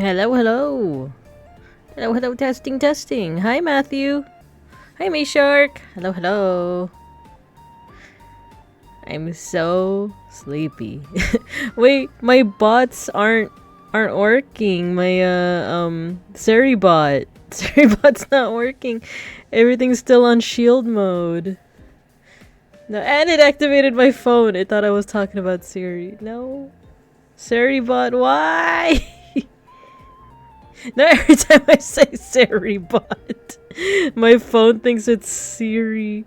Hello, hello. Hello, hello, testing, testing. Hi, Matthew. Hi, May Shark. Hello, hello. I'm so sleepy. Wait, my bots aren't working. My Seri bot. Seri bot's not working. Everything's still on shield mode. No, and it activated my phone. It thought I was talking about Siri. No. Seri bot, why? No, every time I say Siri bot, my phone thinks it's Siri.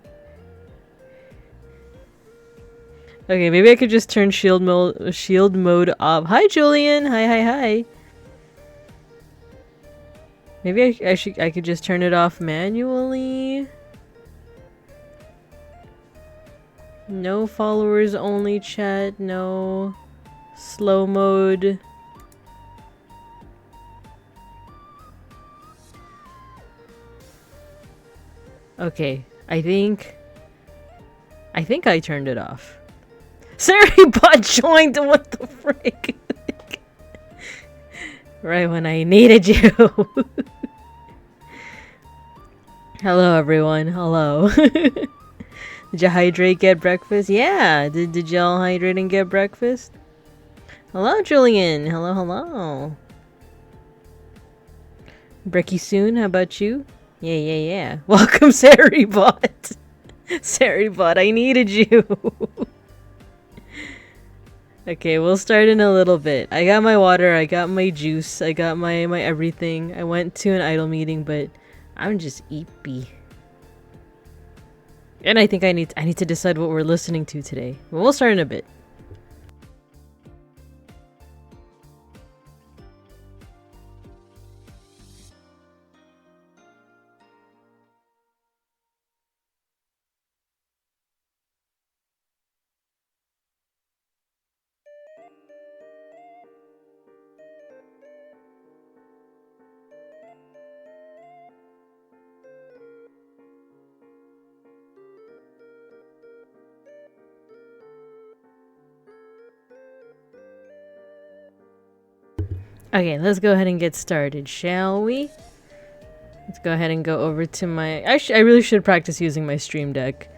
Okay, maybe I could just turn shield mode off. Hi, Julian. Hi. Maybe I could just turn it off manually. No followers only chat. No slow mode. Okay, I think I turned it off. Siri bot joined. What the frick? Right when I needed you. Hello, everyone. Hello. Did you hydrate, get breakfast? Yeah. Did y'all hydrate and get breakfast? Hello, Julian. Hello. Brecky soon. How about you? Yeah. Welcome, Saribot. Saribot, I needed you. Okay, we'll start in a little bit. I got my water, I got my juice, I got my everything. I went to an idol meeting, but I'm just eepy. And I think I need to decide what we're listening to today. But we'll start in a bit. Okay, let's go ahead and get started, shall we? Let's go ahead and go over to my... I really should practice using my stream deck.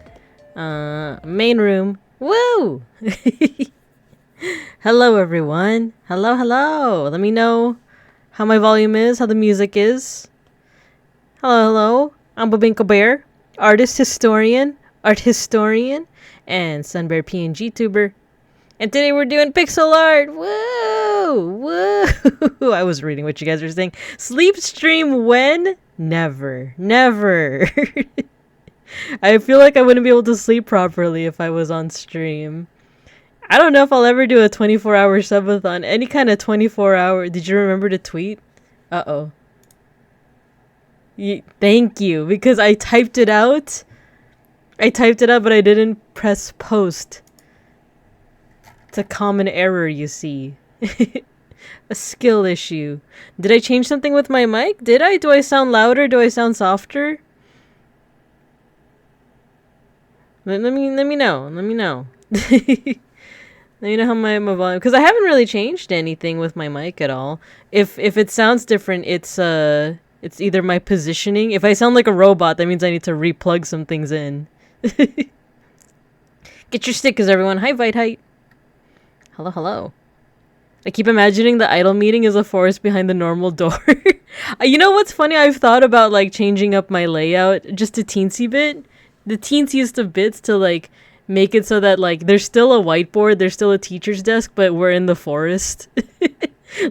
Main room. Woo! Hello, everyone. Hello. Let me know how my volume is, how the music is. Hello. I'm Babinko Bear, art historian, and Sunbear PNGTuber. And today we're doing pixel art. Woo! I was reading what you guys were saying. Sleep stream when? Never. I feel like I wouldn't be able to sleep properly if I was on stream. I don't know if I'll ever do a 24-hour subathon. Any kind of 24-hour. Did you remember to tweet? Uh-oh. Thank you, because I typed it out. But I didn't press post. It's a common error, you see. A skill issue. Did I change something with my mic? Did I? Do I sound louder? Do I sound softer? Let me know. Let me know how my volume, because I haven't really changed anything with my mic at all. If it sounds different, it's either my positioning. If I sound like a robot, that means I need to replug some things in. Get your stickers, everyone. Hi, Vite. Hello. I keep imagining the idol meeting is a forest behind the normal door. You know what's funny? I've thought about like changing up my layout just a teensy bit. The teensiest of bits to like make it so that like there's still a whiteboard, there's still a teacher's desk, but we're in the forest.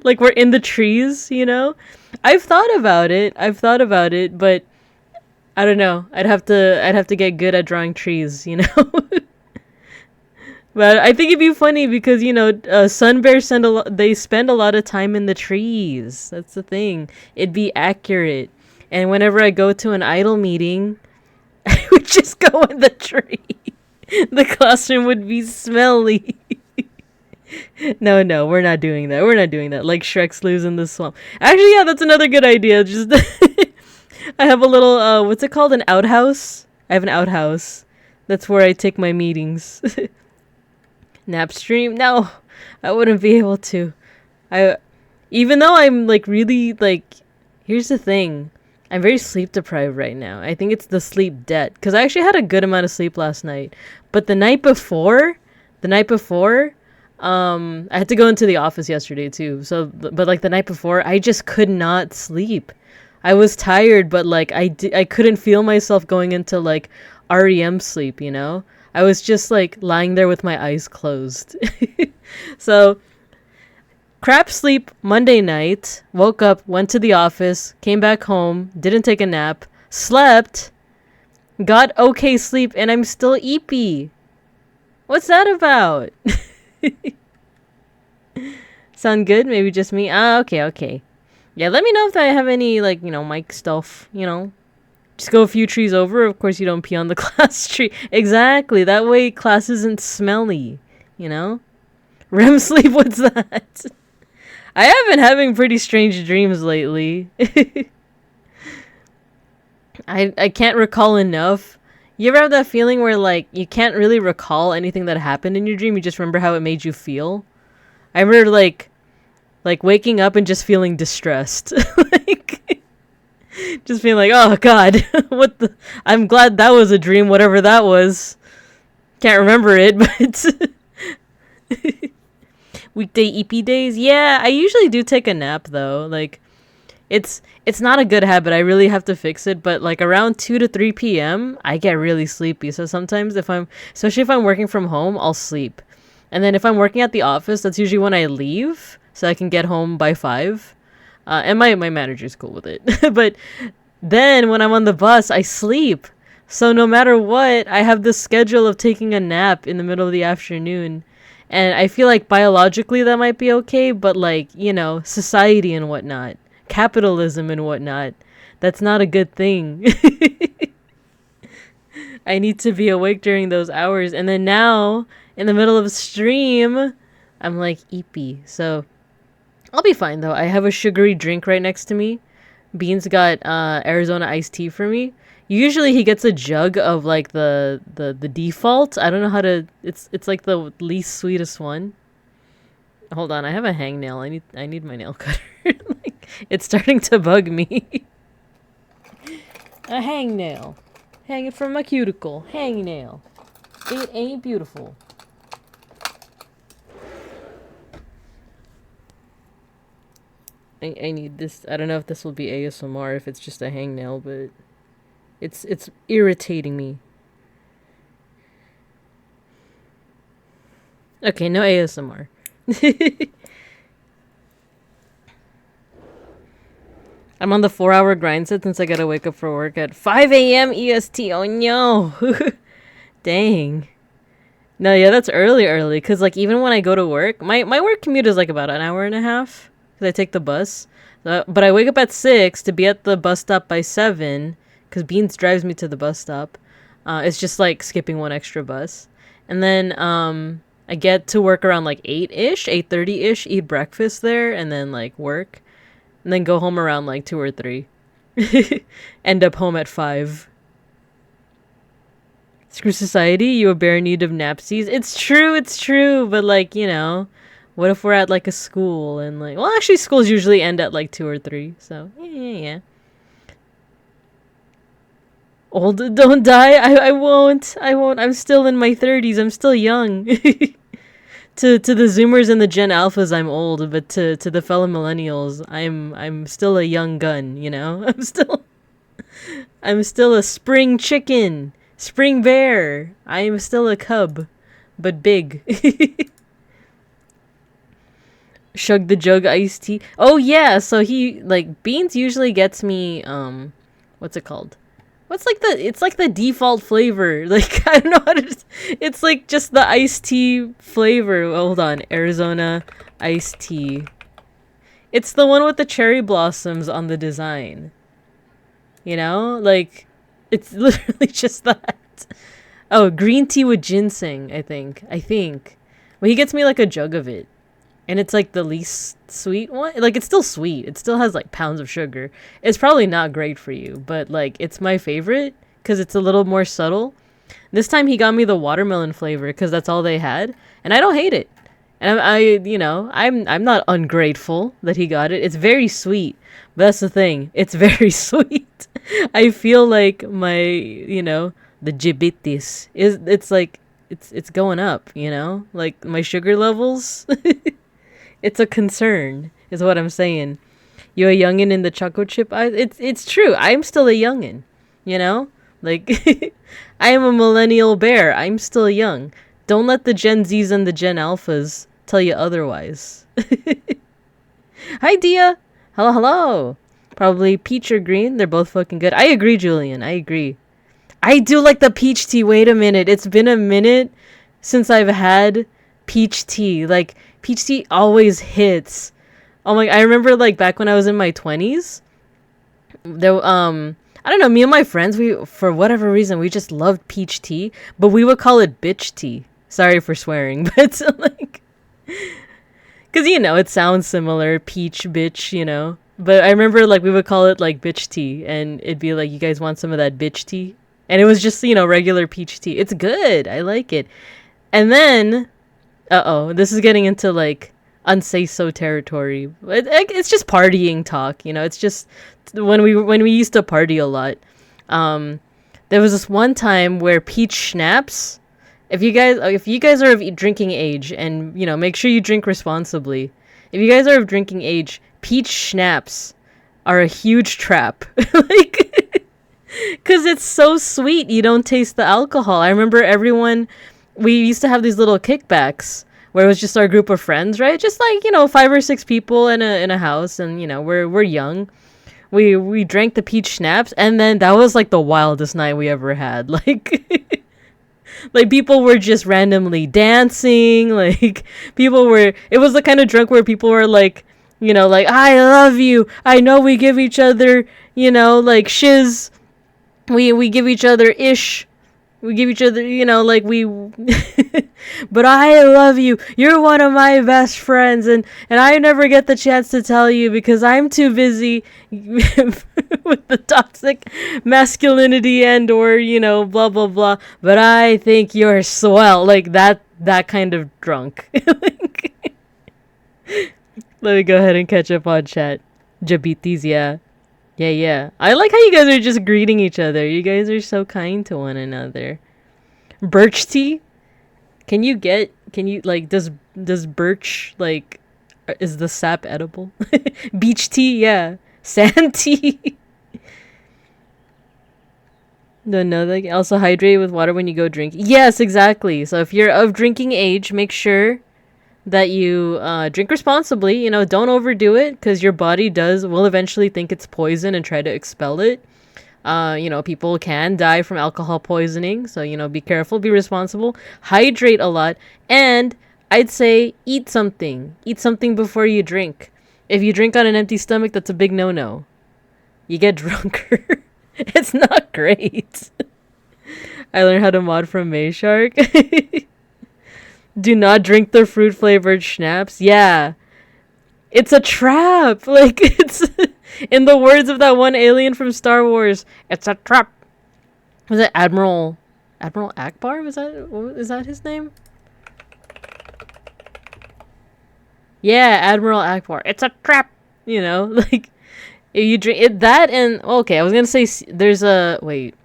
Like we're in the trees, you know? I've thought about it, but I don't know. I'd have to get good at drawing trees, you know? But I think it'd be funny because, you know, Sunbear they spend a lot of time in the trees. That's the thing. It'd be accurate. And whenever I go to an idol meeting, I would just go in the tree. The classroom would be smelly. No, we're not doing that. Like Shrek's lives in the swamp. Actually, yeah, that's another good idea. Just I have a little, what's it called? An outhouse? I have an outhouse. That's where I take my meetings. Nap stream? No, I wouldn't be able to. Even though I'm like really like, here's the thing. I'm very sleep deprived right now. I think it's the sleep debt because I actually had a good amount of sleep last night. But the night before, I had to go into the office yesterday too. So, but like the night before, I just could not sleep. I was tired, but like I couldn't feel myself going into like REM sleep, you know? I was just like lying there with my eyes closed. So, crap sleep Monday night, woke up, went to the office, came back home, didn't take a nap, slept, got okay sleep, and I'm still eepy. What's that about? Sound good? Maybe just me? Ah, okay. Yeah, let me know if I have any, like, you know, mic stuff, you know. Just go a few trees over. Of course, you don't pee on the class tree. Exactly. That way class isn't smelly, you know? REM sleep, what's that? I have been having pretty strange dreams lately. I can't recall enough. You ever have that feeling where, like, you can't really recall anything that happened in your dream? You just remember how it made you feel? I remember, like waking up and just feeling distressed. Like, just being like, oh, God, what the... I'm glad that was a dream, whatever that was. Can't remember it, but... Weekday EP days? Yeah, I usually do take a nap, though. Like, it's not a good habit. I really have to fix it. But, like, around 2 to 3 p.m., I get really sleepy. So sometimes especially if I'm working from home, I'll sleep. And then if I'm working at the office, that's usually when I leave. So I can get home by 5. And my manager's cool with it. But then when I'm on the bus, I sleep. So no matter what, I have this schedule of taking a nap in the middle of the afternoon. And I feel like biologically that might be okay, but like, you know, society and whatnot, capitalism and whatnot, that's not a good thing. I need to be awake during those hours. And then now, in the middle of a stream, I'm like eepy. So I'll be fine though. I have a sugary drink right next to me. Beans got Arizona iced tea for me. Usually he gets a jug of like the default. I don't know how to. It's like the least sweetest one. Hold on, I have a hangnail. I need my nail cutter. Like, it's starting to bug me. A hangnail, hanging from my cuticle. Hangnail. It ain't beautiful. I need this. I don't know if this will be ASMR if it's just a hangnail, but. It's irritating me. Okay, no ASMR. I'm on the 4-hour grind set since I gotta wake up for work at 5 a.m. EST. Oh no. Dang. No, yeah, that's early. Cause like even when I go to work, my work commute is like about an hour and a half. Cause I take the bus. But I wake up at 6 to be at the bus stop by 7. Because Beans drives me to the bus stop. It's just like skipping one extra bus. And then I get to work around like 8-ish, 8:30-ish, eat breakfast there, and then like work. And then go home around like 2 or 3. End up home at 5. Screw society, you a bare need of napsies. It's true. But like, you know, what if we're at like a school and like... Well, actually schools usually end at like 2 or 3. So, yeah. Old, don't die. I won't. I'm still in my 30s. I'm still young. To the Zoomers and the Gen Alphas, I'm old, but to the fellow millennials, I'm still a young gun. You know, I'm still a spring chicken, spring bear. I'm still a cub, but big. Shug the jug iced tea. Oh yeah, so he like Beans usually gets me what's it called? It's like the default flavor. Like, I don't know how to... It's like just the iced tea flavor. Hold on. Arizona iced tea. It's the one with the cherry blossoms on the design. You know? Like, it's literally just that. Oh, green tea with ginseng, I think. Well, he gets me like a jug of it. And it's like the least sweet one. Like, it's still sweet. It still has like pounds of sugar. It's probably not great for you, but like it's my favorite because it's a little more subtle. This time he got me the watermelon flavor because that's all they had. And I don't hate it. And I'm not ungrateful that he got it. It's very sweet. But that's the thing. It's very sweet. I feel like my, the diabetes it's like it's going up, Like my sugar levels. It's a concern, is what I'm saying. You a youngin in the choco chip? It's true. I'm still a youngin, Like I am a millennial bear. I'm still young. Don't let the Gen Zs and the Gen Alphas tell you otherwise. Hi, Dia. Hello, hello. Probably peach or green. They're both fucking good. I agree, Julian. I agree. I do like the peach tea. Wait a minute. It's been a minute since I've had peach tea. Like, peach tea always hits. Oh my, I remember like back when I was in my 20s. There, I don't know, me and my friends, we, for whatever reason, we just loved peach tea, but we would call it bitch tea. Sorry for swearing, but like, because, it sounds similar, peach, bitch, But I remember, like, we would call it, like, bitch tea, and it'd be like, you guys want some of that bitch tea? And it was just, regular peach tea. It's good. I like it. And then, this is getting into, like, unsay-so territory. It's just partying talk, It's just when we used to party a lot. There was this one time where peach schnapps. If you guys are of drinking age, and make sure you drink responsibly. If you guys are of drinking age, peach schnapps are a huge trap. Like, because it's so sweet, you don't taste the alcohol. I remember we used to have these little kickbacks where it was just our group of friends, right? Just like 5 or 6 people in a house, and we're young. We drank the peach schnapps, and then that was like the wildest night we ever had. Like. Like, people were just randomly dancing. Like, it was the kind of drunk where people were like, like, I love you. I know we give each other, like, shiz. We give each other ish. We give each other, like, but I love you. You're one of my best friends. And I never get the chance to tell you because I'm too busy with the toxic masculinity and or, blah, blah, blah. But I think you're swell. Like, that kind of drunk. Let me go ahead and catch up on chat. Jabitis, yeah. Yeah. I like how you guys are just greeting each other. You guys are so kind to one another. Birch tea? Can you like, does birch, like, is the sap edible? Beach tea, yeah. Sand tea. No, like, also hydrate with water when you go drink. Yes, exactly. So if you're of drinking age, make sure that you drink responsibly. Don't overdo it because your body will eventually think it's poison and try to expel it. People can die from alcohol poisoning, so be careful, be responsible, hydrate a lot, and I'd say eat something before you drink. If you drink on an empty stomach, that's a big no-no. You get drunker. It's not great. I learned how to mod from Mayshark. Do not drink the fruit flavored schnapps. Yeah. It's a trap. Like, it's in the words of that one alien from Star Wars, it's a trap. Was it Admiral Akbar? Is that his name? Yeah, Admiral Akbar. It's a trap. Like, if you drink it, that and okay, I was gonna say there's a wait.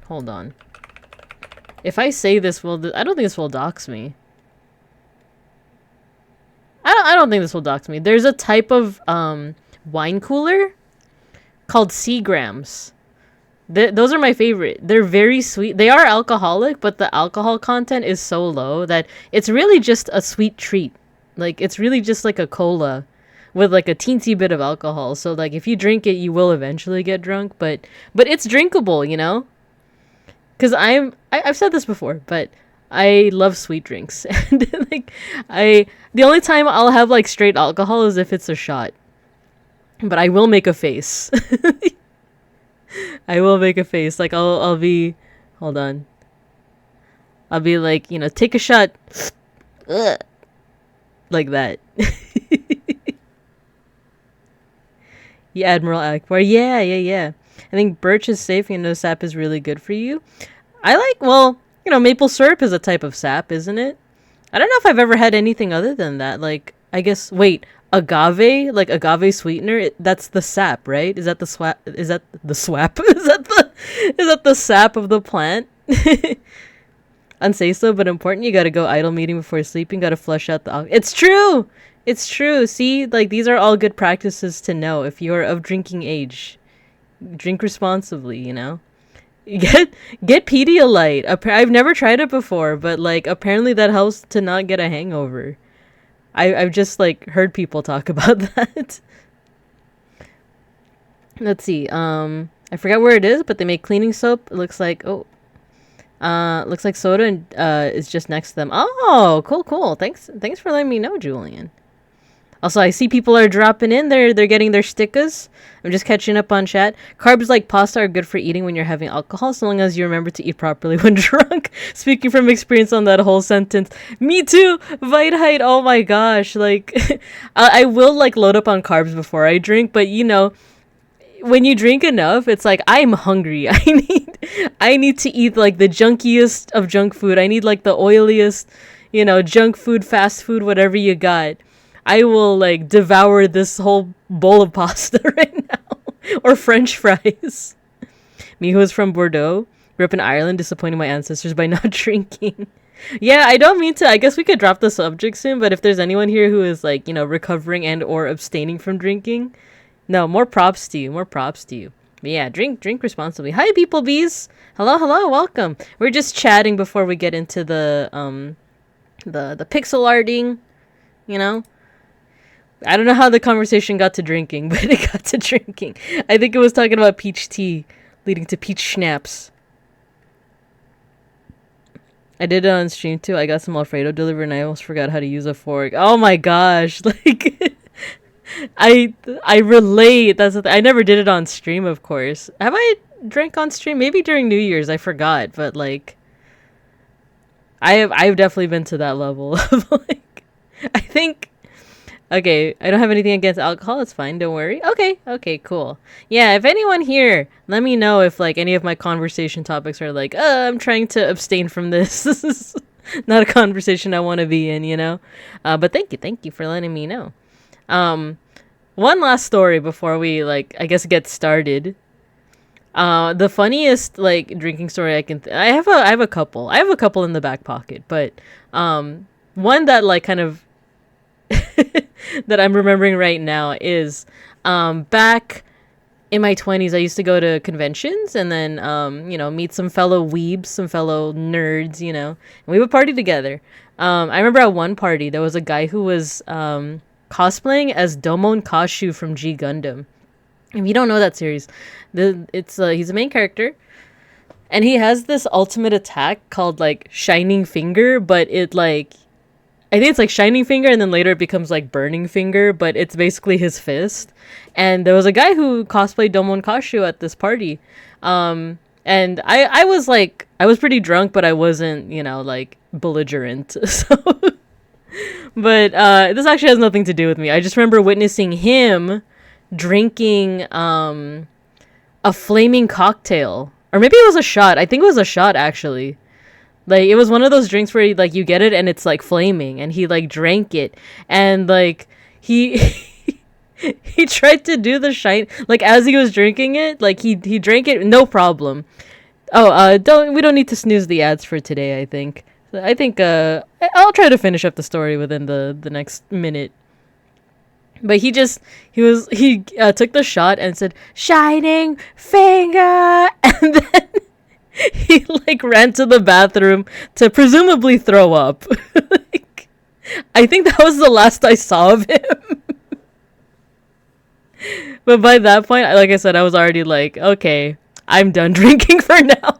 Hold on. If I say this, I don't think this will dox me. I don't think this will dox me. There's a type of wine cooler called Seagrams. Those are my favorite. They're very sweet. They are alcoholic, but the alcohol content is so low that it's really just a sweet treat. Like, it's really just like a cola with like a teensy bit of alcohol. So like, if you drink it, you will eventually get drunk, but it's drinkable, Because I've said this before, but I love sweet drinks. And like, the only time I'll have like straight alcohol is if it's a shot. But I will make a face. I will make a face. Like, I'll be, hold on. I'll be like, take a shot. Ugh. Like that. Yeah, Admiral Akbar. Yeah. I think birch is safe. Sap is really good for you. I like, maple syrup is a type of sap, isn't it? I don't know if I've ever had anything other than that. Like, I guess, wait, agave, like agave sweetener, that's the sap, right? Is that the swap? Is that the swap? Is that the sap of the plant? Unsay so, but important. You gotta go idle meeting before sleeping. Gotta flush out the. It's true. It's true. See, like these are all good practices to know if you're of drinking age. Drink responsibly, you know. Get Pedialyte. I've never tried it before, but like apparently that helps to not get a hangover. I've just like heard people talk about that. Let's see. I forgot where it is, but they make cleaning soap. It looks like looks like soda and is just next to them. Oh, cool. Thanks for letting me know, Julian. Also, I see people are dropping in. They're getting their stickers. I'm just catching up on chat. Carbs like pasta are good for eating when you're having alcohol, so long as you remember to eat properly when drunk. Speaking from experience on that whole sentence. Me too. Weitheit. Oh my gosh. Like, I will like load up on carbs before I drink, but you know, when you drink enough, it's like I'm hungry. I need to eat like the junkiest of junk food. I need like the oiliest, you know, junk food, fast food, whatever you got. I will like devour this whole bowl of pasta right now. Or French fries. Me who is from Bordeaux, grew up in Ireland, disappointing my ancestors by not drinking. Yeah, I don't mean to. I guess we could drop the subject soon, but if there's anyone here who is like, you know, recovering and or abstaining from drinking, no, more props to you. But yeah, drink responsibly. Hi, beeplebees. Hello, welcome. We're just chatting before we get into the pixel arting, you know. I don't know how the conversation got to drinking, but it got to drinking. I think it was talking about peach tea leading to peach schnapps. I did it on stream too. I got some Alfredo delivered and I almost forgot how to use a fork. Oh my gosh. Like, I relate. That's the I never did it on stream, of course. Have I drank on stream? Maybe during New Year's. I forgot. But like, I've definitely been to that level of like, I think. Okay, I don't have anything against alcohol. It's fine. Don't worry. Okay, cool. Yeah, if anyone here, let me know if like any of my conversation topics are like, I'm trying to abstain from this. This is not a conversation I want to be in, you know? But thank you for letting me know. One last story before we like, I guess, get started. The funniest like drinking story I can, I have a couple. I have a couple in the back pocket, but one that like kind of that I'm remembering right now is back in my 20s I used to go to conventions and then you know, meet some fellow weebs, some fellow nerds, you know, and we would party together. I remember at one party there was a guy who was cosplaying as Domon Kashu from G Gundam. If you don't know that series, he's the main character. And he has this ultimate attack called like Shining Finger, but it like, I think it's like Shining Finger and then later it becomes like Burning Finger, but it's basically his fist. And there was a guy who cosplayed Domon Kashu at this party. And I was like, I was pretty drunk, but I wasn't, you know, like belligerent. So, but this actually has nothing to do with me. I just remember witnessing him drinking a flaming cocktail. Or maybe it was a shot. I think it was a shot, actually. Like, it was one of those drinks where, like, you get it and it's, like, flaming. And he, like, drank it. And, like, he he tried to do the shine. Like, as he was drinking it, like, he drank it, no problem. Oh, we don't need to snooze the ads for today, I think. I think, I'll try to finish up the story within the next minute. But he took the shot and said, "Shining Finger!" And then he, like, ran to the bathroom to presumably throw up. Like, I think that was the last I saw of him. But by that point, like I said, I was already like, okay, I'm done drinking for now.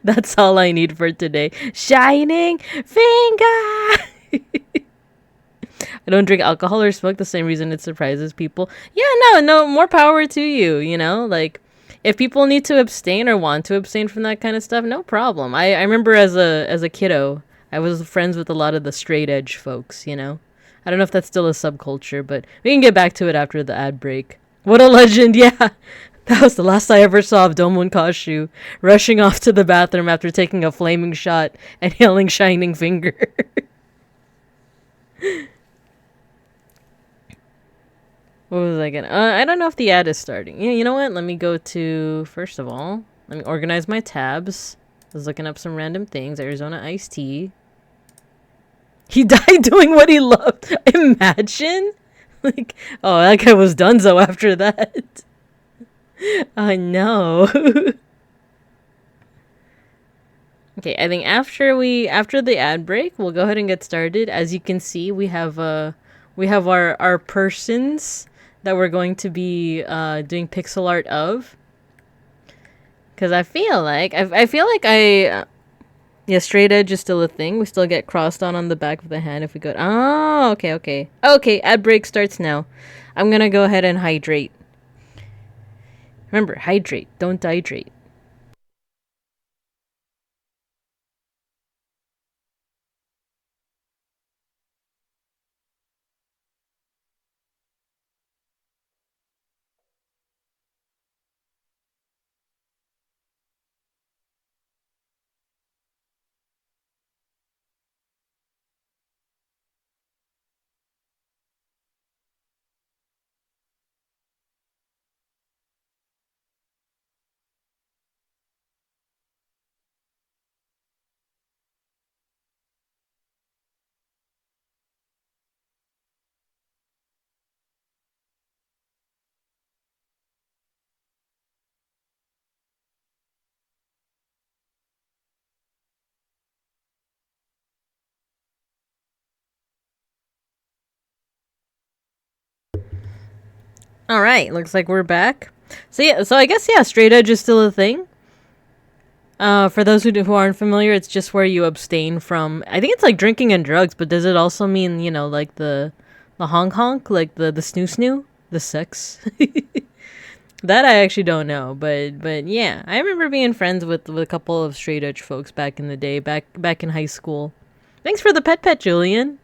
That's all I need for today. Shining Finger! I don't drink alcohol or smoke, the same reason it surprises people. Yeah, no, more power to you, you know? Like, if people need to abstain or want to abstain from that kind of stuff, no problem. I remember as a kiddo, I was friends with a lot of the straight edge folks, you know? I don't know if that's still a subculture, but we can get back to it after the ad break. What a legend, yeah! That was the last I ever saw of Domon Kashu rushing off to the bathroom after taking a flaming shot and yelling Shining Finger. What was I gonna? I don't know if the ad is starting. Yeah, you know what? Let me go to, first of all, let me organize my tabs. I was looking up some random things. Arizona iced tea. He died doing what he loved. Imagine, like, oh, that guy was donezo after that. I know. Okay, I think after the ad break, we'll go ahead and get started. As you can see, we have our persons that we're going to be doing pixel art of. Cause I feel like yeah, straight edge is still a thing. We still get crossed on the back of the hand if we go. Oh, okay. Ad break starts now. I'm gonna go ahead and hydrate. Remember, hydrate, don't dehydrate. All right, looks like we're back. So yeah, I guess yeah, straight edge is still a thing. For those who aren't familiar, it's just where you abstain from. I think it's like drinking and drugs, but does it also mean like the honk honk, like the snoo snoo, the sex? That I actually don't know, but yeah, I remember being friends with a couple of straight edge folks back in the day, back in high school. Thanks for the pet, Julian.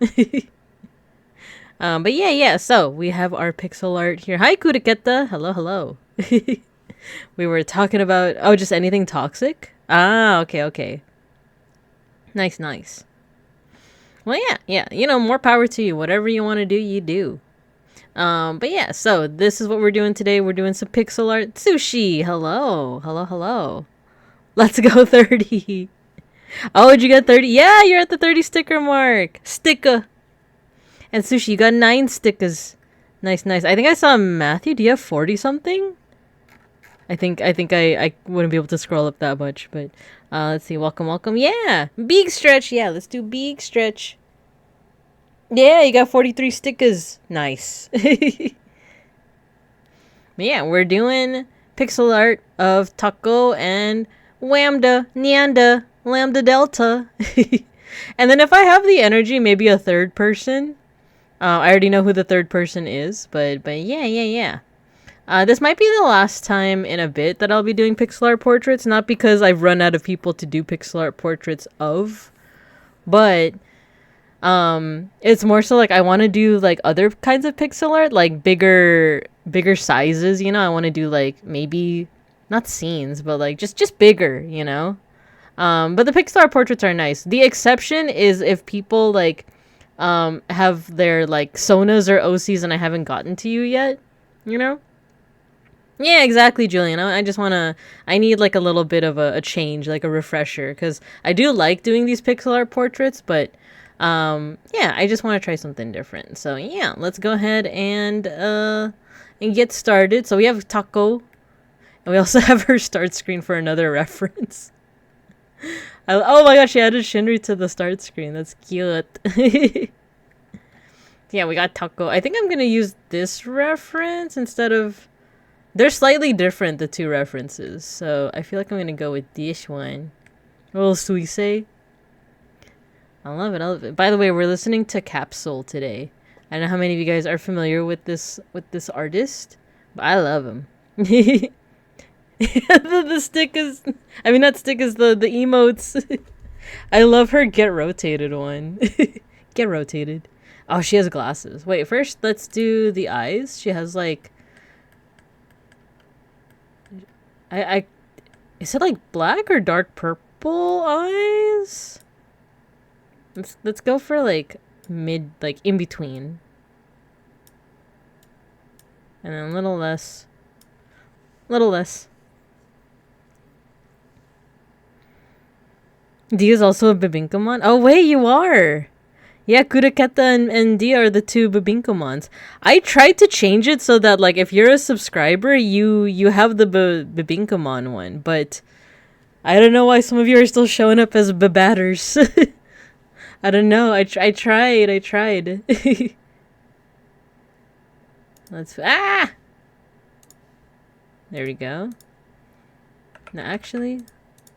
But yeah. So we have our pixel art here. Hi, Kuriketa. Hello. We were talking about just anything toxic. Ah, okay. Nice. Well, yeah. More power to you. Whatever you want to do, you do. But yeah. So this is what we're doing today. We're doing some pixel art. Sushi. Hello. Let's go 30. Oh, did you get 30? Yeah, you're at the 30 sticker mark. Sticker. And Sushi, you got 9 stickers. Nice. I think I saw Matthew. Do you have 40 something? I think I wouldn't be able to scroll up that much, but let's see. Welcome. Yeah, big stretch. Yeah, let's do big stretch. Yeah, you got 43 stickers. Nice. But yeah, we're doing pixel art of Taco and Wamda, Nyanda, Lambda Delta. And then if I have the energy, maybe a third person. I already know who the third person is, but yeah. This might be the last time in a bit that I'll be doing pixel art portraits, not because I've run out of people to do pixel art portraits of, but it's more so like I want to do like other kinds of pixel art, like bigger sizes, I want to do like maybe not scenes, but like just bigger, but the pixel art portraits are nice. The exception is if people like have their like Sonas or OCs and I haven't gotten to you yet, Yeah, exactly, Julian. I need like a little bit of a change, like a refresher, because I do like doing these pixel art portraits, but yeah, I just want to try something different. So yeah, let's go ahead and get started. So we have Taco, and we also have her start screen for another reference. Oh my gosh, she added Shinri to the start screen. That's cute. Yeah, we got Taco. I think I'm gonna use this reference instead of... They're slightly different, the two references, so I feel like I'm gonna go with this one. A little suisse. I love it. By the way, we're listening to Capsule today. I don't know how many of you guys are familiar with this artist, but I love him. the stick is... I mean, not stick is the emotes. I love her get rotated one. Get rotated. Oh, she has glasses. Wait, first let's do the eyes. She has like... Is it like black or dark purple eyes? Let's go for like mid, like in between. And then a little less. A little less. D is also a Bebinkamon? Oh, wait, you are! Yeah, Kuraketa and D are the two Bebinkamons. I tried to change it so that, like, if you're a subscriber, you have the Bebinkamon one, but I don't know why some of you are still showing up as Bebatters. I don't know. I tried. Let's... Ah! There we go. Now, actually,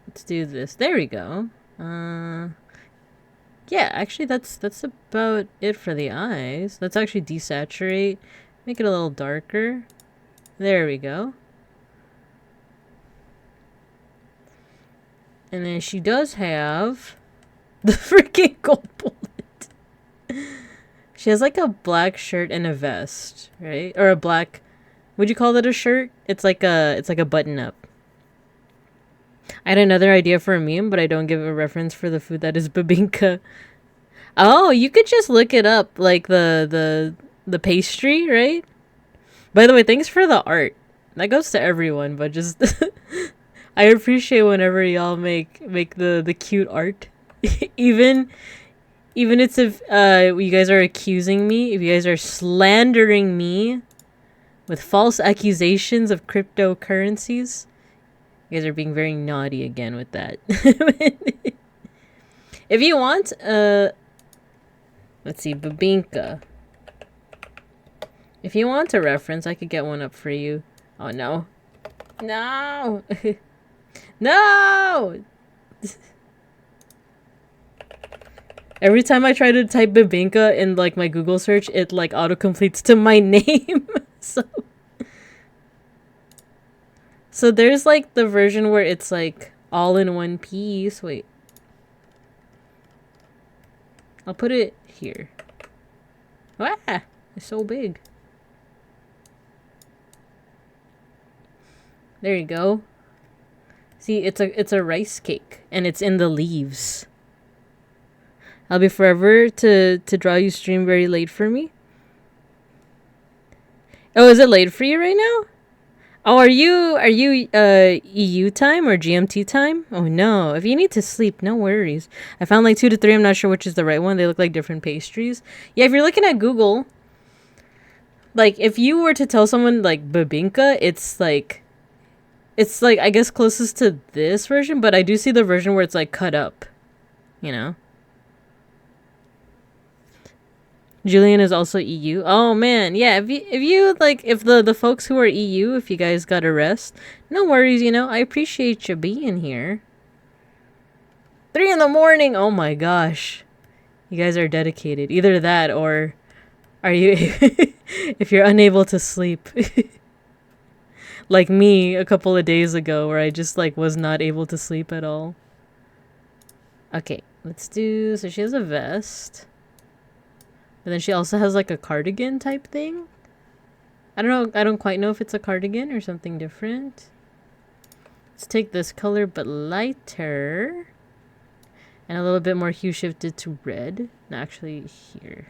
let's do this. There we go. Yeah, actually, that's about it for the eyes. Let's actually desaturate. Make it a little darker. There we go. And then she does have the freaking gold bullet. She has like a black shirt and a vest, right? Or a black... Would you call that a shirt? It's like a button-up. I had another idea for a meme, but I don't give a reference for the food that is bebinka. Oh, you could just look it up, like the pastry, right? By the way, thanks for the art. That goes to everyone, but just I appreciate whenever y'all make the cute art. even it's if you guys are accusing me, if you guys are slandering me with false accusations of cryptocurrencies. You guys are being very naughty again with that. If you want, let's see, Bebinka. If you want a reference, I could get one up for you. Oh, no. No! No! Every time I try to type Bebinka in, like, my Google search, it, like, autocompletes to my name. So there's, like, the version where it's, like, all in one piece. Wait. I'll put it here. Ah! It's so big. There you go. See, it's a rice cake. And it's in the leaves. I'll be forever to draw you stream very late for me. Oh, is it late for you right now? Oh, are you EU time or GMT time? Oh no, if you need to sleep, no worries. I found like 2 to 3. I'm not sure which is the right one. They look like different pastries. Yeah, if you're looking at Google, like if you were to tell someone like bebinka, it's like I guess closest to this version, but I do see the version where it's like cut up, you know. Julian is also EU. Oh man, yeah. If you like, if the folks who are EU, if you guys got a rest, no worries. You know, I appreciate you being here. 3 in the morning. Oh my gosh, you guys are dedicated. Either that or are you? If you're unable to sleep, like me a couple of days ago, where I just like was not able to sleep at all. Okay, let's do. So she has a vest. And then she also has like a cardigan type thing. I don't know. I don't quite know if it's a cardigan or something different. Let's take this color but lighter. And a little bit more hue shifted to red. No, actually here.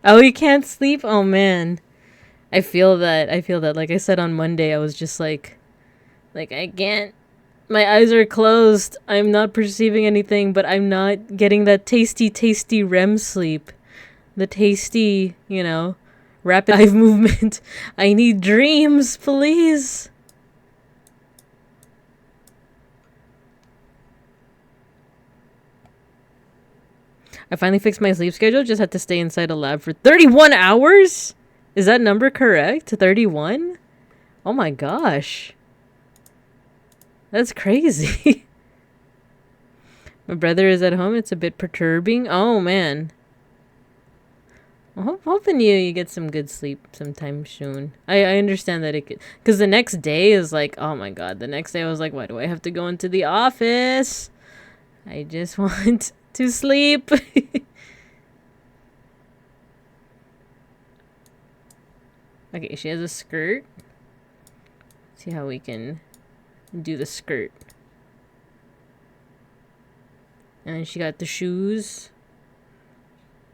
Oh, you can't sleep? Oh man. I feel that. Like I said on Monday, I was just like I can't. My eyes are closed. I'm not perceiving anything, but I'm not getting that tasty REM sleep. The tasty, you know, rapid eye movement. I need dreams, please. I finally fixed my sleep schedule. Just had to stay inside a lab for 31 hours? Is that number correct? 31? Oh my gosh. That's crazy. My brother is at home. It's a bit perturbing. Oh, man. I'm hoping you get some good sleep sometime soon. I understand that it could... Because the next day is like... Oh, my God. The next day I was like, why do I have to go into the office? I just want to sleep. Okay, she has a skirt. See how we can... do the skirt. And then she got the shoes.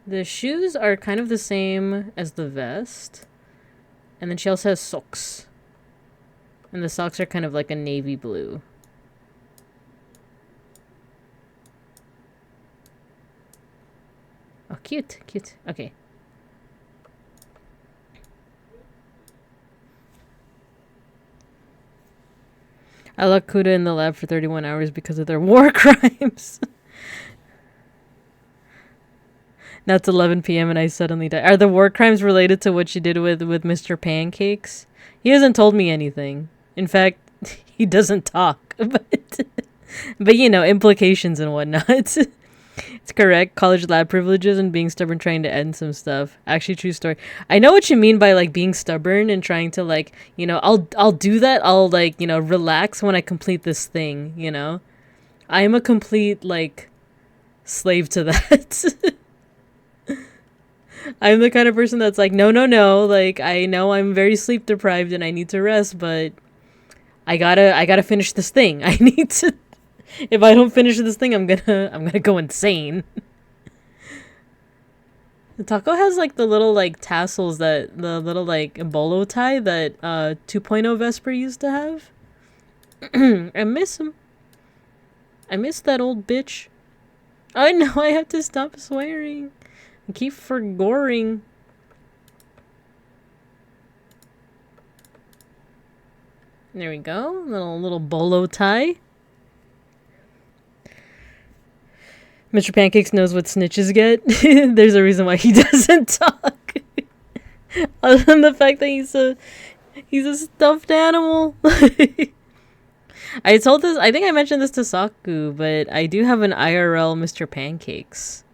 The shoes are kind of the same as the vest. And then she also has socks. And the socks are kind of like a navy blue. Oh, cute, cute. Okay. I locked Kuda in the lab for 31 hours because of their war crimes. Now it's 11 p.m. and I suddenly died. Are the war crimes related to what she did with Mr. Pancakes? He hasn't told me anything. In fact, he doesn't talk. But you know, implications and whatnot. It's correct. College lab privileges and being stubborn trying to end some stuff. Actually, true story. I know what you mean by like being stubborn and trying to like, you know, I'll do that. I'll like, you know, relax when I complete this thing, you know? I am a complete like slave to that. I'm the kind of person that's like, no, like I know I'm very sleep deprived and I need to rest, but I gotta finish this thing. I need to. If I don't finish this thing, I'm gonna go insane. The taco has like the little like tassels that the little like bolo tie that 2.0 Vesper used to have. I miss him. I miss that old bitch. I know I have to stop swearing. I keep forgoring. There we go. Little bolo tie. Mr. Pancakes knows what snitches get. There's a reason why he doesn't talk. Other than the fact that he's a stuffed animal. I think I mentioned this to Saku, but I do have an IRL Mr. Pancakes.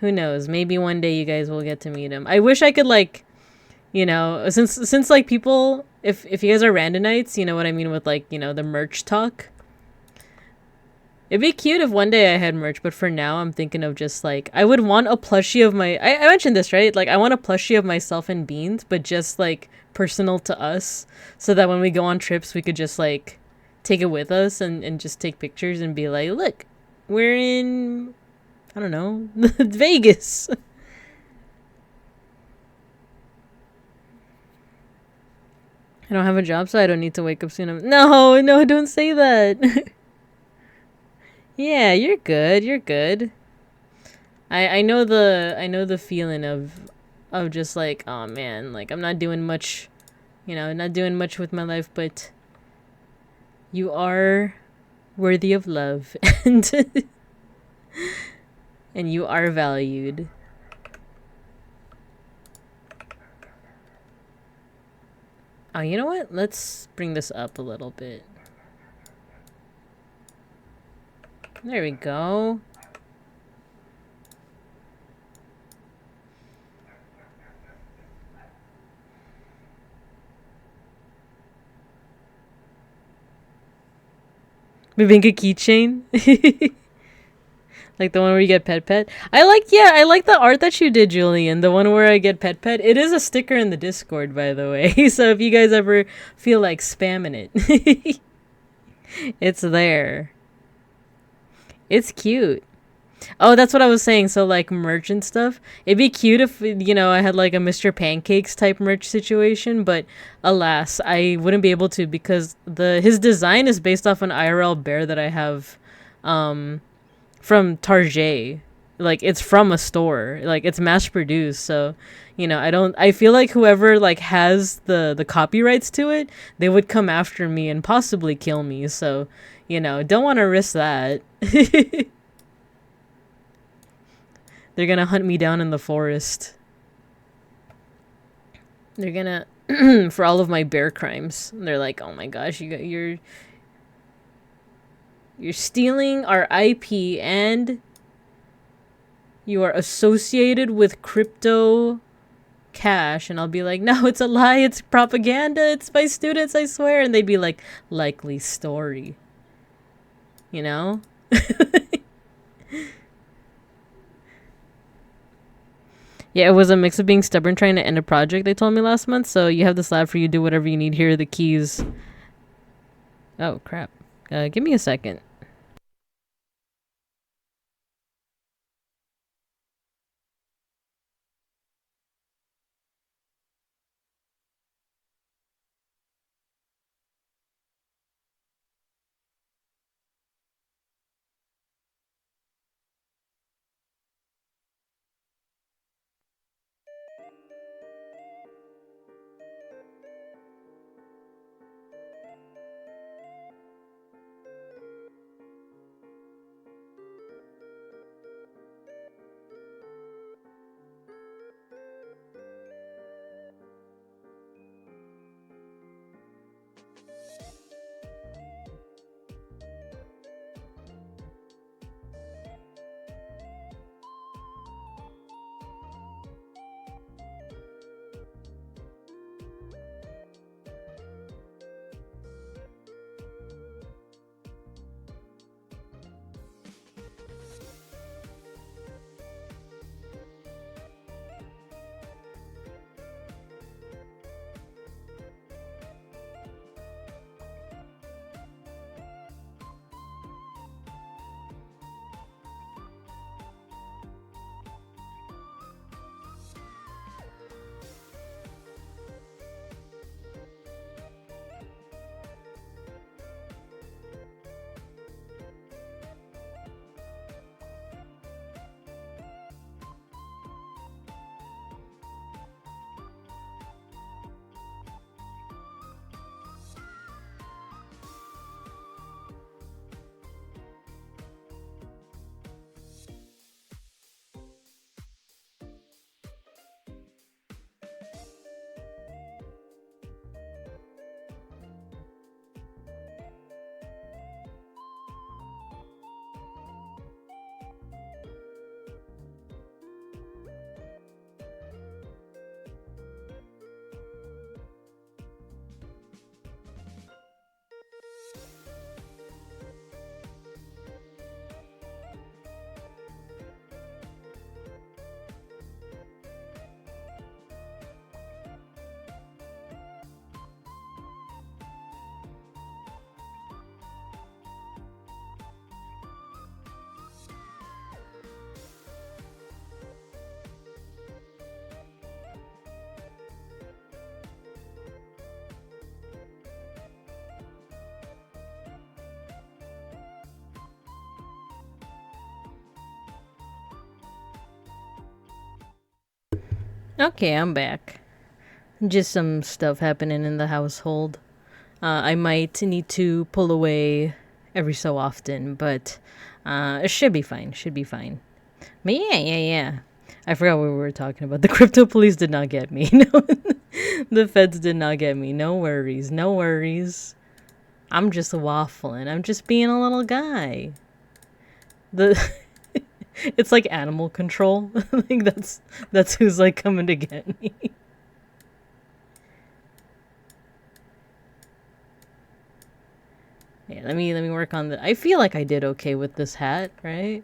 Who knows? Maybe one day you guys will get to meet him. I wish I could like, you know, since like people, if you guys are randonites, you know what I mean with like, you know, the merch talk. It'd be cute if one day I had merch, but for now I'm thinking of just like, I would want a plushie of my, I mentioned this, right? Like I want a plushie of myself and Beans, but just like personal to us, so that when we go on trips, we could just like take it with us and just take pictures and be like, look, we're in, I don't know, Vegas. I don't have a job, so I don't need to wake up soon. No, don't say that. Yeah, you're good. You're good. I know the feeling of just like, oh man, like I'm not doing much, you know, not doing much with my life, but you are worthy of love and and you are valued. Oh, you know what? Let's bring this up a little bit. There we go. Bibinka keychain. Like the one where you get pet. I like the art that you did, Julian. The one where I get pet. It is a sticker in the Discord, by the way. So if you guys ever feel like spamming it, it's there. It's cute. Oh, that's what I was saying. So like merch and stuff. It'd be cute if, you know, I had like a Mr. Pancakes type merch situation, but alas, I wouldn't be able to because his design is based off an IRL bear that I have from Target. Like it's from a store. Like it's mass produced, so you know, I feel like whoever like has the copyrights to it, they would come after me and possibly kill me. So, you know, don't want to risk that. They're gonna hunt me down in the forest. They're gonna for all of my bear crimes. They're like, oh my gosh, you're stealing our IP and you are associated with crypto cash. And I'll be like, no, it's a lie, it's propaganda, it's my students, I swear. And they'd be like, likely story, you know. Yeah, it was a mix of being stubborn trying to end a project, they told me last month. So you have this lab for you, do whatever you need. Here are the keys. Oh crap, give me a second. Okay, I'm back. Just some stuff happening in the household. I might need to pull away every so often, but it should be fine. Should be fine. But yeah. I forgot what we were talking about. The crypto police did not get me. No, the feds did not get me. No worries. No worries. I'm just waffling. I'm just being a little guy. The it's like animal control. I think that's who's like coming to get me. Yeah, let me work on the. I feel like I did okay with this hat, right?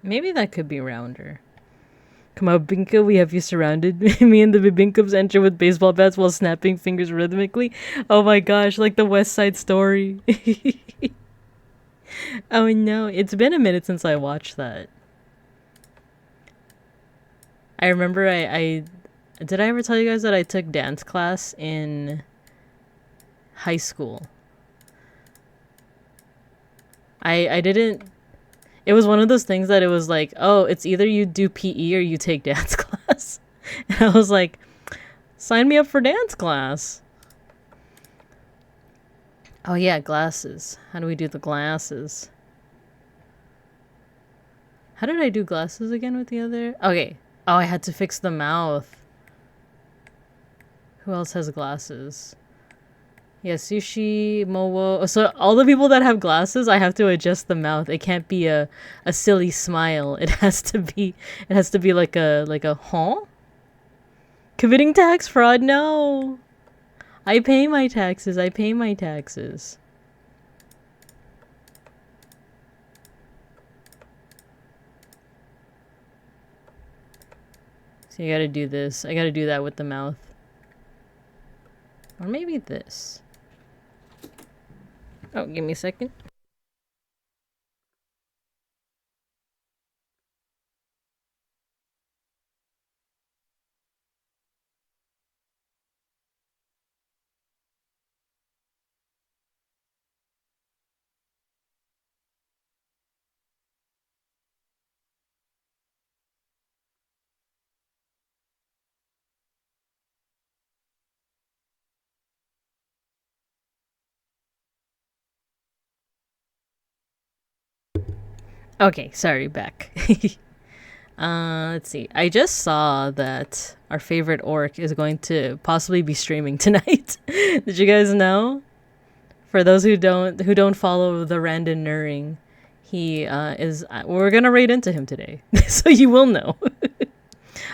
Maybe that could be rounder. Come on, Binka, we have you surrounded. Me and the Bibinkums enter with baseball bats while snapping fingers rhythmically. Oh my gosh, like the West Side Story. Oh no, it's been a minute since I watched that. I remember I did I ever tell you guys that I took dance class in high school? I didn't. It was one of those things that it was like, oh, it's either you do PE or you take dance class. And I was like, sign me up for dance class. Oh yeah, glasses. How do we do the glasses? How did I do glasses again with the other? Okay. Oh, I had to fix the mouth. Who else has glasses? Yeah, Sushi, Mowo. So all the people that have glasses, I have to adjust the mouth. It can't be a silly smile. It has to be like a huh? Committing tax fraud? No. I pay my taxes. I pay my taxes. So you gotta do this. I gotta do that with the mouth. Or maybe this. Oh, give me a second. Okay, sorry, back. Let's see. I just saw that our favorite orc is going to possibly be streaming tonight. Did you guys know? For those who don't follow the random Nuring, he is. We're gonna raid into him today, so you will know.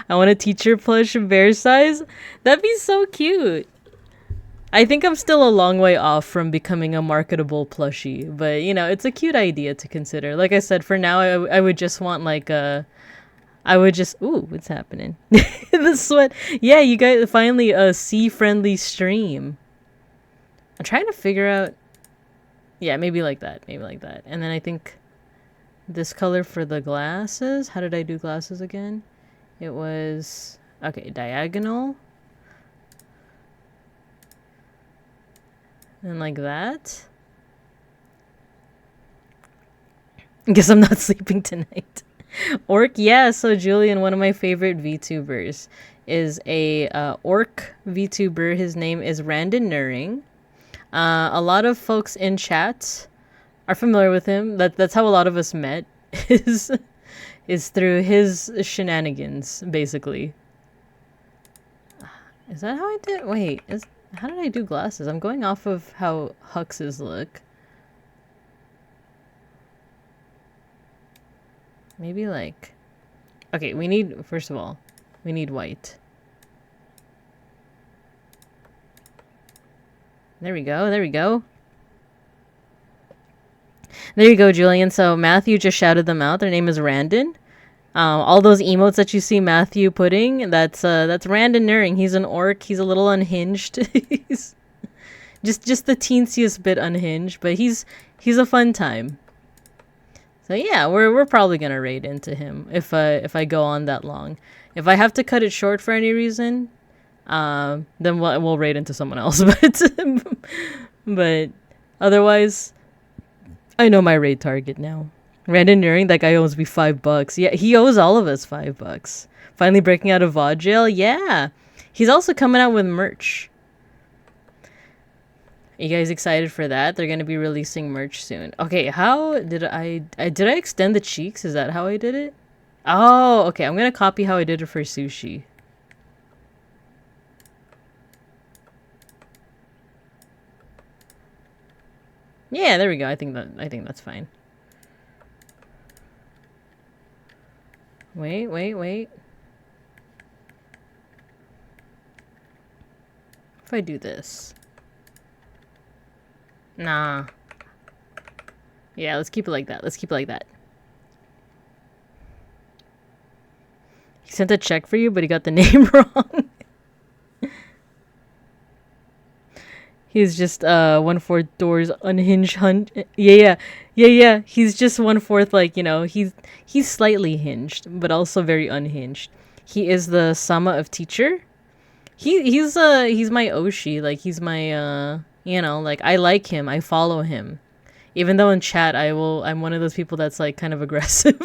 I want a teacher plush bear size. That'd be so cute. I think I'm still a long way off from becoming a marketable plushie, but you know, it's a cute idea to consider. Like I said, for now, I would just want like a. I would just. Ooh, what's happening? The sweat. Yeah, you guys finally a sea-friendly stream. I'm trying to figure out. Yeah, maybe like that. Maybe like that. And then I think this color for the glasses. How did I do glasses again? It was okay, diagonal. And like that. Guess I'm not sleeping tonight. Orc, yeah. So Julian, one of my favorite VTubers, is a orc VTuber. His name is Randon Nuring. A lot of folks in chat are familiar with him. That's how a lot of us met. is through his shenanigans, basically. Is that how I did? Wait, how did I do glasses? I'm going off of how Hux's look. Maybe like... Okay, we need... First of all, we need white. There we go, there we go. There you go, Julian. So Matthew just shouted them out. Their name is Randon. All those emotes that you see Matthew putting, that's Randon Nuring. He's an orc. He's a little unhinged. He's just the teensiest bit unhinged, but he's a fun time. So yeah, we're probably gonna raid into him if I go on that long. If I have to cut it short for any reason, then we'll raid into someone else. But otherwise, I know my raid target now. Randon Nuring, that guy owes me $5. Yeah, he owes all of us $5. Finally breaking out of VOD jail. Yeah, he's also coming out with merch. Are you guys excited for that? They're gonna be releasing merch soon. Okay, how did I extend the cheeks? Is that how I did it? Oh, okay. I'm gonna copy how I did it for sushi. Yeah, there we go. I think that's fine. Wait. If I do this. Nah. Yeah, let's keep it like that. He sent a check for you, but he got the name wrong. He's just 1/4 doors unhinged Yeah. He's just 1/4, like, you know, he's slightly hinged, but also very unhinged. He is the Sama of teacher. He's my Oshi, like he's my you know, like I like him, I follow him. Even though in chat I'm one of those people that's like kind of aggressive,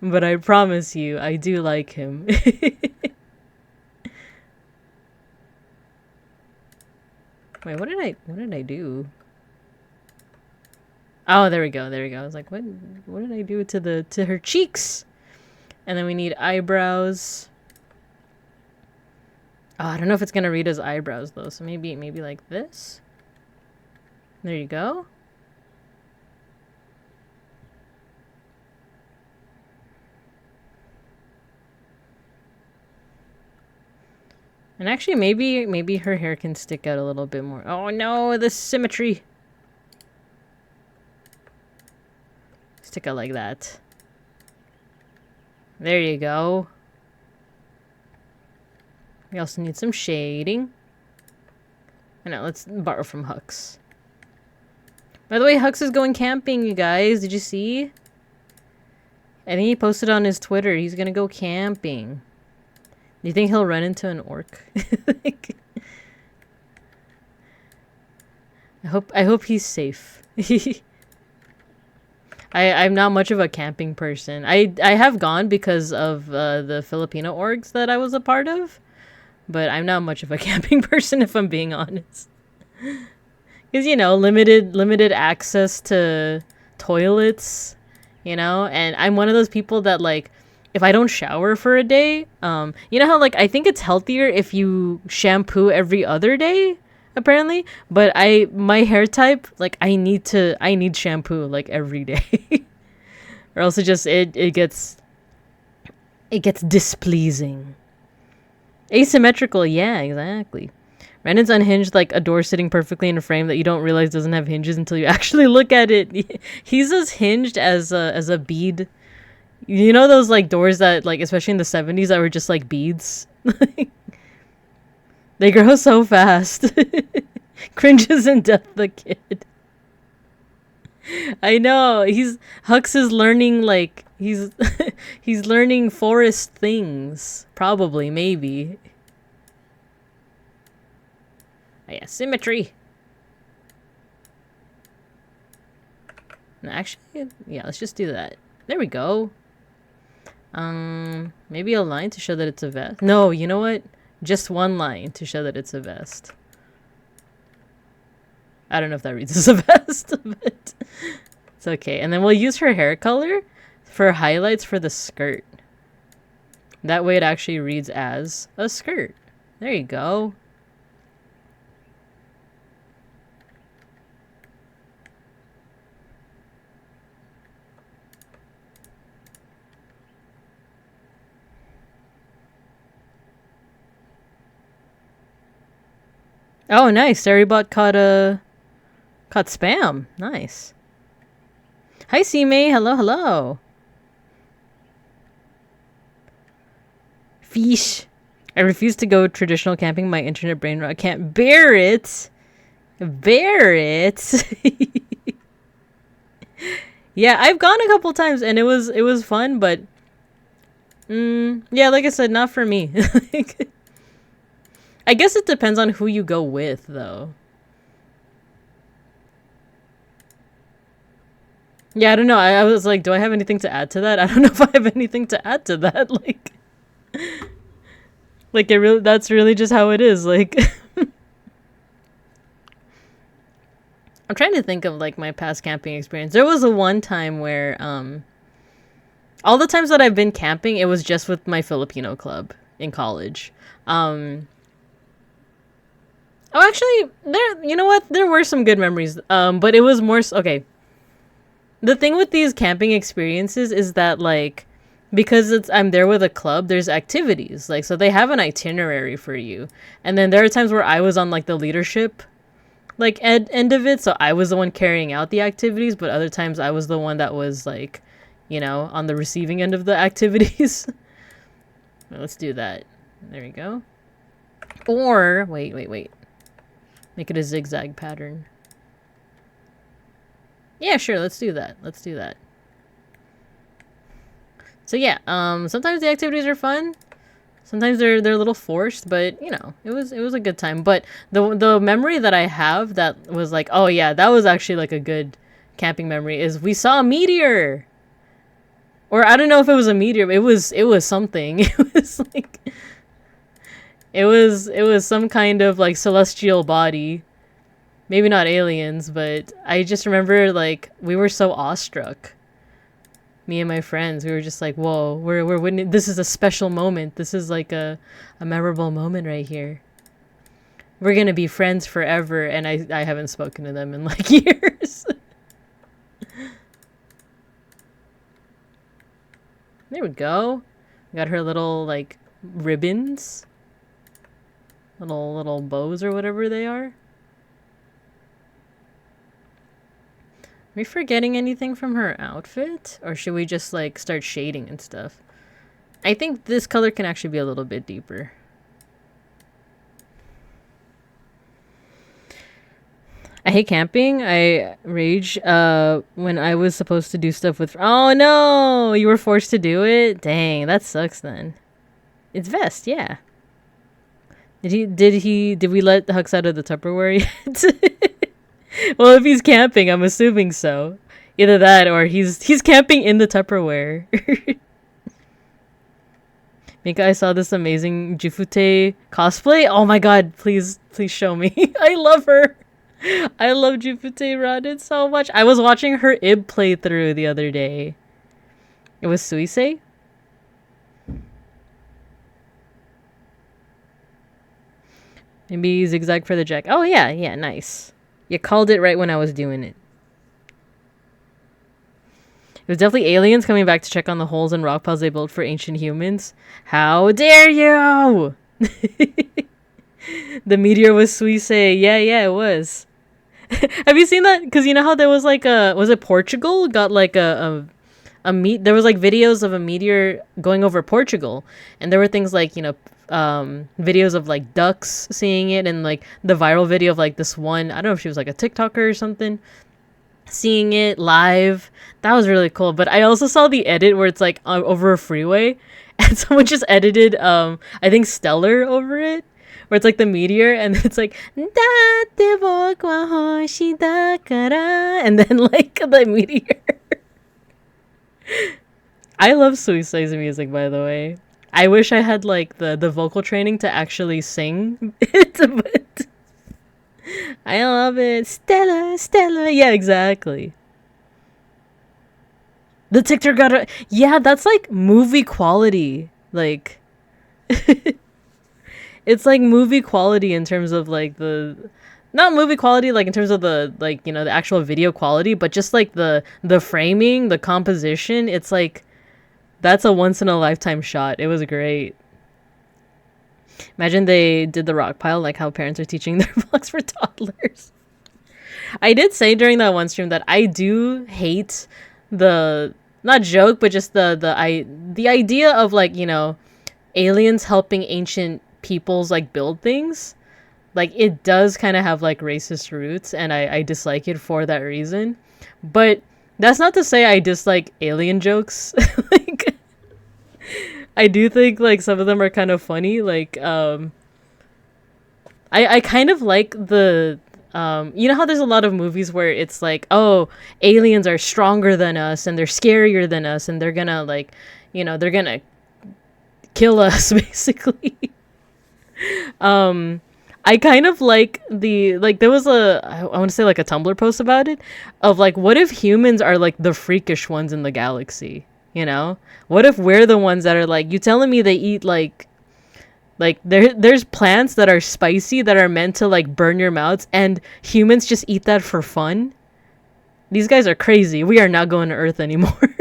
but I promise you I do like him. Wait, what did I do? Oh, there we go. I was like, what did I do to her cheeks? And then we need eyebrows. Oh, I don't know if it's gonna read as eyebrows though, so maybe like this. There you go. And actually, maybe her hair can stick out a little bit more. Oh no, the symmetry. Stick out like that. There you go. We also need some shading. I know, let's borrow from Hux. By the way, Hux is going camping, you guys. Did you see? I think he posted on his Twitter. He's gonna go camping. Do you think he'll run into an orc? I hope he's safe. I'm not much of a camping person. I have gone because of the Filipino orgs that I was a part of, but I'm not much of a camping person if I'm being honest. Because, you know, limited access to toilets, you know? And I'm one of those people that, like, if I don't shower for a day, you know how, like, I think it's healthier if you shampoo every other day, apparently. But my hair type, like, I need shampoo, like, every day. Or else it gets displeasing. Asymmetrical, yeah, exactly. Brandon's unhinged like a door sitting perfectly in a frame that you don't realize doesn't have hinges until you actually look at it. He's as hinged as a bead. You know those like doors that like especially in the 70s that were just like beads? They grow so fast. Cringes in death the kid. I know. Hux is learning like he's learning forest things. Probably, maybe. Oh, yeah, symmetry. No, actually, yeah, let's just do that. There we go. Maybe a line to show that it's a vest. No, you know what? Just one line to show that it's a vest. I don't know if that reads as a vest, but it's okay. And then we'll use her hair color for highlights for the skirt. That way it actually reads as a skirt. There you go. Oh, nice. Saribot caught spam. Nice. Hi, C-May. Hello, hello. Fish. I refuse to go traditional camping. My internet brain rot can't bear it. Bear it. Yeah, I've gone a couple times and it was fun, but yeah, like I said, not for me. I guess it depends on who you go with, though. Yeah, I don't know. I was like, do I have anything to add to that? I don't know if I have anything to add to that. Like that's really just how it is. Like, I'm trying to think of like my past camping experience. There was a one time where, all the times that I've been camping, it was just with my Filipino club in college. Oh, actually, you know what? There were some good memories. But it was more, okay. The thing with these camping experiences is that, like, because I'm there with a club, there's activities. Like, so they have an itinerary for you. And then there are times where I was on, like, the leadership, like, end of it. So I was the one carrying out the activities. But other times I was the one that was, like, you know, on the receiving end of the activities. Well, let's do that. There we go. Or, wait. Make it a zigzag pattern. Yeah, sure, let's do that. So yeah, sometimes the activities are fun. Sometimes they're a little forced, but you know, it was a good time. But the memory that I have that was like, oh yeah, that was actually like a good camping memory is we saw a meteor. Or I don't know if it was a meteor, but it was something. It was like it was some kind of like celestial body. Maybe not aliens, but I just remember like we were so awestruck. Me and my friends, we were just like, whoa, we're witnessing, this is a special moment. This is like a memorable moment right here. We're gonna be friends forever, and I haven't spoken to them in like years. There we go. Got her little like ribbons. Little bows or whatever they are. Are we forgetting anything from her outfit? Or should we just like start shading and stuff? I think this color can actually be a little bit deeper. I hate camping. I rage when I was supposed to do stuff with... Oh no! You were forced to do it? Dang, that sucks then. It's vest, yeah. Did we let Hux out of the Tupperware yet? Well, if he's camping, I'm assuming so. Either that or he's camping in the Tupperware. Mika, I saw this amazing Jifute cosplay. Oh my god, please show me. I love her. I love Jupiter Radin so much. I was watching her ib playthrough the other day. It was Suisei. Maybe zigzag for the jack. Oh yeah, yeah, nice. You called it right when I was doing it. It was definitely aliens coming back to check on the holes and rock piles they built for ancient humans. How dare you! The meteor was Suisei. Yeah, yeah, it was. Have you seen that? Because you know how there was like a, was it Portugal? Got like a meet. There was like videos of a meteor going over Portugal, and there were things like, you know, videos of like ducks seeing it, and like the viral video of like this one. I don't know if she was like a TikToker or something, seeing it live. That was really cool. But I also saw the edit where it's like over a freeway, and someone just edited I think Stellar over it, where it's like the meteor, and it's like "Date boku wa hoshi dakara," and then like the meteor. I love Suisei's music, by the way. I wish I had like the vocal training to actually sing it, but I love it. Stella, Stella. Yeah, exactly. The TikTok got a, yeah, that's like movie quality. Like it's like movie quality in terms of like the, not movie quality like in terms of the, like, you know, the actual video quality, but just like the framing, the composition. It's like that's a once in a lifetime shot. It was great. Imagine they did the rock pile like how parents are teaching their vlogs for toddlers. I did say during that one stream that I do hate the, not joke, but just the idea of like, you know, aliens helping ancient peoples like build things. Like it does kind of have like racist roots, and I dislike it for that reason. But that's not to say I dislike alien jokes. Like I do think like some of them are kind of funny. Like I kind of like the you know how there's a lot of movies where it's like, oh, aliens are stronger than us and they're scarier than us and they're gonna like, you know, they're gonna kill us basically. I kind of like the, like there was a, I want to say like a Tumblr post about it, of like, what if humans are like the freakish ones in the galaxy, you know? What if we're the ones that are like, you telling me they eat like there's plants that are spicy that are meant to like burn your mouths, and humans just eat that for fun? These guys are crazy. We are not going to Earth anymore.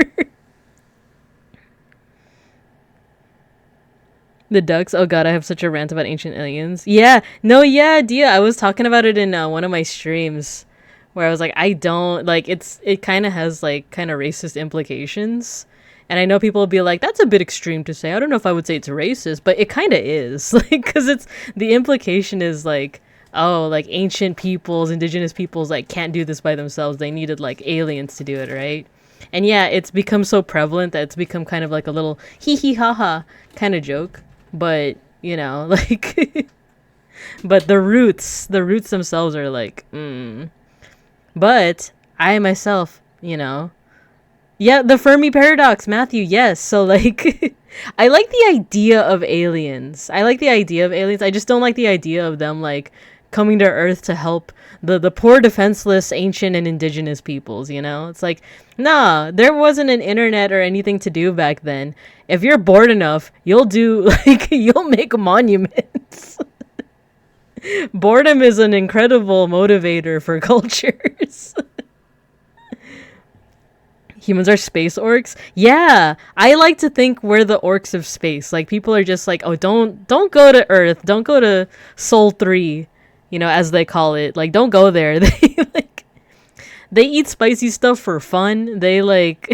The ducks. Oh god, I have such a rant about ancient aliens. Yeah, no, yeah, Dia. I was talking about it in one of my streams, where I was like, I don't like. It kind of has like kind of racist implications, and I know people will be like, that's a bit extreme to say. I don't know if I would say it's racist, but it kind of is, like, because it's, the implication is like, oh, like ancient peoples, indigenous peoples, like can't do this by themselves. They needed like aliens to do it, right? And yeah, it's become so prevalent that it's become kind of like a little hee hee ha ha kind of joke. But, you know, like, but the roots themselves are like, But I myself, you know, yeah, the Fermi paradox, Matthew, yes. So like, I like the idea of aliens. I just don't like the idea of them like coming to Earth to help the poor defenseless ancient and indigenous peoples, you know? It's like, nah, there wasn't an internet or anything to do back then. If you're bored enough, you'll do like, you'll make monuments. Boredom is an incredible motivator for cultures. Humans are space orcs. Yeah, I like to think we're the orcs of space. Like people are just like, oh, don't go to Earth, don't go to Sol 3, you know, as they call it. Like, don't go there. They like, they eat spicy stuff for fun. They like.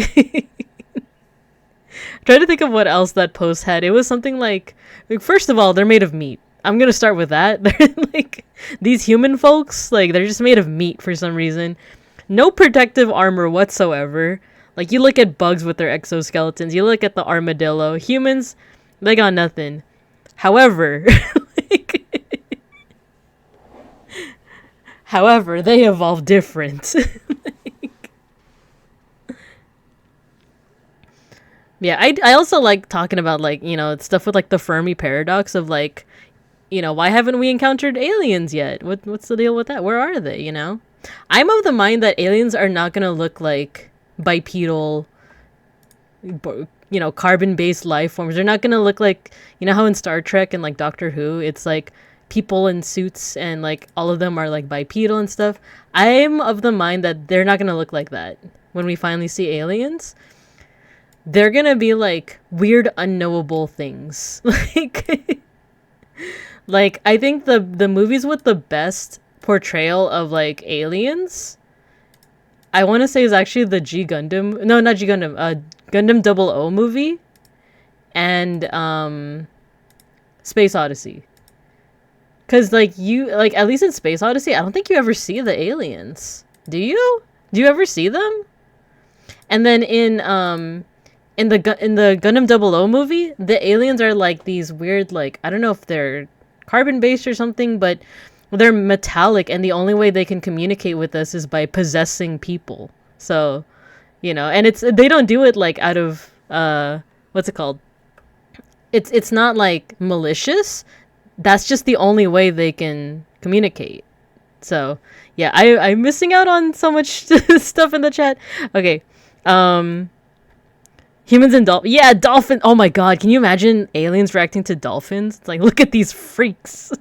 Try to think of what else that post had. It was something like, first of all, they're made of meat. I'm gonna start with that. They're like, these human folks, like they're just made of meat for some reason. No protective armor whatsoever. Like you look at bugs with their exoskeletons. You look at the armadillo. Humans, they got nothing. However, however, they evolve different. Yeah, I also like talking about like, you know, stuff with like the Fermi paradox of like, you know, why haven't we encountered aliens yet? What's the deal with that? Where are they, you know? I'm of the mind that aliens are not going to look like bipedal, you know, carbon-based life forms. They're not going to look like, you know how in Star Trek and like Doctor Who, it's like people in suits and like all of them are like bipedal and stuff. I'm of the mind that they're not going to look like that when we finally see aliens. They're going to be like weird unknowable things. Like I think the movies with the best portrayal of like aliens, I want to say, is actually the G Gundam. No, not G Gundam. Gundam 00 movie and Space Odyssey. Cause like at least in Space Odyssey, I don't think you ever see the aliens. Do you? Do you ever see them? And then in the Gundam 00 movie, the aliens are like these weird, like, I don't know if they're carbon based or something, but they're metallic, and the only way they can communicate with us is by possessing people. So, you know, and they don't do it like out of what's it called? It's not like malicious. That's just the only way they can communicate. So, yeah, I'm missing out on so much stuff in the chat. Okay. Humans and dolphins. Yeah, dolphin. Oh my god, can you imagine aliens reacting to dolphins? It's like, look at these freaks.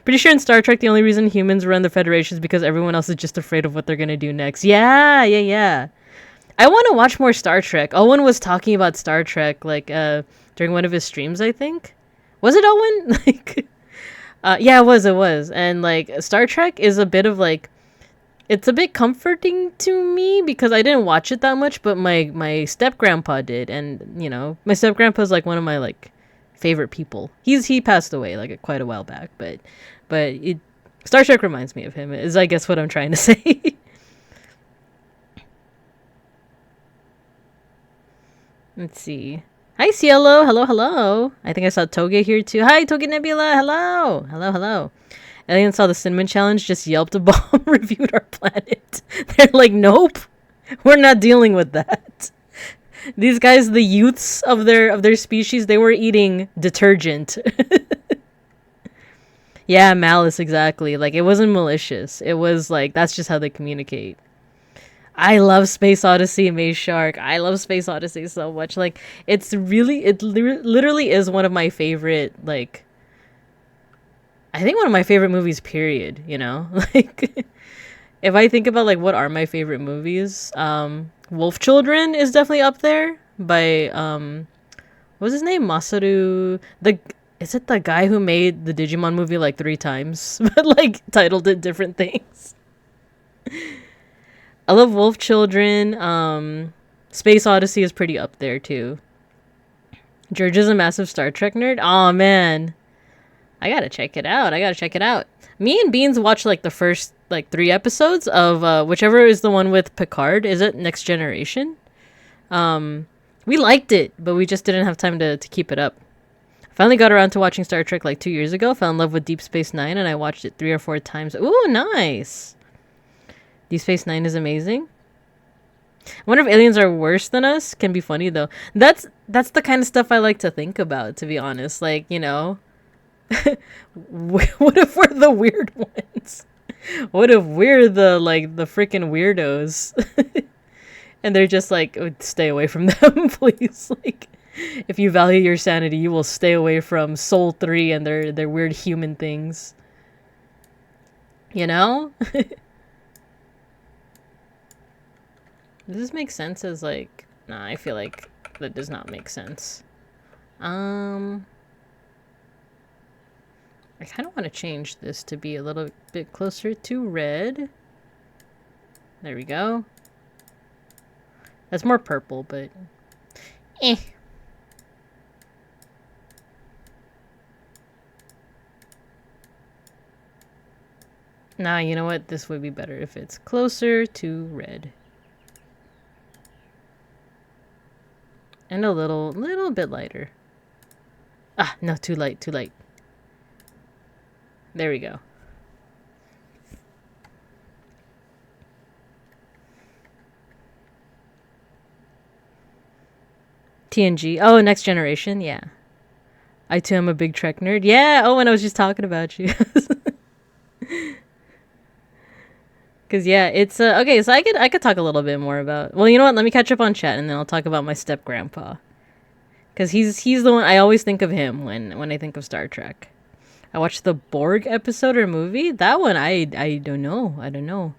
Pretty sure in Star Trek, the only reason humans run the Federation is because everyone else is just afraid of what they're gonna do next. Yeah. I want to watch more Star Trek. Owen was talking about Star Trek, like, during one of his streams, I think. Was it Owen? Like, yeah, it was. And, like, Star Trek is a bit of, like, it's a bit comforting to me because I didn't watch it that much, but my step-grandpa did. And, you know, my step-grandpa's, like, one of my, like, favorite people. He passed away, like, quite a while back. But Star Trek reminds me of him, is, I guess, what I'm trying to say. Let's see. Hi, Cielo. Hello. I think I saw Toge here, too. Hi, Toge Nebula. Hello. Aliens saw the cinnamon challenge, just yelped a bomb, reviewed our planet. They're like, nope, we're not dealing with that. These guys, the youths of their species, they were eating detergent. Yeah, malice, exactly. Like, it wasn't malicious. It was like, that's just how they communicate. I love Space Odyssey, Maze Shark. I love Space Odyssey so much. Like, it literally is one of my favorite, like, I think one of my favorite movies, period, you know? Like, if I think about, like, what are my favorite movies, Wolf Children is definitely up there by, what's his name? Masaru, is it the guy who made the Digimon movie, like, 3 times, but, like, titled it different things? I love Wolf Children. Space Odyssey is pretty up there, too. George is a massive Star Trek nerd. Aw, man. I gotta check it out. Me and Beans watched like the first like 3 episodes of whichever is the one with Picard. Is it Next Generation? We liked it, but we just didn't have time to keep it up. Finally got around to watching Star Trek like 2 years ago. Fell in love with Deep Space Nine, and I watched it 3 or 4 times. Ooh, nice. Deep Space Nine is amazing. I wonder if aliens are worse than us. Can be funny though. That's the kind of stuff I like to think about, to be honest. Like, you know. What if we're the weird ones? What if we're the freaking weirdos? And they're just like, oh, stay away from them, please. Like, if you value your sanity, you will stay away from Soul 3 and their weird human things. You know? Does this make sense as like... Nah, I feel like that does not make sense. I kind of want to change this to be a little bit closer to red. There we go. That's more purple, but... eh. Nah, you know what? This would be better if it's closer to red. And a little bit lighter. Ah, no, too light. There we go. TNG. Oh, Next Generation. Yeah. I too am a big Trek nerd. Yeah. Oh, and I was just talking about you. Cause yeah, it's okay. So I could talk a little bit more about. Well, you know what? Let me catch up on chat, and then I'll talk about my step grandpa. Cause he's the one I always think of him when I think of Star Trek. I watched the Borg episode or movie. That one I don't know. I don't know.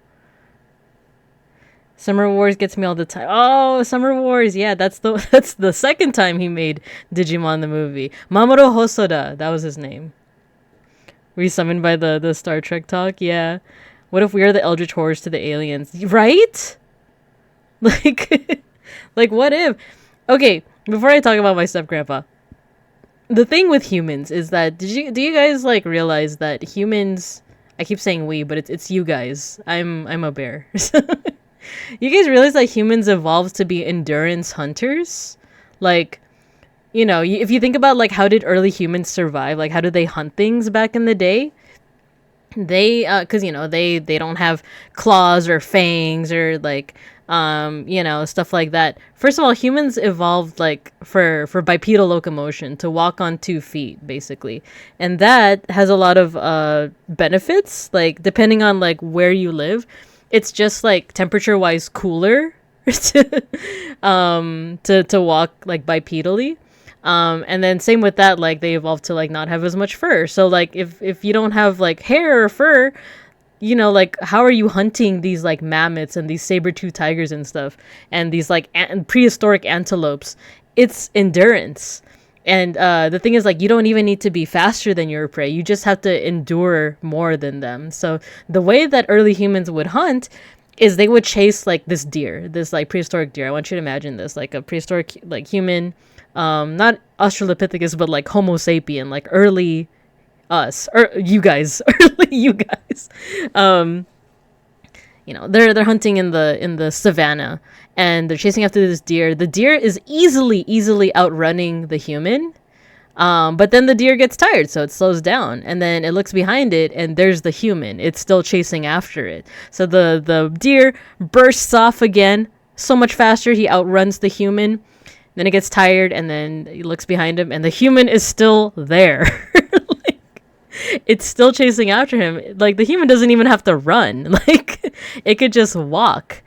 Summer Wars gets me all the time. Oh, Summer Wars. Yeah, that's the second time he made Digimon the movie. Mamoru Hosoda, that was his name. Were you summoned by the Star Trek talk? Yeah. What if we are the Eldritch Horrors to the aliens? Right? Like, like what if? Okay, before I talk about my step grandpa, the thing with humans is that do you guys like realize that humans? I keep saying we, but it's you guys. I'm a bear. You guys realize that humans evolved to be endurance hunters? Like, you know, if you think about like how did early humans survive? Like how did they hunt things back in the day? They because you know they don't have claws or fangs or like you know, stuff like that. First of all, humans evolved like for bipedal locomotion, to walk on 2 feet basically, and that has a lot of benefits, like depending on like where you live. It's just like temperature wise cooler to walk like bipedally. And then same with that, like they evolved to like not have as much fur. So like if you don't have like hair or fur, you know, like how are you hunting these like mammoths and these saber-tooth tigers and stuff, and these like prehistoric antelopes? It's endurance. And the thing is, like, you don't even need to be faster than your prey. You just have to endure more than them. So the way that early humans would hunt is they would chase like this deer, this like prehistoric deer. I want you to imagine this, like a prehistoric like human, not Australopithecus, but like Homo sapien, like early us, or you guys, early you guys. You know, they're hunting in the savannah, and they're chasing after this deer. The deer is easily outrunning the human, but then the deer gets tired, so it slows down, and then it looks behind it, and there's the human. It's still chasing after it. So the deer bursts off again, so much faster. He outruns the human. Then it gets tired, and then he looks behind him, and the human is still there. It's still chasing after him. Like the human doesn't even have to run. Like it could just walk.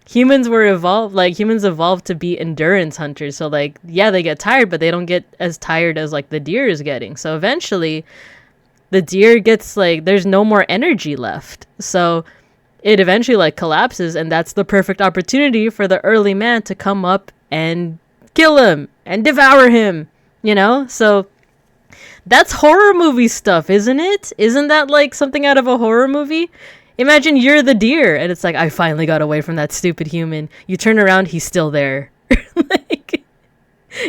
Humans evolved to be endurance hunters. So like, yeah, they get tired, but they don't get as tired as like the deer is getting. So eventually the deer gets like, there's no more energy left. So it eventually like collapses, and that's the perfect opportunity for the early man to come up and kill him and devour him, you know? So that's horror movie stuff, isn't it? Isn't that like something out of a horror movie? Imagine you're the deer, and it's like, I finally got away from that stupid human. You turn around, he's still there. Like,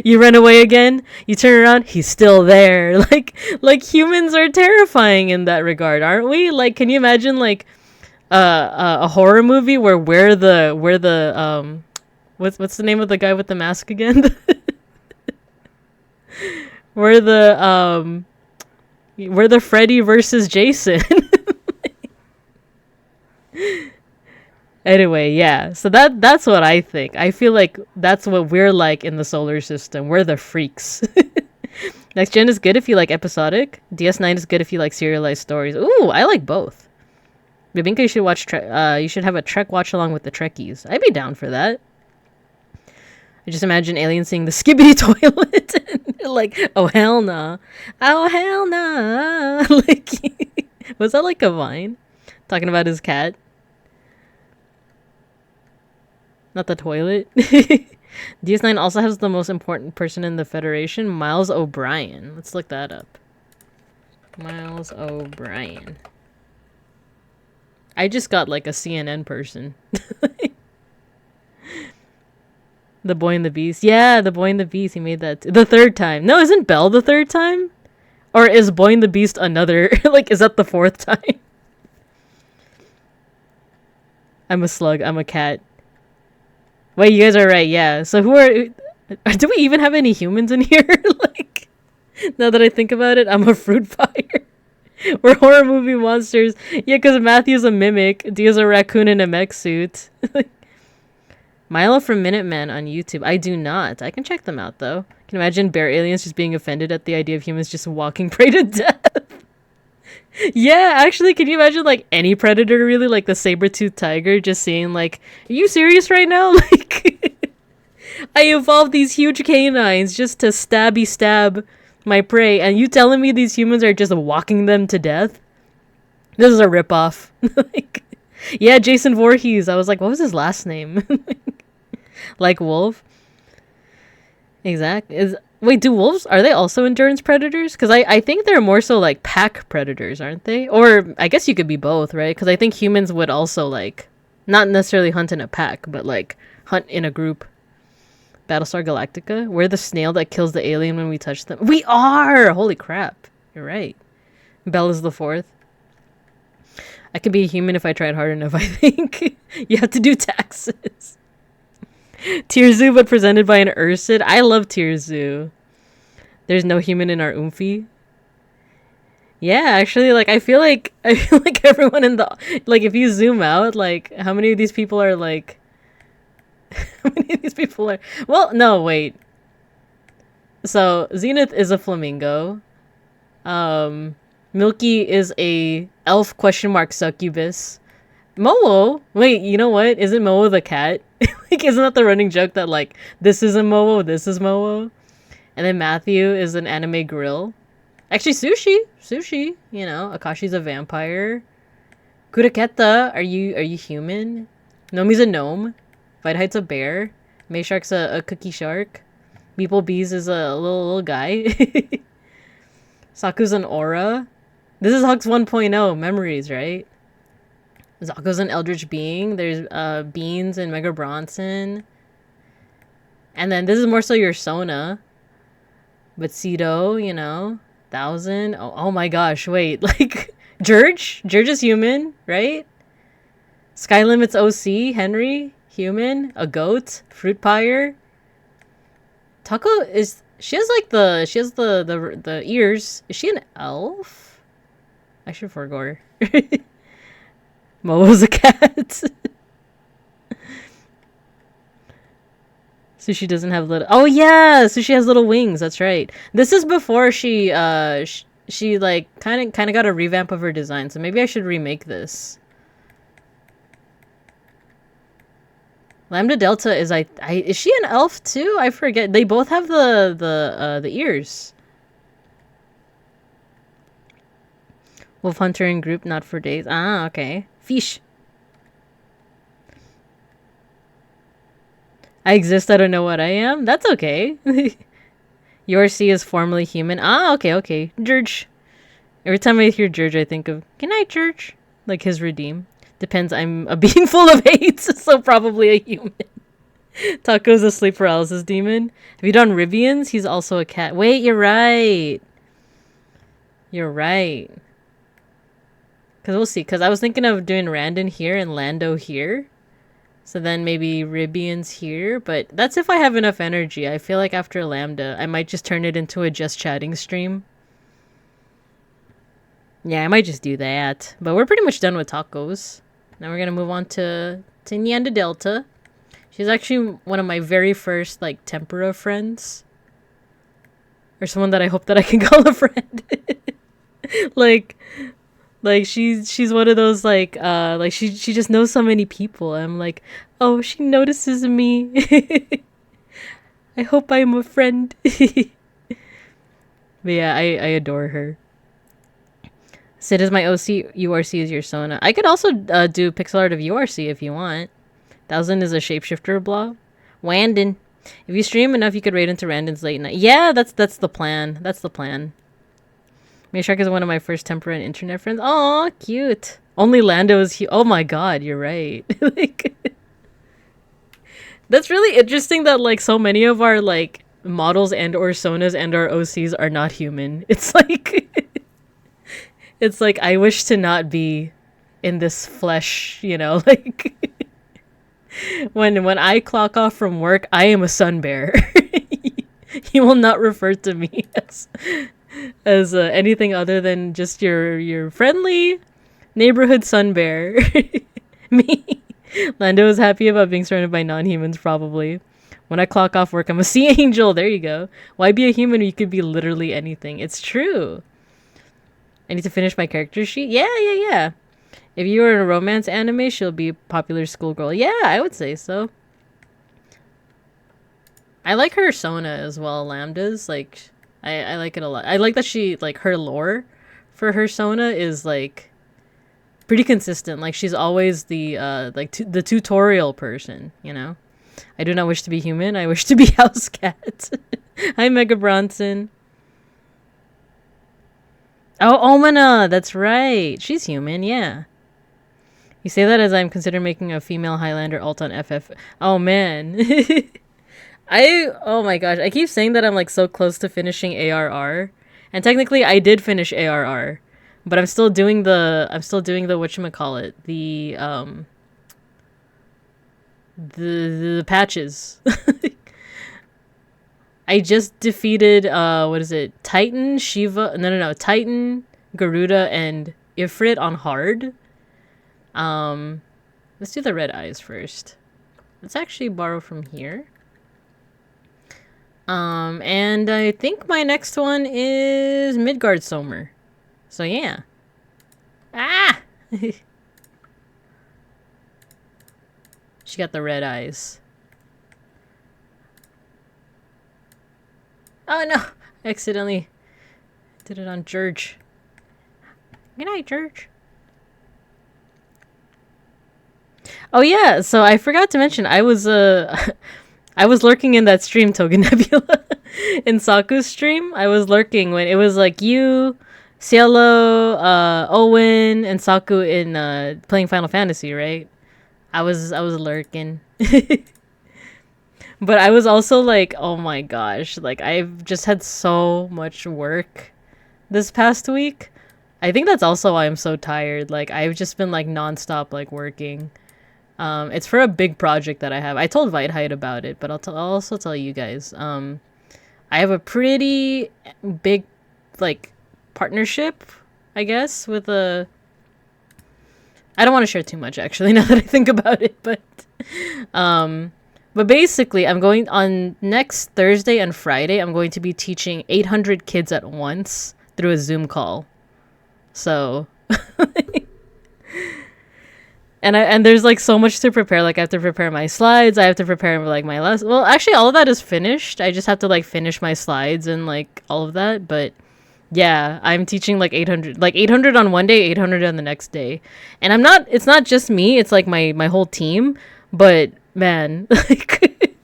you run away again, you turn around, he's still there. Like humans are terrifying in that regard, aren't we? Like, can you imagine like a horror movie where we're the what's the name of the guy with the mask again? We're the Freddy versus Jason. Anyway, yeah. So that's what I think. I feel like that's what we're like in the solar system. We're the freaks. Next Gen is good if you like episodic. DS9 is good if you like serialized stories. Ooh, I like both. Babinka, you should watch. You should have a Trek watch along with the Trekkies. I'd be down for that. I just imagine aliens seeing the skibbity toilet and they're like, oh hell nah. Oh hell nah. Like, was that like a Vine? Talking about his cat? Not the toilet. DS9 also has the most important person in the Federation, Miles O'Brien. Let's look that up. Miles O'Brien. I just got like a CNN person. The Boy and the Beast. Yeah, The Boy and the Beast. He made that the third time. No, isn't Belle the third time? Or is Boy and the Beast another? Like, is that the fourth time? I'm a slug. I'm a cat. Wait, you guys are right. Yeah. So who are... Do we even have any humans in here? Like, now that I think about it, I'm a fruit fire. We're horror movie monsters. Yeah, because Matthew's a mimic. Dia's a raccoon in a mech suit. Milo from Minutemen on YouTube. I do not. I can check them out, though. Can you imagine bear aliens just being offended at the idea of humans just walking prey to death? Yeah, actually, can you imagine like any predator really, like the saber-toothed tiger, just seeing like, are you serious right now? Like, I evolved these huge canines just to stab my prey, and you telling me these humans are just walking them to death? This is a ripoff. Like, yeah, Jason Voorhees. I was like, what was his last name? Like wolf. Exactly. Wait, do wolves, are they also endurance predators? Because I think they're more so like pack predators, aren't they? Or I guess you could be both, right? Because I think humans would also like, not necessarily hunt in a pack, but like hunt in a group. Battlestar Galactica? We're the snail that kills the alien when we touch them. We are! Holy crap. You're right. Bella's the fourth. I could be a human if I tried hard enough, I think. You have to do taxes. Tirzu, but presented by an Ursid. I love Tirzu. There's no human in our Oomphy. Yeah, actually, like, I feel like everyone in the, like, if you zoom out, like, how many of these people are, like, how many of these people are, well, no, wait. So, Zenith is a flamingo. Milky is a elf question mark succubus. Momo, wait, you know what? Isn't Momo the cat? Like, isn't that the running joke that, like, this isn't Momo, this is Momo? And then Matthew is an anime grill. Actually, Sushi, you know, Akashi's a vampire. Kuraketa, are you human? Nomi's a gnome. Vitaheight's a bear. Mayshark's a cookie shark. Beeplebees is a little guy. Saku's an aura. This is Hugs 1.0, memories, right? Zako's an eldritch being. There's Beans and Mega Bronson. And then this is more so your Sona. But Cedo, you know, 1000. Oh my gosh, wait, like Jurge is human, right? Sky Limit's OC, Henry, human. A goat, Fruit Pyre. Taco is, she has the ears. Is she an elf? I should forgo her. Momo's a cat. Sushi doesn't have little, oh yeah, Sushi has little wings, that's right. This is before she like kind of got a revamp of her design, so maybe I should remake this. Lambda Delta is is she an elf too? I forget. They both have the ears. Wolf Hunter in group, not for days. Ah, okay. Fish. I exist, I don't know what I am. That's okay. Your C is formerly human. Ah, okay. Jurge. Every time I hear Jurge, I think of, good night, Jurge. Like his redeem. Depends, I'm a being full of hate, so probably a human. Taco's a sleep paralysis demon. Have you done Rivians? He's also a cat. Wait, you're right. You're right. Because we'll see. Because I was thinking of doing Randon here and Lando here. So then maybe Ribian's here. But that's if I have enough energy. I feel like after Lambda, I might just turn it into a just chatting stream. Yeah, I might just do that. But we're pretty much done with tacos. Now we're going to move on to Nyanda Delta. She's actually one of my very first, like, tempura friends. Or someone that I hope that I can call a friend. Like she's one of those like she just knows so many people. I'm like, oh, she notices me. I hope I'm a friend. But yeah, I adore her. Sid is my OC, URC is your Sona. I could also do pixel art of URC if you want. 1000 is a shapeshifter blob. Wandon. If you stream enough, you could raid into Randon's late night. Yeah, that's the plan. That's the plan. Mayshark is one of my first tempura and internet friends. Aw, cute. Only Lando is oh my god, you're right. Like, that's really interesting that like so many of our like models and or Sonas and our OCs are not human. It's like it's like I wish to not be in this flesh, you know, like when I clock off from work, I am a sun bear. You will not refer to me as anything other than just your friendly neighborhood sun bear. Me. Lando is happy about being surrounded by non-humans, probably. When I clock off work, I'm a sea angel. There you go. Why be a human? You could be literally anything. It's true. I need to finish my character sheet. Yeah. If you were in a romance anime, she'll be a popular schoolgirl. Yeah, I would say so. I like her Sona as well, Lambdas. Like, I like it a lot. I like that she, like, her lore for her Sona is, like, pretty consistent. Like, she's always the, the tutorial person, you know? I do not wish to be human. I wish to be house cat. Hi, Mega Bronson. Oh, Omana! That's right. She's human, yeah. You say that as I'm considering making a female Highlander alt on FF. Oh, man. Oh my gosh. I keep saying that I'm, like, so close to finishing ARR. And technically, I did finish ARR. But I'm still doing the whatchamacallit, the patches. I just defeated what is it? Titan, Shiva, no, Titan, Garuda, and Ifrit on hard. Let's do the red eyes first. Let's actually borrow from here. And I think my next one is Midgard Somer. So yeah. Ah! She got the red eyes. Oh no! I accidentally did it on George. Good night, George. Oh yeah, so I forgot to mention I was I was lurking in that stream, Togen Nebula. In Saku's stream, I was lurking when it was like you, Cielo, Owen, and Saku in playing Final Fantasy, right? I was lurking. But I was also like, oh my gosh, like I've just had so much work this past week. I think that's also why I'm so tired. Like I've just been like nonstop like working. It's for a big project that I have. I told Whitehide about it, but I'll also tell you guys. I have a pretty big like partnership, I guess, with a. I don't want to share too much actually now that I think about it, but basically I'm going on next Thursday and Friday. I'm going to be teaching 800 kids at once through a Zoom call. So. And there's like so much to prepare. Like I have to prepare my slides. I have to prepare like my lesson. Well, actually, all of that is finished. I just have to like finish my slides and like all of that. But yeah, I'm teaching like 800 on one day, 800 on the next day. And I'm not. It's not just me. It's like my whole team. But man, like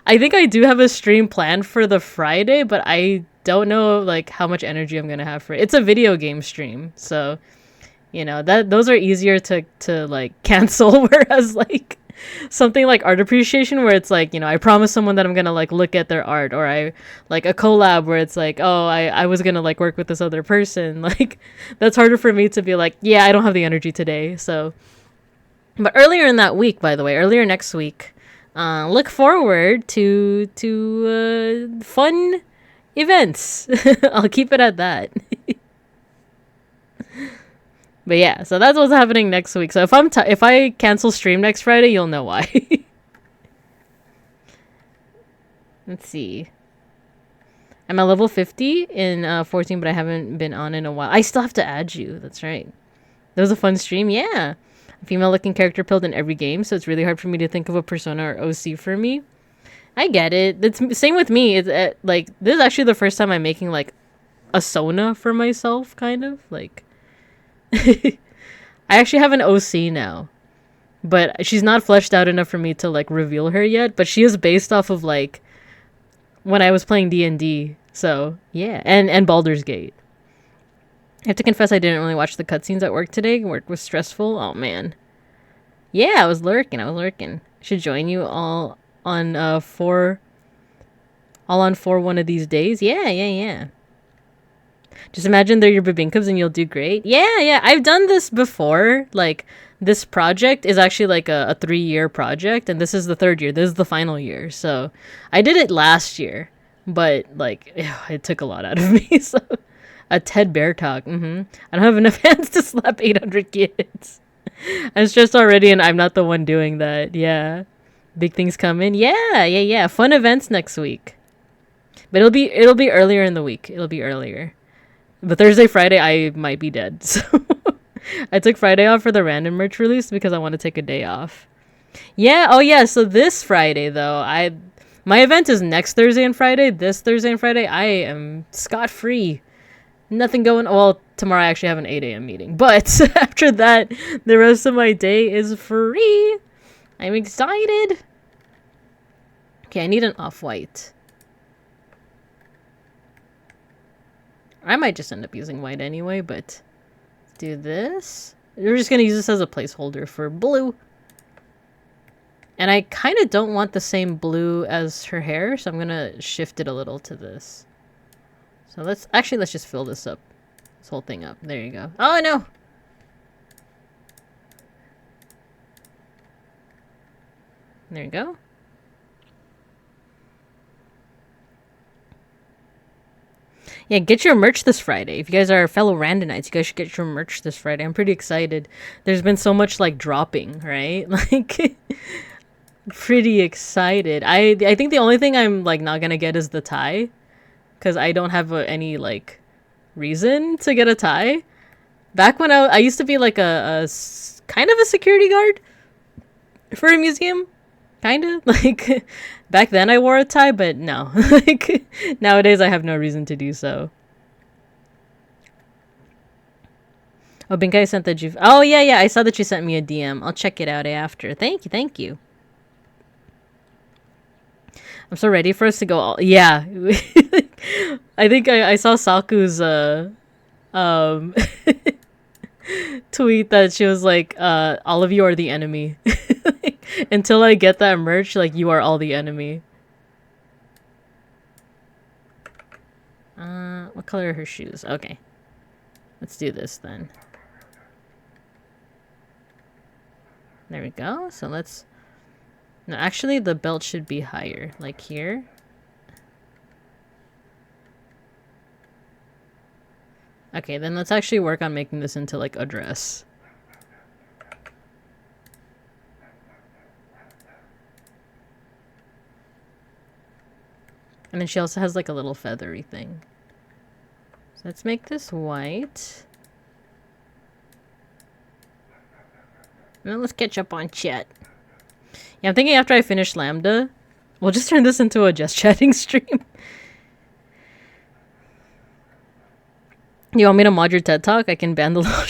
I think I do have a stream planned for the Friday, but I don't know like how much energy I'm gonna have for it. It's a video game stream, so. You know, those are easier to like cancel, whereas like something like art appreciation where it's like, you know, I promise someone that I'm gonna like look at their art, or I like a collab where it's like, oh, I was gonna like work with this other person. Like that's harder for me to be like, yeah, I don't have the energy today. So but earlier in that week, by the way, earlier next week, look forward to fun events. I'll keep it at that. But yeah, so that's what's happening next week. So if I cancel stream next Friday, you'll know why. Let's see. I'm at level 50 in 14, but I haven't been on in a while. I still have to add you. That's right. That was a fun stream. Yeah. A female-looking character pilled in every game, so it's really hard for me to think of a persona or OC for me. I get it. It's same with me. It's like this is actually the first time I'm making like a Sona for myself, kind of like. I actually have an OC now, but she's not fleshed out enough for me to like reveal her yet, but she is based off of like when I was playing D&D. So yeah, and Baldur's Gate. I have to confess I didn't really watch the cutscenes at work today. Work was stressful. Oh man. Yeah, I was lurking. Should join you all on 4 one of these days. Yeah. Just imagine they're your Babinkabs and you'll do great. Yeah. I've done this before. Like, this project is actually like a 3-year project, and this is the 3rd year. This is the final year. So, I did it last year, but, like, it took a lot out of me. So, a Ted Bear talk. I don't have enough hands to slap 800 kids. I'm stressed already, and I'm not the one doing that. Yeah. Big things coming. Yeah. Fun events next week. But it'll be earlier in the week. It'll be earlier. But Thursday, Friday, I might be dead. So I took Friday off for the random merch release because I want to take a day off. Yeah. Oh yeah. So this Friday though, my event is next Thursday and Friday. This Thursday and Friday, I am scot-free. Nothing going. Well, tomorrow I actually have an 8 a.m. meeting. But after that, the rest of my day is free. I'm excited. Okay, I need an off-white. I might just end up using white anyway, but let's do this. We're just going to use this as a placeholder for blue. And I kind of don't want the same blue as her hair, so I'm going to shift it a little to this. So let's just fill this up. This whole thing up. There you go. Oh, no! There you go. Yeah, get your merch this Friday. If you guys are fellow Randonites, you guys should get your merch this Friday. I'm pretty excited. There's been so much, like, dropping, right? Like, pretty excited. I think the only thing I'm, like, not gonna get is the tie. Because I don't have any, like, reason to get a tie. Back when I used to be, like, a kind of a security guard for a museum. Kind of. Like, back then I wore a tie, but no. Like, nowadays I have no reason to do so. Oh, Binkai sent the juice. Oh, yeah. I saw that you sent me a DM. I'll check it out after. Thank you. I'm so ready for us to go. Yeah. I think I saw Saku's tweet that she was like, all of you are the enemy. Until I get that merch, like, you are all the enemy. What color are her shoes? Okay. Let's do this then. There we go. So let's... No, actually, the belt should be higher. Like here. Okay, then let's actually work on making this into, like, a dress. And then she also has, like, a little feathery thing. So let's make this white. And then let's catch up on chat. Yeah, I'm thinking after I finish Lambda, we'll just turn this into a just chatting stream. You want me to mod your TED Talk? I can ban the little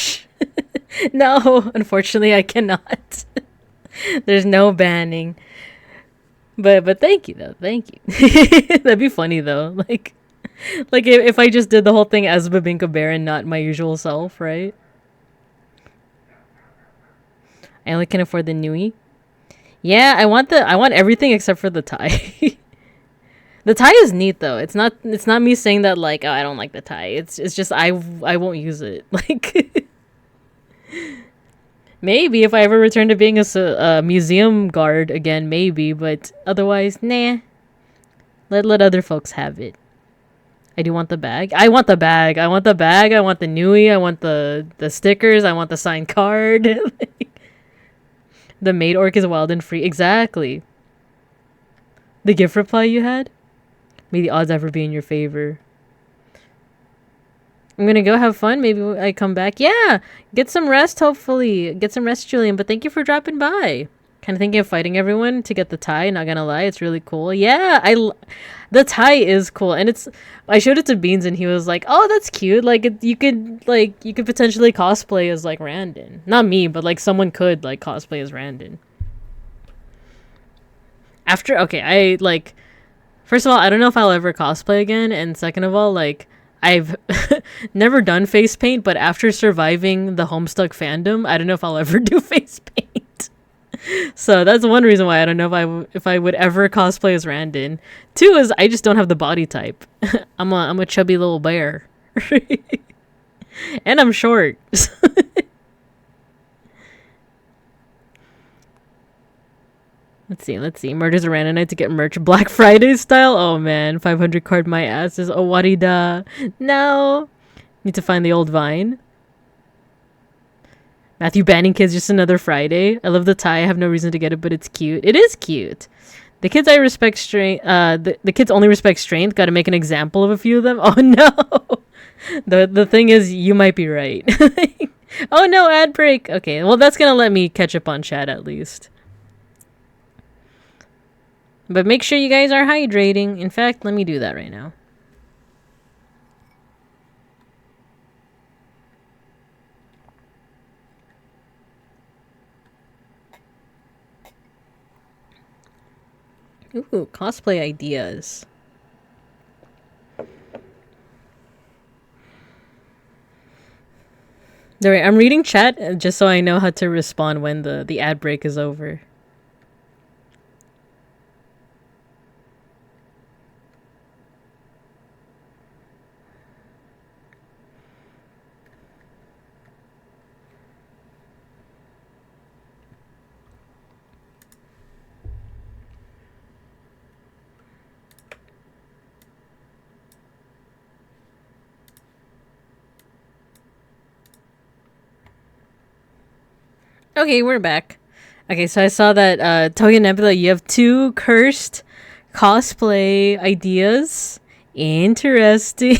No, unfortunately I cannot. There's no banning. But thank you though. Thank you. That'd be funny though. Like if I just did the whole thing as Babinka Bear and not my usual self, right? I only can afford the Nui. Yeah, I want everything except for the tie. The tie is neat though. It's not me saying that like, oh, I don't like the tie. It's just I won't use it. Like maybe if I ever return to being a museum guard again, maybe, but otherwise, nah. Let other folks have it. I do want the bag. I want the bag. I want the bag. I want the Nui. I want the stickers. I want the signed card. The maid orc is wild and free. Exactly. The gift reply you had? May the odds ever be in your favor. I'm gonna go have fun. Maybe I come back. Yeah! Get some rest, hopefully. Get some rest, Julian. But thank you for dropping by. Kind of thinking of fighting everyone to get the tie. Not gonna lie. It's really cool. Yeah! The tie is cool. And I showed it to Beans and he was like, oh, that's cute. Like, you could potentially cosplay as, like, Randon. Not me, but, like, someone could, like, cosplay as Randon. First of all, I don't know if I'll ever cosplay again, and second of all, like, I've never done face paint, but after surviving the Homestuck fandom, I don't know if I'll ever do face paint. So that's one reason why I don't know if I would ever cosplay as Randon. Two is I just don't have the body type. I'm a chubby little bear. And I'm short. Let's see. Murders a Randonite to get merch. Black Friday style? Oh man, 500 card my ass is Owarida. No! Need to find the old vine. Matthew banning kids, just another Friday. I love the tie. I have no reason to get it, but it's cute. It is cute. The kids I respect strength. The kids only respect strength. Got to make an example of a few of them. Oh no. The thing is, you might be right. Oh no, ad break. Okay, well that's gonna let me catch up on chat at least. But make sure you guys are hydrating. In fact, let me do that right now. Ooh, cosplay ideas. Alright, I'm reading chat just so I know how to respond when the ad break is over. Okay, we're back. Okay, so I saw that Toya Nebula, you have 2 cursed cosplay ideas. Interesting.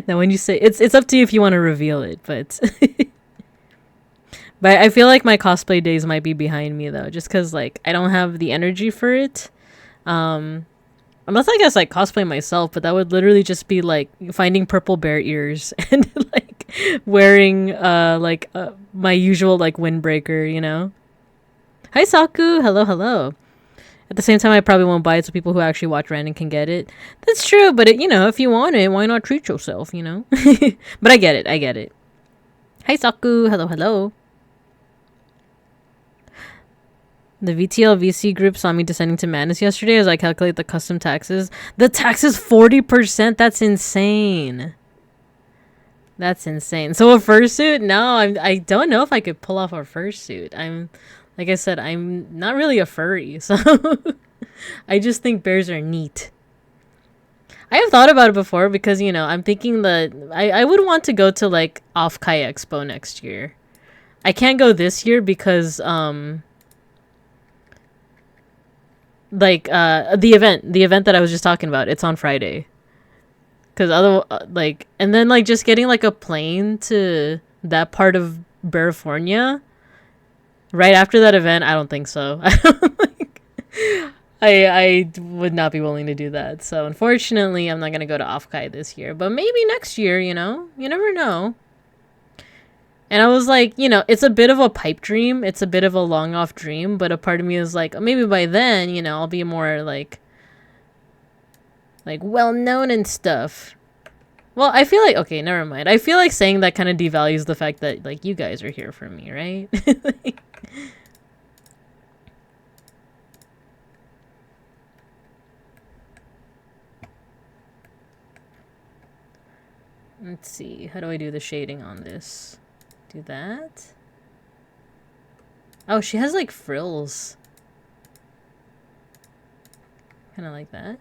Now when you say it's up to you if you want to reveal it, but but I feel like my cosplay days might be behind me though, just cuz like I don't have the energy for it. Unless I guess like cosplay myself, but that would literally just be like finding purple bear ears and like wearing my usual like windbreaker, you know. Hi Saku, hello. At the same time, I probably won't buy it so people who actually watch random can get it. That's true, but it, you know, if you want it, why not treat yourself, you know? But I get it. Hi Saku, hello. The VTL VC group saw me descending to madness yesterday as I calculate the custom taxes. The tax is 40%. That's insane. So a fursuit? No, I don't know if I could pull off a fursuit. Like I said, I'm not really a furry, so I just think bears are neat. I have thought about it before because, you know, I'm thinking that I would want to go to like Off-Kai Expo next year. I can't go this year because the event that I was just talking about, it's on Friday. Cause and then like just getting like a plane to that part of California right after that event, I don't think so. I would not be willing to do that. So unfortunately, I'm not gonna go to Off-Kai this year, but maybe next year. You know, you never know. And I was like, you know, it's a bit of a pipe dream. It's a bit of a long off dream, but a part of me is like, maybe by then, you know, I'll be more like well known and stuff. Well, I feel like, okay, never mind. I feel like saying that kind of devalues the fact that like you guys are here for me, right? Let's see. How do I do the shading on this? Do that. Oh, she has like frills. Kind of like that.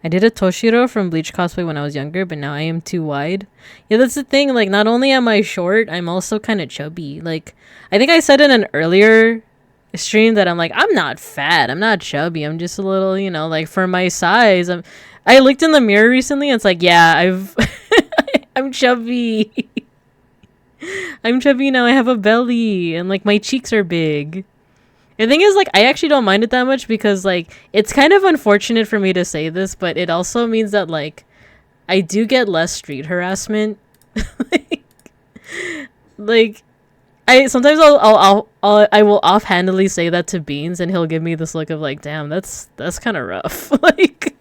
I did a Toshiro from Bleach cosplay when I was younger, but now I am too wide. Yeah, that's the thing. Like, not only am I short, I'm also kind of chubby. Like, I think I said in an earlier stream that I'm like, I'm not fat. I'm not chubby. I'm just a little, you know, like for my size. I looked in the mirror recently and it's like, yeah, I'm chubby. I'm chubby now. I have a belly and like my cheeks are big. The thing is, like, I actually don't mind it that much because, like, it's kind of unfortunate for me to say this, but it also means that, like, I do get less street harassment. like, sometimes I will offhandedly say that to Beans, and he'll give me this look of like, damn, that's kind of rough. Like,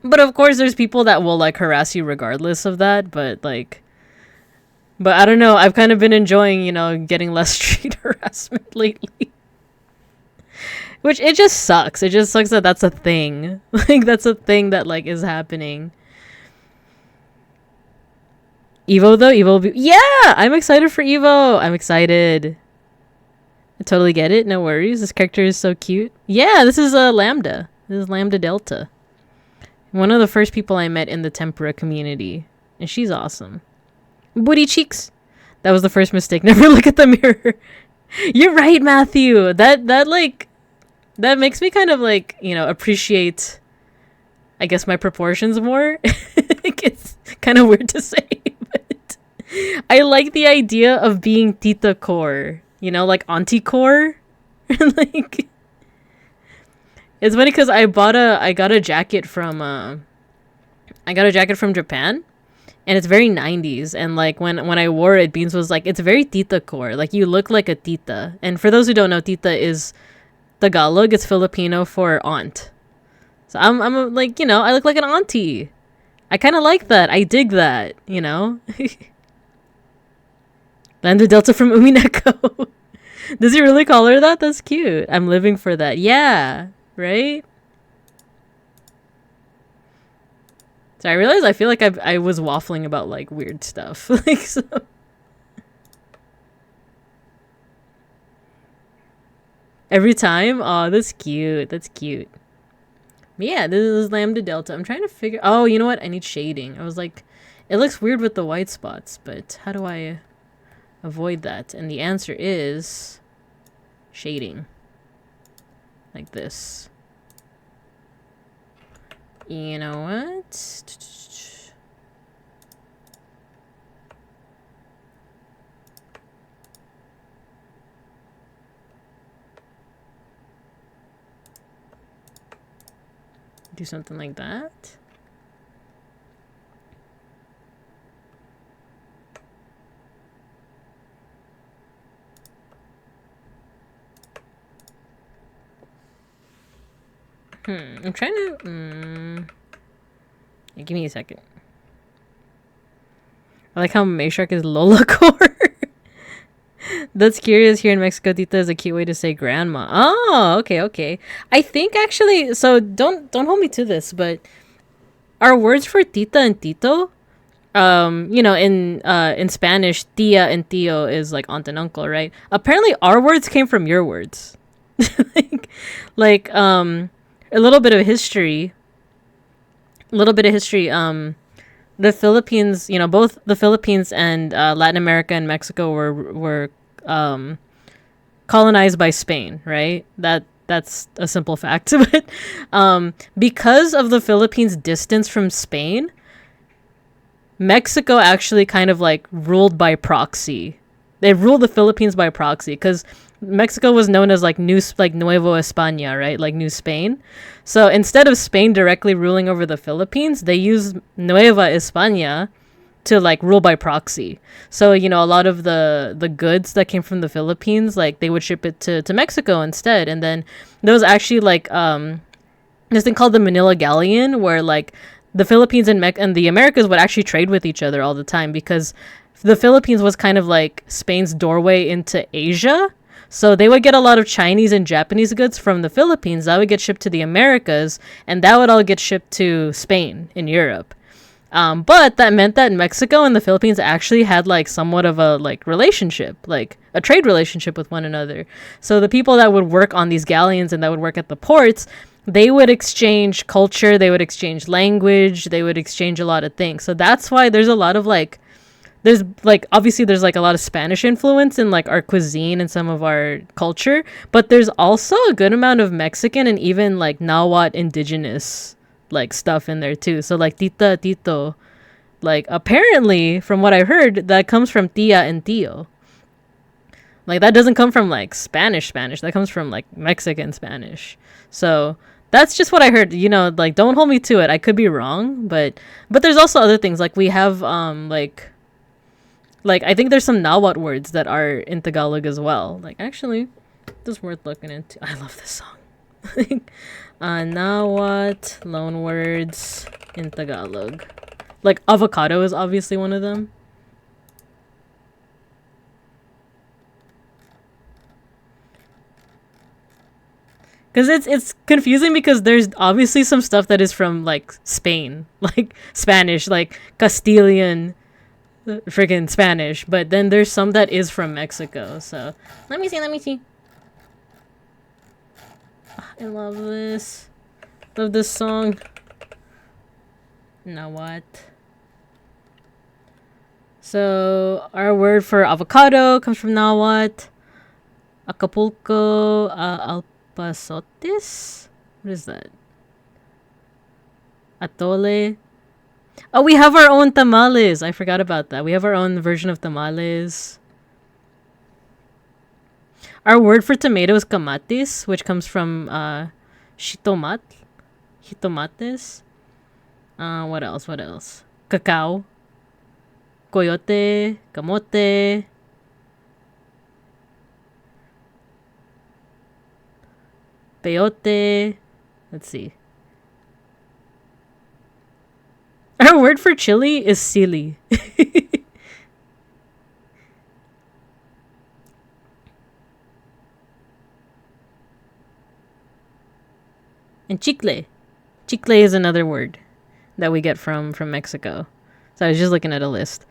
but of course, there's people that will like harass you regardless of that. But like. But I don't know, I've kind of been enjoying, you know, getting less street harassment lately. Which, it just sucks. It just sucks that that's a thing. Like, that's a thing that, like, is happening. Evo, though? Evo will be... Yeah! I'm excited for Evo! I'm excited. I totally get it. No worries. This character is so cute. Yeah, this is Lambda. This is Lambda Delta. One of the first people I met in the tempura community. And she's awesome. Booty cheeks. That was the first mistake. Never look at the mirror. You're right, Matthew. That makes me kind of like, you know, appreciate, I guess, my proportions more. It's kind of weird to say, but I like the idea of being tita core, you know, like auntie core. Like, it's funny because I got a jacket from Japan, and it's very 90s, and like when I wore it, Beans was like, it's very tita core, like you look like a tita. And for those who don't know, tita is Tagalog, it's Filipino for aunt. So I'm like, you know, I look like an auntie. I kind of like that. I dig that, you know. Lando Delta from Umineko. Does he really call her that? That's cute. I'm living for that. Yeah, right? So I realized I feel like I was waffling about like weird stuff. Like, so. Every time? Oh, that's cute. That's cute. But yeah, this is Lambda Delta. I'm trying to figure... Oh, you know what? I need shading. I was like, it looks weird with the white spots, but how do I avoid that? And the answer is shading. Like this. You know what? Do something like that. I'm trying to... Yeah, give me a second. I like how Mayshark is Lola core. That's curious. Here in Mexico, tita is a cute way to say grandma. Oh, okay. I think actually, so don't hold me to this, but our words for tita and tito, you know, in Spanish, tia and tío is like aunt and uncle, right? Apparently, our words came from your words. like a little bit of history. The Philippines, you know, both the Philippines and Latin America and Mexico were colonized by Spain, right? That's a simple fact. But because of the Philippines' distance from Spain, Mexico actually kind of like ruled by proxy. They ruled the Philippines by proxy because Mexico was known as like Nuevo España, right? Like New Spain. So instead of Spain directly ruling over the Philippines, they used Nueva España to like rule by proxy. So, you know, a lot of the goods that came from the Philippines, like they would ship it to Mexico instead. And then there was actually like this thing called the Manila Galleon, where like the Philippines and the Americas would actually trade with each other all the time, because the Philippines was kind of like Spain's doorway into Asia. So they would get a lot of Chinese and Japanese goods from the Philippines that would get shipped to the Americas, and that would all get shipped to Spain in Europe. But that meant that Mexico and the Philippines actually had like somewhat of a like relationship, like a trade relationship with one another. So the people that would work on these galleons and that would work at the ports, they would exchange culture, they would exchange language, they would exchange a lot of things. So that's why there's a lot of like, there's like, obviously there's like a lot of Spanish influence in like our cuisine and some of our culture, but there's also a good amount of Mexican and even like Nahuatl indigenous like stuff in there too. So like tita, tito, like apparently from what I heard, that comes from tia and tío. Like that doesn't come from like Spanish, that comes from like Mexican Spanish. So that's just what I heard, you know, like don't hold me to it. I could be wrong, but there's also other things. Like we have like I think there's some Nahuatl words that are in Tagalog as well. Like actually, this is worth looking into. I love this song. Nahuatl loan words in Tagalog. Like avocado is obviously one of them. Because it's confusing because there's obviously some stuff that is from like Spain, like Spanish, like Castilian, freaking Spanish. But then there's some that is from Mexico. So let me see. I love this. Love this song. Now what? So our word for avocado comes from Nahuatl. Acapulco, alpasotes? What is that? Atole. Oh, we have our own tamales. I forgot about that. We have our own version of tamales. Our word for tomato is kamatis, which comes from shitomat. Hitomates. What else? What else? Cacao. Coyote. Camote. Peyote. Let's see. Our word for chili is sili. And chicle. Chicle is another word that we get from Mexico. So I was just looking at a list.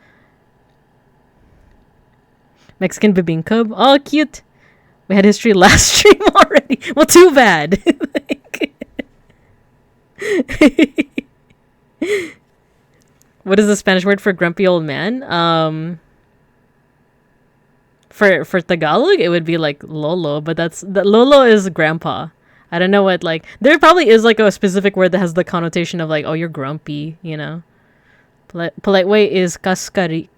Mexican bibingka. Oh, cute. We had history last stream already. Well, too bad. What is the Spanish word for grumpy old man? For Tagalog, it would be like lolo, but lolo is grandpa. I don't know what, like, there probably is like a specific word that has the connotation of like, oh, you're grumpy, you know. Polite way is cascarabias.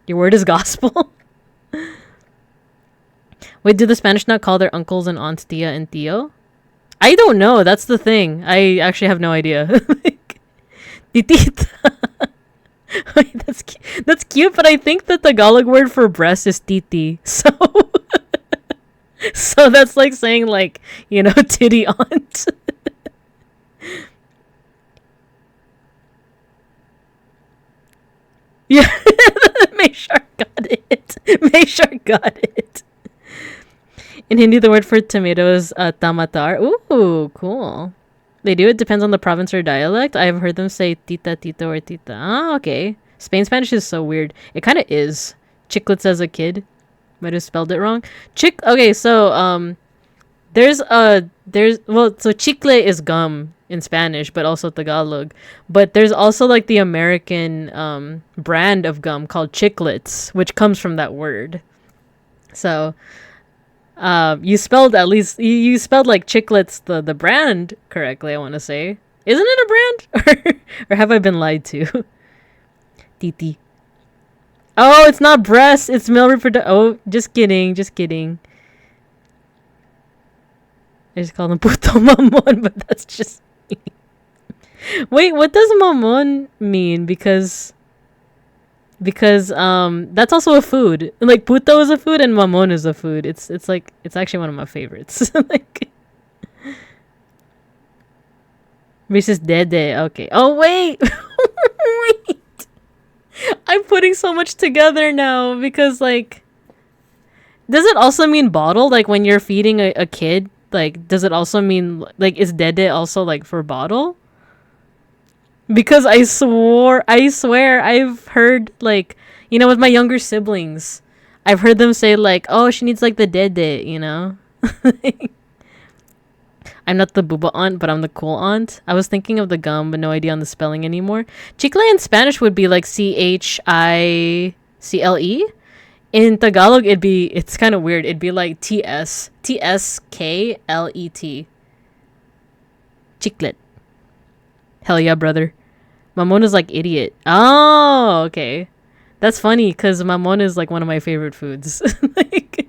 Your word is gospel. Wait, do the Spanish not call their uncles and aunts tia and tío? I don't know. That's the thing. I actually have no idea. Titita. Wait, that's cute, but I think the Tagalog word for breast is titi. So, so that's like saying like, you know, titty aunt. Yeah, Mayshark got it. Mayshark got it. In Hindi, the word for tomato is tamatar. Ooh, cool. They do. It depends on the province or dialect. I've heard them say tita, tito, or tita. Ah, okay. Spain Spanish is so weird. It kind of is. Chiclets as a kid. Might have spelled it wrong. Okay, so so chicle is gum in Spanish, but also Tagalog. But there's also like the American brand of gum called Chiclets, which comes from that word. So you spelled at least you spelled like Chiclets the brand correctly, I want to say. Isn't it a brand? Or have I been lied to? Titi. Oh, it's not breast, it's male reproduction. Oh, just kidding. I just call them puto mamon, but that's just me. Wait, what does mamon mean? Because that's also a food. Like puto is a food and mamon is a food. It's like it's actually one of my favorites. Like Mrs. Dede. Okay. Oh wait. Wait. I'm putting so much together now because like does it also mean bottle? Like when you're feeding a kid, like does it also mean like is dede also like for bottle? Because I swear I've heard like, you know, with my younger siblings, I've heard them say like, oh, she needs like the dede, you know. I'm not the booba aunt, but I'm the cool aunt. I was thinking of the gum, but no idea on the spelling anymore. Chicle in Spanish would be like Chicle. In Tagalog, it's kind of weird. It'd be like Tsklet. Chiclet. Hell yeah, brother. Mamon is like idiot. Oh, okay. That's funny because mamon is like one of my favorite foods. Like,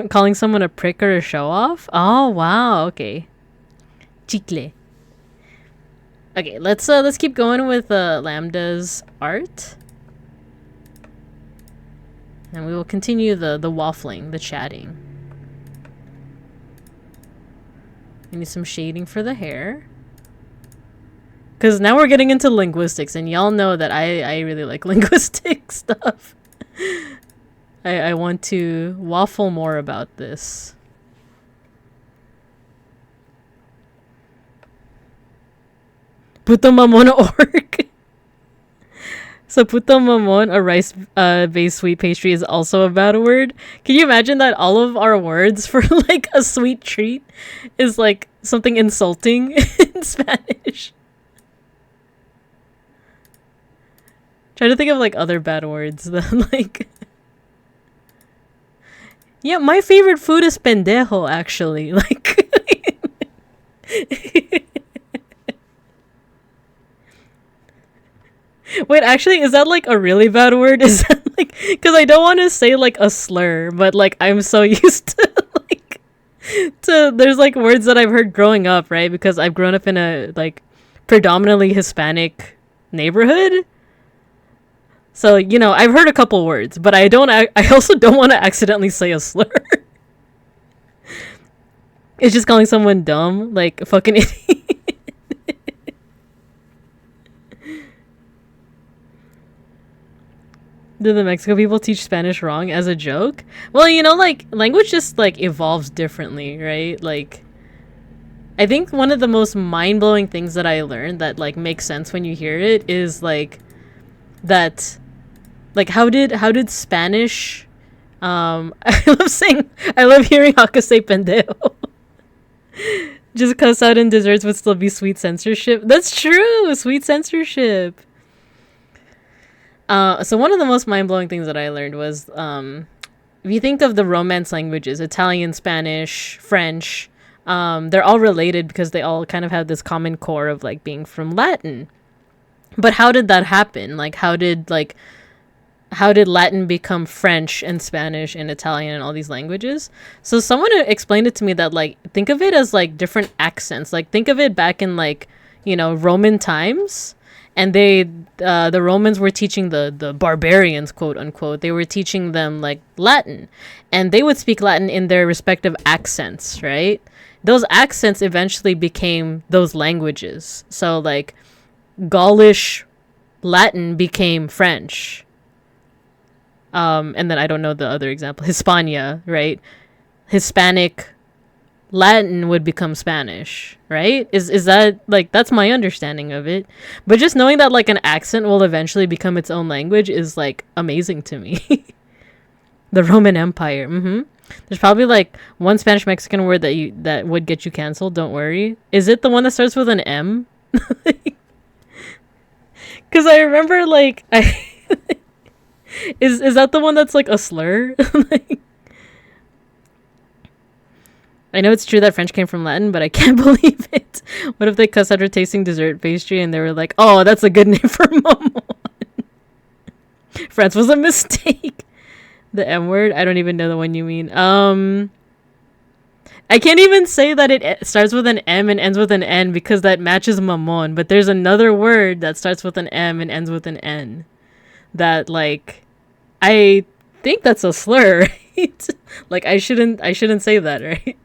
calling someone a prick or a show off? Oh, wow. Okay. Chicle. Okay, let's keep going with Lambda's art. And we will continue the waffling, the chatting. We need some shading for the hair. Because now we're getting into linguistics, and y'all know that I really like linguistic stuff. I want to waffle more about this. Puto mamona orc. So puto mamon, a rice based sweet pastry, is also a bad word. Can you imagine that all of our words for like a sweet treat is like something insulting in Spanish? Try to think of like other bad words then like yeah, my favorite food is pendejo actually. Like wait, actually, is that like a really bad word? Is that like, because I don't want to say like a slur, but like I'm so used to like there's like words that I've heard growing up, right? Because I've grown up in a like predominantly Hispanic neighborhood. So, you know, I've heard a couple words, but I also don't want to accidentally say a slur. It's just calling someone dumb, like a fucking idiot. Did the Mexico people teach Spanish wrong as a joke? Well, you know, like language just like evolves differently, right? Like I think one of the most mind-blowing things that I learned that like makes sense when you hear it is like that like how did Spanish I love hearing Haka say pendejo. Just cuss out in desserts would still be sweet censorship. That's true, sweet censorship. So one of the most mind-blowing things that I learned was if you think of the Romance languages, Italian, Spanish, French, they're all related because they all kind of have this common core of like being from Latin. But how did that happen? Like how did Latin become French and Spanish and Italian and all these languages? So someone explained it to me that like think of it as like different accents. Like think of it back in like, you know, Roman times, and the Romans were teaching the barbarians, quote unquote, they were teaching them like Latin, and they would speak Latin in their respective accents, right? Those accents eventually became those languages. So like Gaulish Latin became French. And then I don't know the other example. Hispania, right? Hispanic Latin would become Spanish, right? Is that like that's my understanding of it. But just knowing that like an accent will eventually become its own language is like amazing to me. The Roman Empire. There's probably like one Spanish Mexican word that would get you canceled. Don't worry. Is it the one that starts with an M? Because I remember like Is that the one that's like a slur? Like, I know it's true that French came from Latin, but I can't believe it. What if they cuss out her tasting dessert pastry and they were like, "Oh, that's a good name for Momon." France was a mistake. The M word? I don't even know the one you mean. I can't even say that it starts with an M and ends with an N because that matches mamon. But there's another word that starts with an M and ends with an N. That like I think that's a slur, right? Like I shouldn't say that, right?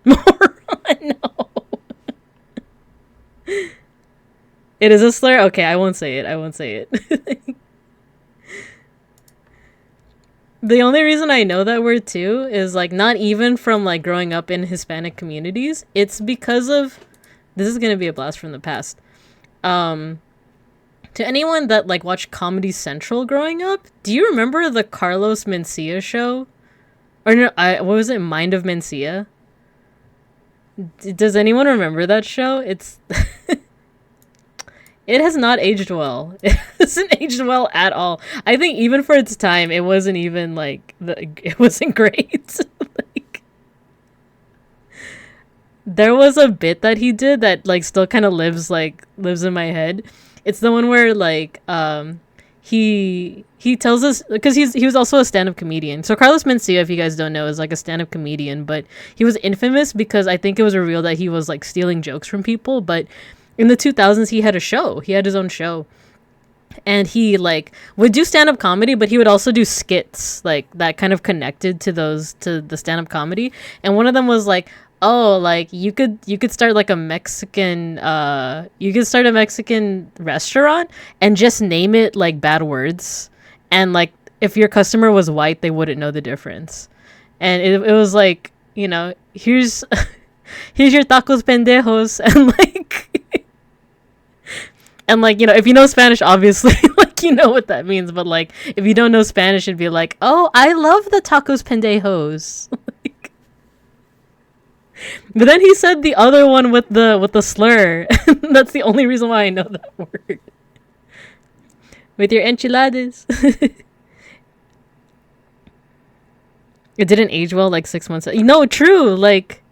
Moron, no. It is a slur? Okay, I won't say it. The only reason I know that word too is like not even from like growing up in Hispanic communities. It's because of this is gonna be a blast from the past. To anyone that like watched Comedy Central growing up, do you remember the Carlos Mencia show? Or no, what was it? Mind of Mencia? Does anyone remember that show? It's it has not aged well. It hasn't aged well at all. I think even for its time, it wasn't even like it wasn't great. Like, there was a bit that he did that like still kind of lives in my head. It's the one where like he tells us because he was also a stand-up comedian. So Carlos Mencia, if you guys don't know, is like a stand-up comedian, but he was infamous because I think it was revealed that he was like stealing jokes from people. But in the 2000s, he had a show. He had his own show, and he like would do stand-up comedy, but he would also do skits like that kind of connected to the stand-up comedy. And one of them was like, oh, like you could start like a Mexican restaurant and just name it like bad words, and like if your customer was white, they wouldn't know the difference. And it was like, you know, here's your tacos pendejos, and like And like, you know, if you know Spanish, obviously, like, you know what that means. But like, if you don't know Spanish, it'd be like, oh, I love the tacos pendejos. Like, but then he said the other one with the slur. That's the only reason why I know that word. With your enchiladas. It didn't age well like 6 months. No, true. Like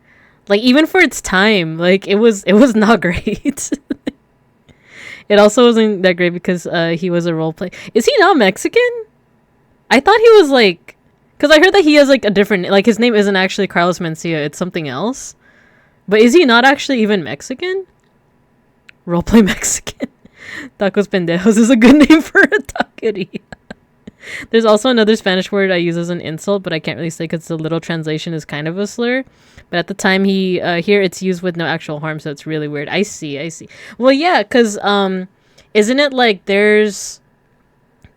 even for its time, like it was not great. It also wasn't that great because he was a role play. Is he not Mexican? I thought he was like, because I heard that he has like a different, like his name isn't actually Carlos Mencia, it's something else. But is he not actually even Mexican? Roleplay Mexican. Tacos pendejos is a good name for a taqueria. There's also another Spanish word I use as an insult, but I can't really say because the literal translation is kind of a slur. But at the time here it's used with no actual harm, so it's really weird. I see. Well, yeah, because isn't it like there's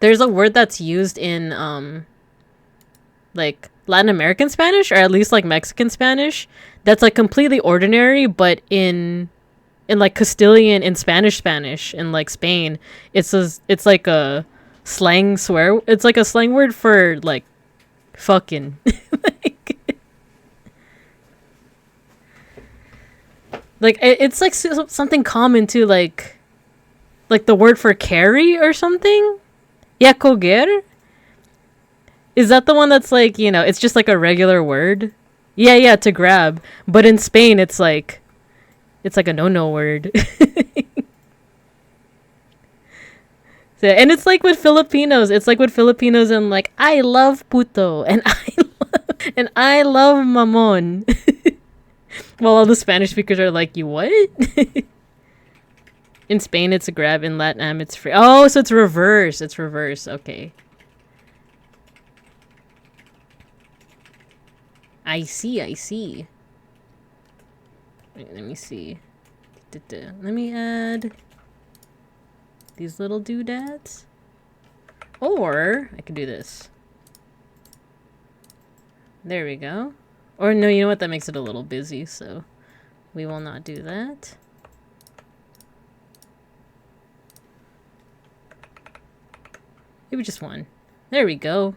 a word that's used in like Latin American Spanish, or at least like Mexican Spanish, that's like completely ordinary, but in like Castilian, in Spanish in like Spain, it's like a slang swear. It's like a slang word for like fucking. Like it's like something common too, like the word for carry or something. Yeah, coger. Is that the one that's like, you know, it's just like a regular word? Yeah, to grab. But in Spain, it's like a no word. So, and it's like with Filipinos. It's like with Filipinos and like, I love puto and I love mamon. While all the Spanish speakers are like, you what? In Spain, it's a grab. In Latin, it's free. Oh, so it's reverse. It's reverse. Okay. I see. Wait, let me see. Let me add these little doodads. Or I could do this. There we go. Or no, you know what? That makes it a little busy, so we will not do that. Maybe just one. There we go.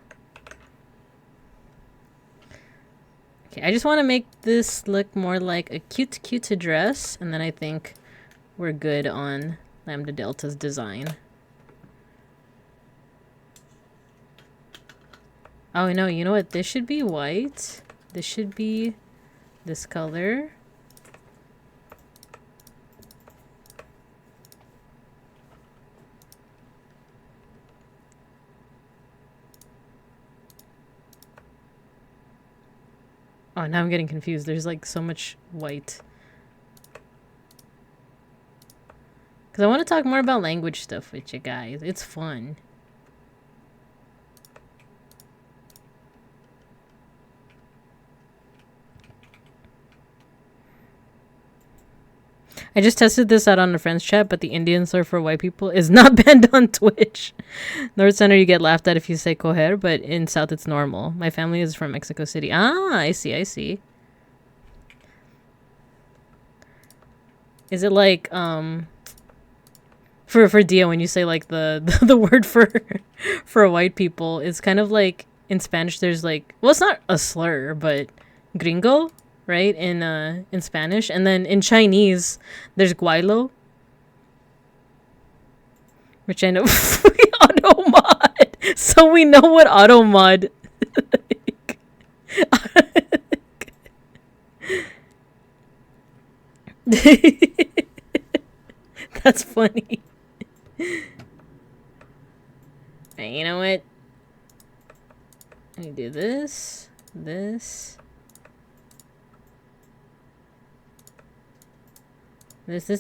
Okay, I just want to make this look more like a cute dress, and then I think we're good on Lambda Delta's design. Oh no, you know what? This should be white. This should be this color. Oh, now I'm getting confused. There's like so much white. Because I want to talk more about language stuff with you guys. It's fun. I just tested this out on a friend's chat, but the Indian slur for white people is not banned on Twitch. North Center, you get laughed at if you say coger, but in South, it's normal. My family is from Mexico City. Ah, I see. Is it like, for Dia, when you say like the word for white people, it's kind of like in Spanish, there's like, well, it's not a slur, but gringo, right? In Spanish. And then in Chinese, there's guaylo, which I know auto mod. So we know what auto mod. That's funny. Right, you know what? Let me do this. This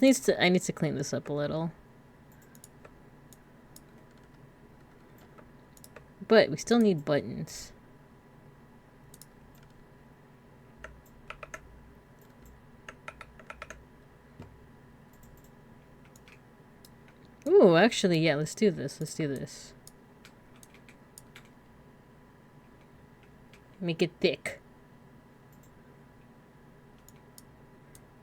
needs to, I need to clean this up a little. But we still need buttons. Ooh, actually, yeah, let's do this. Make it thick.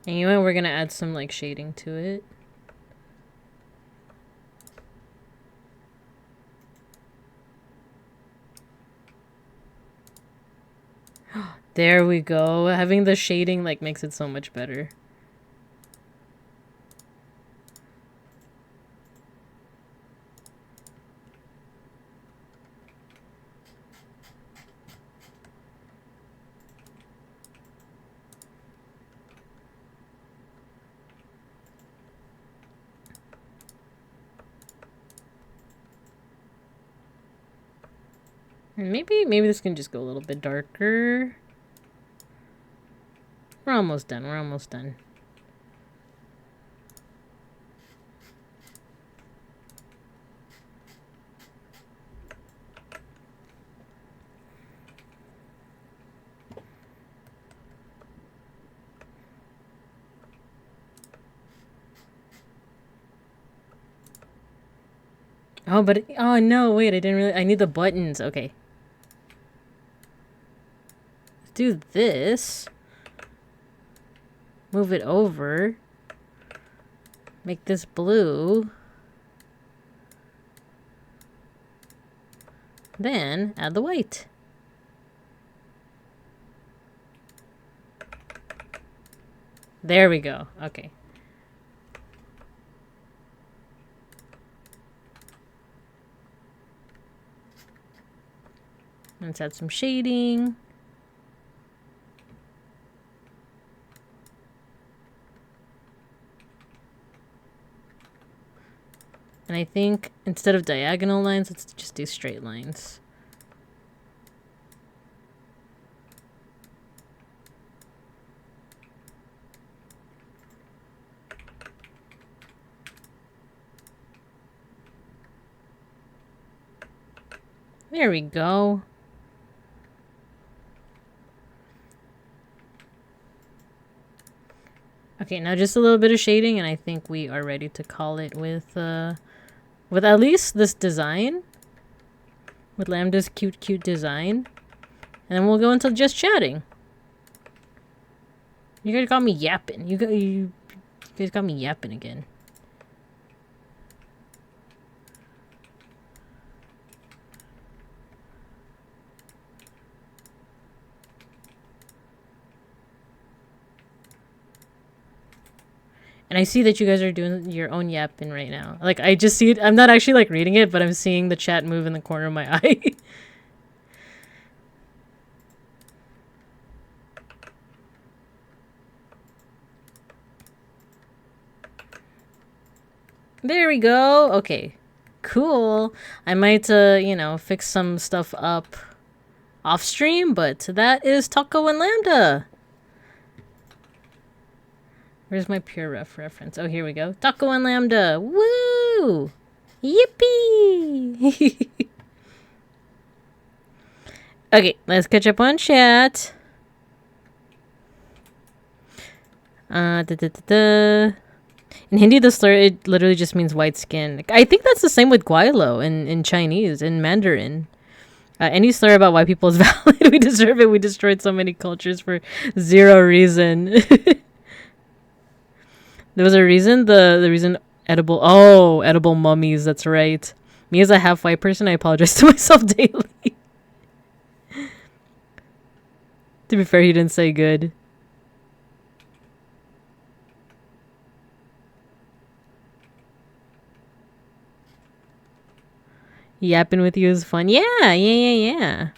And you know what? We're gonna add some like shading to it. There we go. Having the shading like makes it so much better. Maybe this can just go a little bit darker. We're almost done. We're almost done. Oh, but oh no, wait, I didn't really I need the buttons. Okay. Let's do this. Move it over. Make this blue. Then add the white. There we go. Okay. Let's add some shading. And I think instead of diagonal lines, let's just do straight lines. There we go. Okay, now just a little bit of shading, and I think we are ready to call it with at least this design. With Lambda's cute design. And then we'll go into just chatting. You guys got me yapping. You guys got me yapping again. And I see that you guys are doing your own yapping right now. Like, I just see it. I'm not actually, like, reading it, but I'm seeing the chat move in the corner of my eye. There we go. Okay. Cool. I might, you know, fix some stuff up off stream, but that is Taco and Lambda. Where's my pure reference? Oh, here we go. Taco and Lambda. Woo! Yippee! Okay, let's catch up on chat. In Hindi, the slur, it literally just means white skin. I think that's the same with guaylo in Chinese, in Mandarin. Any slur about white people is valid. We deserve it. We destroyed so many cultures for zero reason. There was a reason, the reason edible mummies, that's right. Me as a half white person, I apologize to myself daily. To be fair, he didn't say good. Yapping with you is fun. Yeah.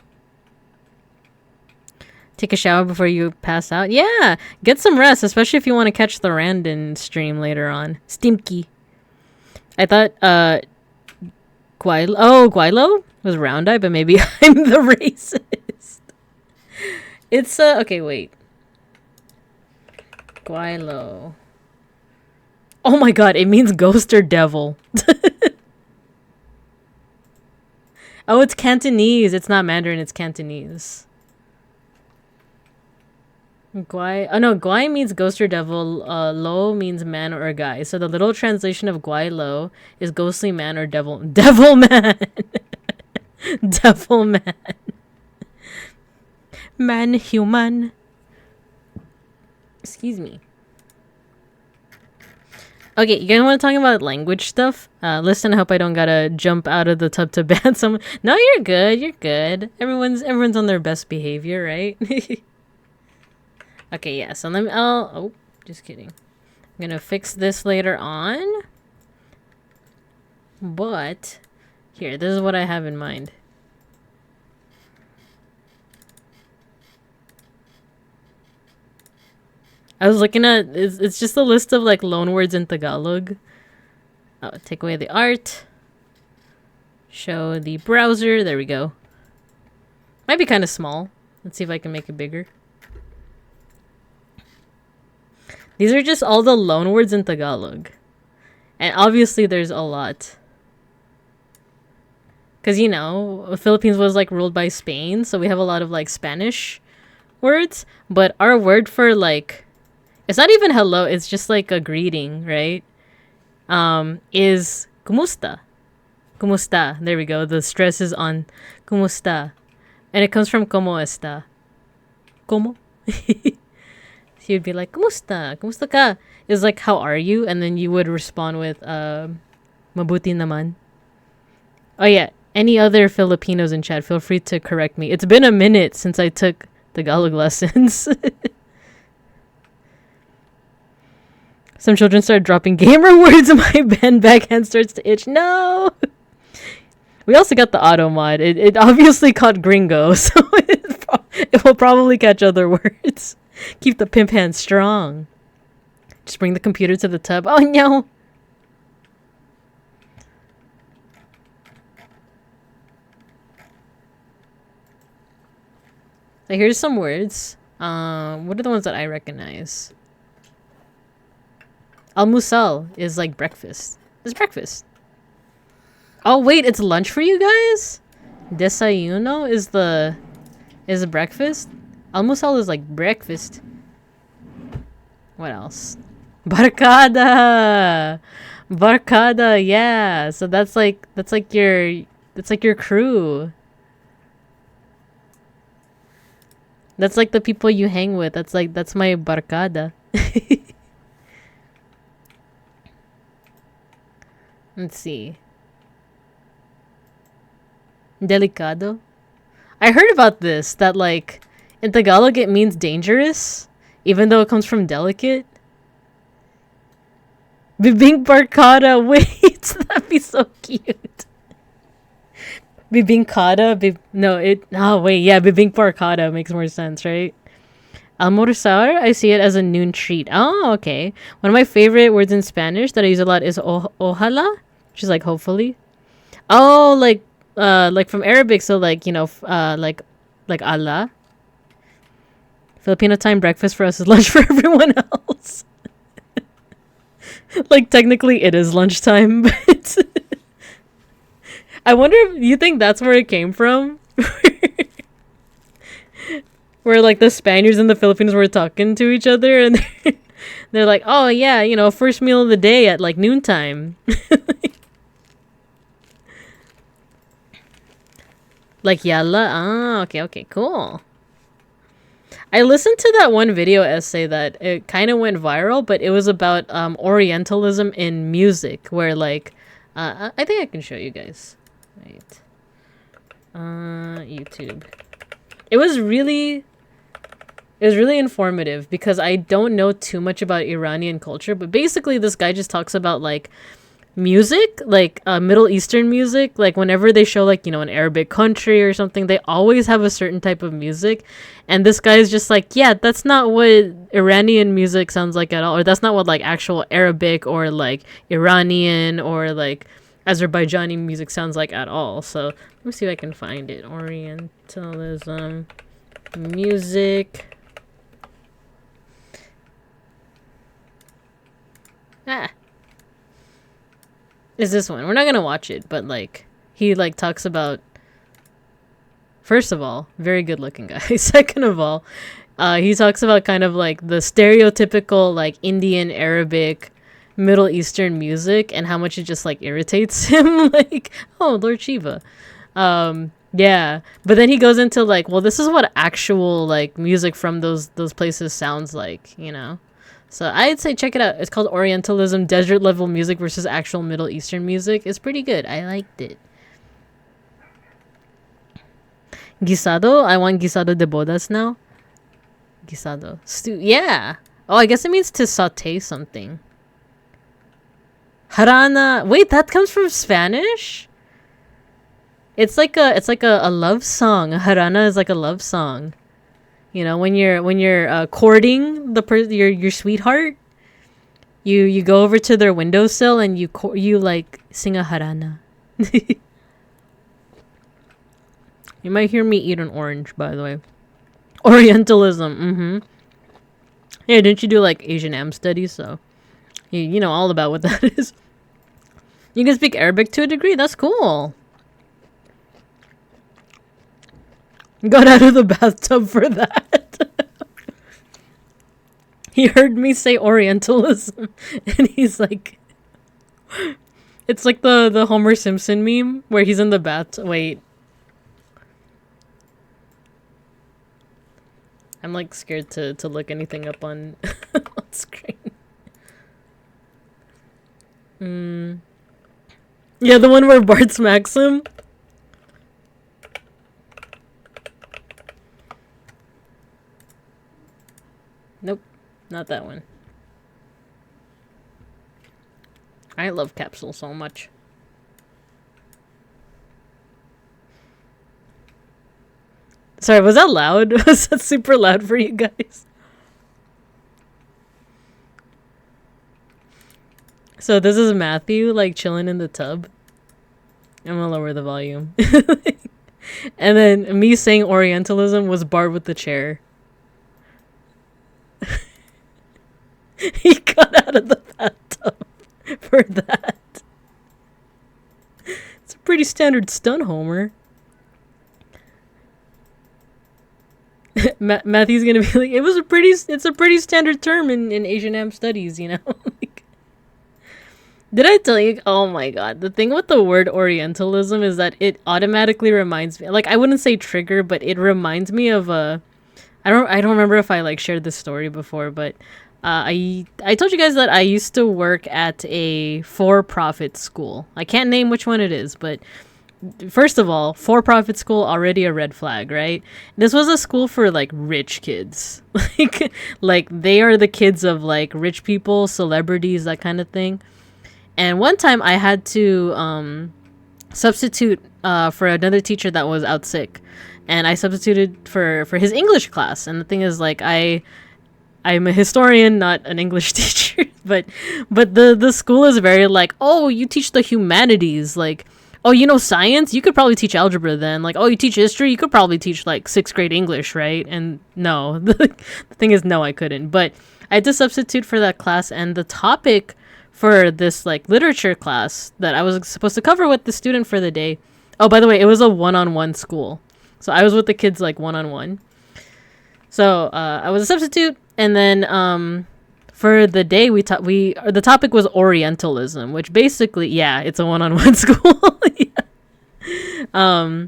Take a shower before you pass out. Yeah, get some rest, especially if you want to catch the Randon stream later on. Stimky. I thought Guaylo was round eye, but maybe I'm the racist. It's okay, wait. Guaylo. Oh my god, it means ghost or devil. Oh, it's Cantonese. It's not Mandarin, it's Cantonese. Guai means ghost or devil. Lo means man or guy. So the literal translation of Guai Lo is ghostly man or devil. Devil man. Devil man. Man human. Excuse me. Okay, you guys want to talk about language stuff? Listen, I hope I don't gotta jump out of the tub to ban someone. No, you're good. You're good. Everyone's on their best behavior, right? Okay, yeah. So let me. Oh, just kidding. I'm gonna fix this later on. But here, this is what I have in mind. I was looking at it's just a list of like loan words in Tagalog. Oh, take away the art. Show the browser. There we go. Might be kind of small. Let's see if I can make it bigger. These are just all the loan words in Tagalog. And obviously there's a lot. Because, you know, the Philippines was like ruled by Spain. So we have a lot of like Spanish words. But our word for like... It's not even hello. It's just like a greeting, right? Is kumusta. Kumusta. There we go. The stress is on kumusta. And it comes from como esta. Como? So you'd be like, kumusta? Kumusta ka? It's like, how are you? And then you would respond with, mabuti naman. Oh yeah. Any other Filipinos in chat, feel free to correct me. It's been a minute since I took Tagalog lessons. Some children start dropping gamer words and my band backhand starts to itch. No! We also got the auto mod. It obviously caught gringo, so it will probably catch other words. Keep the pimp hand strong. Just bring the computer to the tub. Oh no! So here's some words. What are the ones that I recognize? Almusal is like breakfast. It's breakfast. Oh wait, it's lunch for you guys? Desayuno is the breakfast? Almusal is like breakfast. What else? Barkada. Barkada, yeah. So that's like your crew. That's like the people you hang with. That's my barkada. Let's see. Delicado. I heard about this, that like in Tagalog it means dangerous, even though it comes from delicate. Bibing barkada. Wait, that'd be so cute. Bibingkada. Bibing barkada makes more sense, right? Almorzar, I see it as a noon treat. Oh, okay. One of my favorite words in Spanish that I use a lot is ojalá, which is like hopefully. Oh, like from Arabic, so like, you know, like Allah. Filipino time breakfast for us is lunch for everyone else. Like technically it is lunchtime, but I wonder if you think that's where it came from? Where like the Spaniards and the Filipinos were talking to each other and they're like, oh yeah, you know, first meal of the day at like noontime. Like yalla? Ah, okay, cool. I listened to that one video essay that it kind of went viral, but it was about Orientalism in music, where like, I think I can show you guys. Wait. YouTube. It was really informative because I don't know too much about Iranian culture, but basically this guy just talks about like music, like Middle Eastern music. Like whenever they show like, you know, an Arabic country or something, they always have a certain type of music. And this guy is just like, yeah, that's not what Iranian music sounds like at all. Or that's not what like actual Arabic or like Iranian or like Azerbaijani music sounds like at all. So let me see if I can find it. Orientalism music. Is this one. We're not gonna watch it, but like he like talks about, first of all, very good looking guy. Second of all, he talks about kind of like the stereotypical like Indian, Arabic, Middle Eastern music and how much it just like irritates him. Like, oh, Lord Shiva. Yeah, but then he goes into like, well, this is what actual like music from those places sounds like, you know. So I'd say check it out. It's called Orientalism: Desert Level Music versus Actual Middle Eastern Music. It's pretty good. I liked it. Guisado. I want guisado de bodas now. Guisado. Yeah. Oh, I guess it means to saute something. Harana. Wait, that comes from Spanish? It's like a love song. Harana is like a love song. You know, when you're courting your sweetheart, you go over to their windowsill and you like sing a harana. You might hear me eat an orange, by the way. Orientalism. Mm-hmm. Yeah, didn't you do like Asian Am studies? So you know all about what that is. You can speak Arabic to a degree. That's cool. Got out of the bathtub for that. He heard me say Orientalism, and he's like, it's like the Homer Simpson meme where he's in the bathtub. Wait. I'm like scared to look anything up on, on screen. Yeah, the one where Bart smacks him. Nope, not that one. I love Capsule so much. Sorry, was that loud? Was that super loud for you guys? So this is Matthew, like, chilling in the tub. I'm gonna lower the volume. And then me saying Orientalism was Bart with the chair. He got out of the bathtub for that. It's a pretty standard stunt, Homer. Matthew's gonna be like, it's a pretty standard term in Asian Am studies, you know? Like, did I tell you? Oh my god. The thing with the word Orientalism is that it automatically reminds me, like, I wouldn't say trigger, but it reminds me of a, I don't remember if I like shared this story before, but I told you guys that I used to work at a for-profit school. I can't name which one it is, but first of all, for-profit school, already a red flag, right? This was a school for like rich kids. like they are the kids of like rich people, celebrities, that kind of thing. And one time I had to substitute for another teacher that was out sick, and I substituted for his English class. And the thing is, like, I'm a historian, not an English teacher, but the school is very like, oh, you teach the humanities, like, oh, you know science? You could probably teach algebra then. Like, oh, you teach history? You could probably teach, like, 6th grade English, right? And no. The thing is, no, I couldn't. But I had to substitute for that class, and the topic for this, like, literature class that I was supposed to cover with the student for the day. Oh, by the way, it was a one-on-one school. So I was with the kids, like, one-on-one. So I was a substitute, and then for the day the topic was Orientalism, which basically, yeah, it's a one-on-one school. Yeah.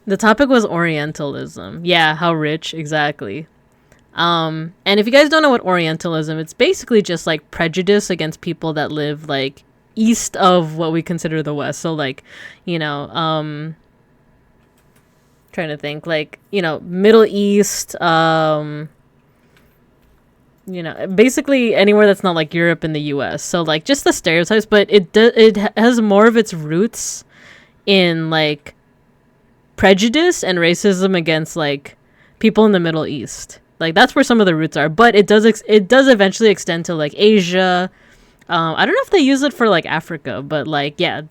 The topic was Orientalism. Yeah, how rich, exactly. And if you guys don't know what Orientalism, it's basically just like prejudice against people that live like east of what we consider the West. So like, you know, trying to think, like, you know, Middle East, you know, basically anywhere that's not like Europe and the US. So like just the stereotypes, but it has more of its roots in like prejudice and racism against like people in the Middle East. Like that's where some of the roots are, but it does eventually extend to like Asia. I don't know if they use it for like Africa, but like, yeah,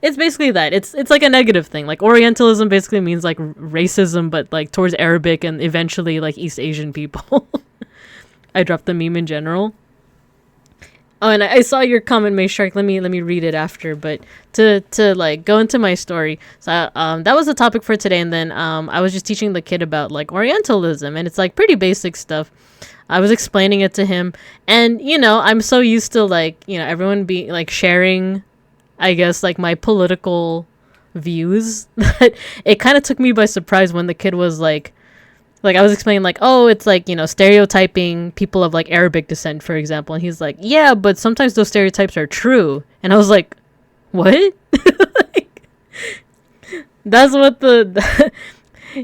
it's basically that. It's like a negative thing. Like Orientalism basically means like racism, but like towards Arabic and eventually like East Asian people. I dropped the meme in general. Oh, and I saw your comment, May Shark. Let me read it after. But to like go into my story, so that was the topic for today. And then I was just teaching the kid about like Orientalism, and it's like pretty basic stuff. I was explaining it to him, and you know, I'm so used to like, you know, everyone be like sharing, I guess, like my political views that it kind of took me by surprise when the kid was like, Like I was explaining like, oh, it's like, stereotyping people of like Arabic descent, for example. And he's like, yeah, but sometimes those stereotypes are true. And I was like, what? Like, that's what the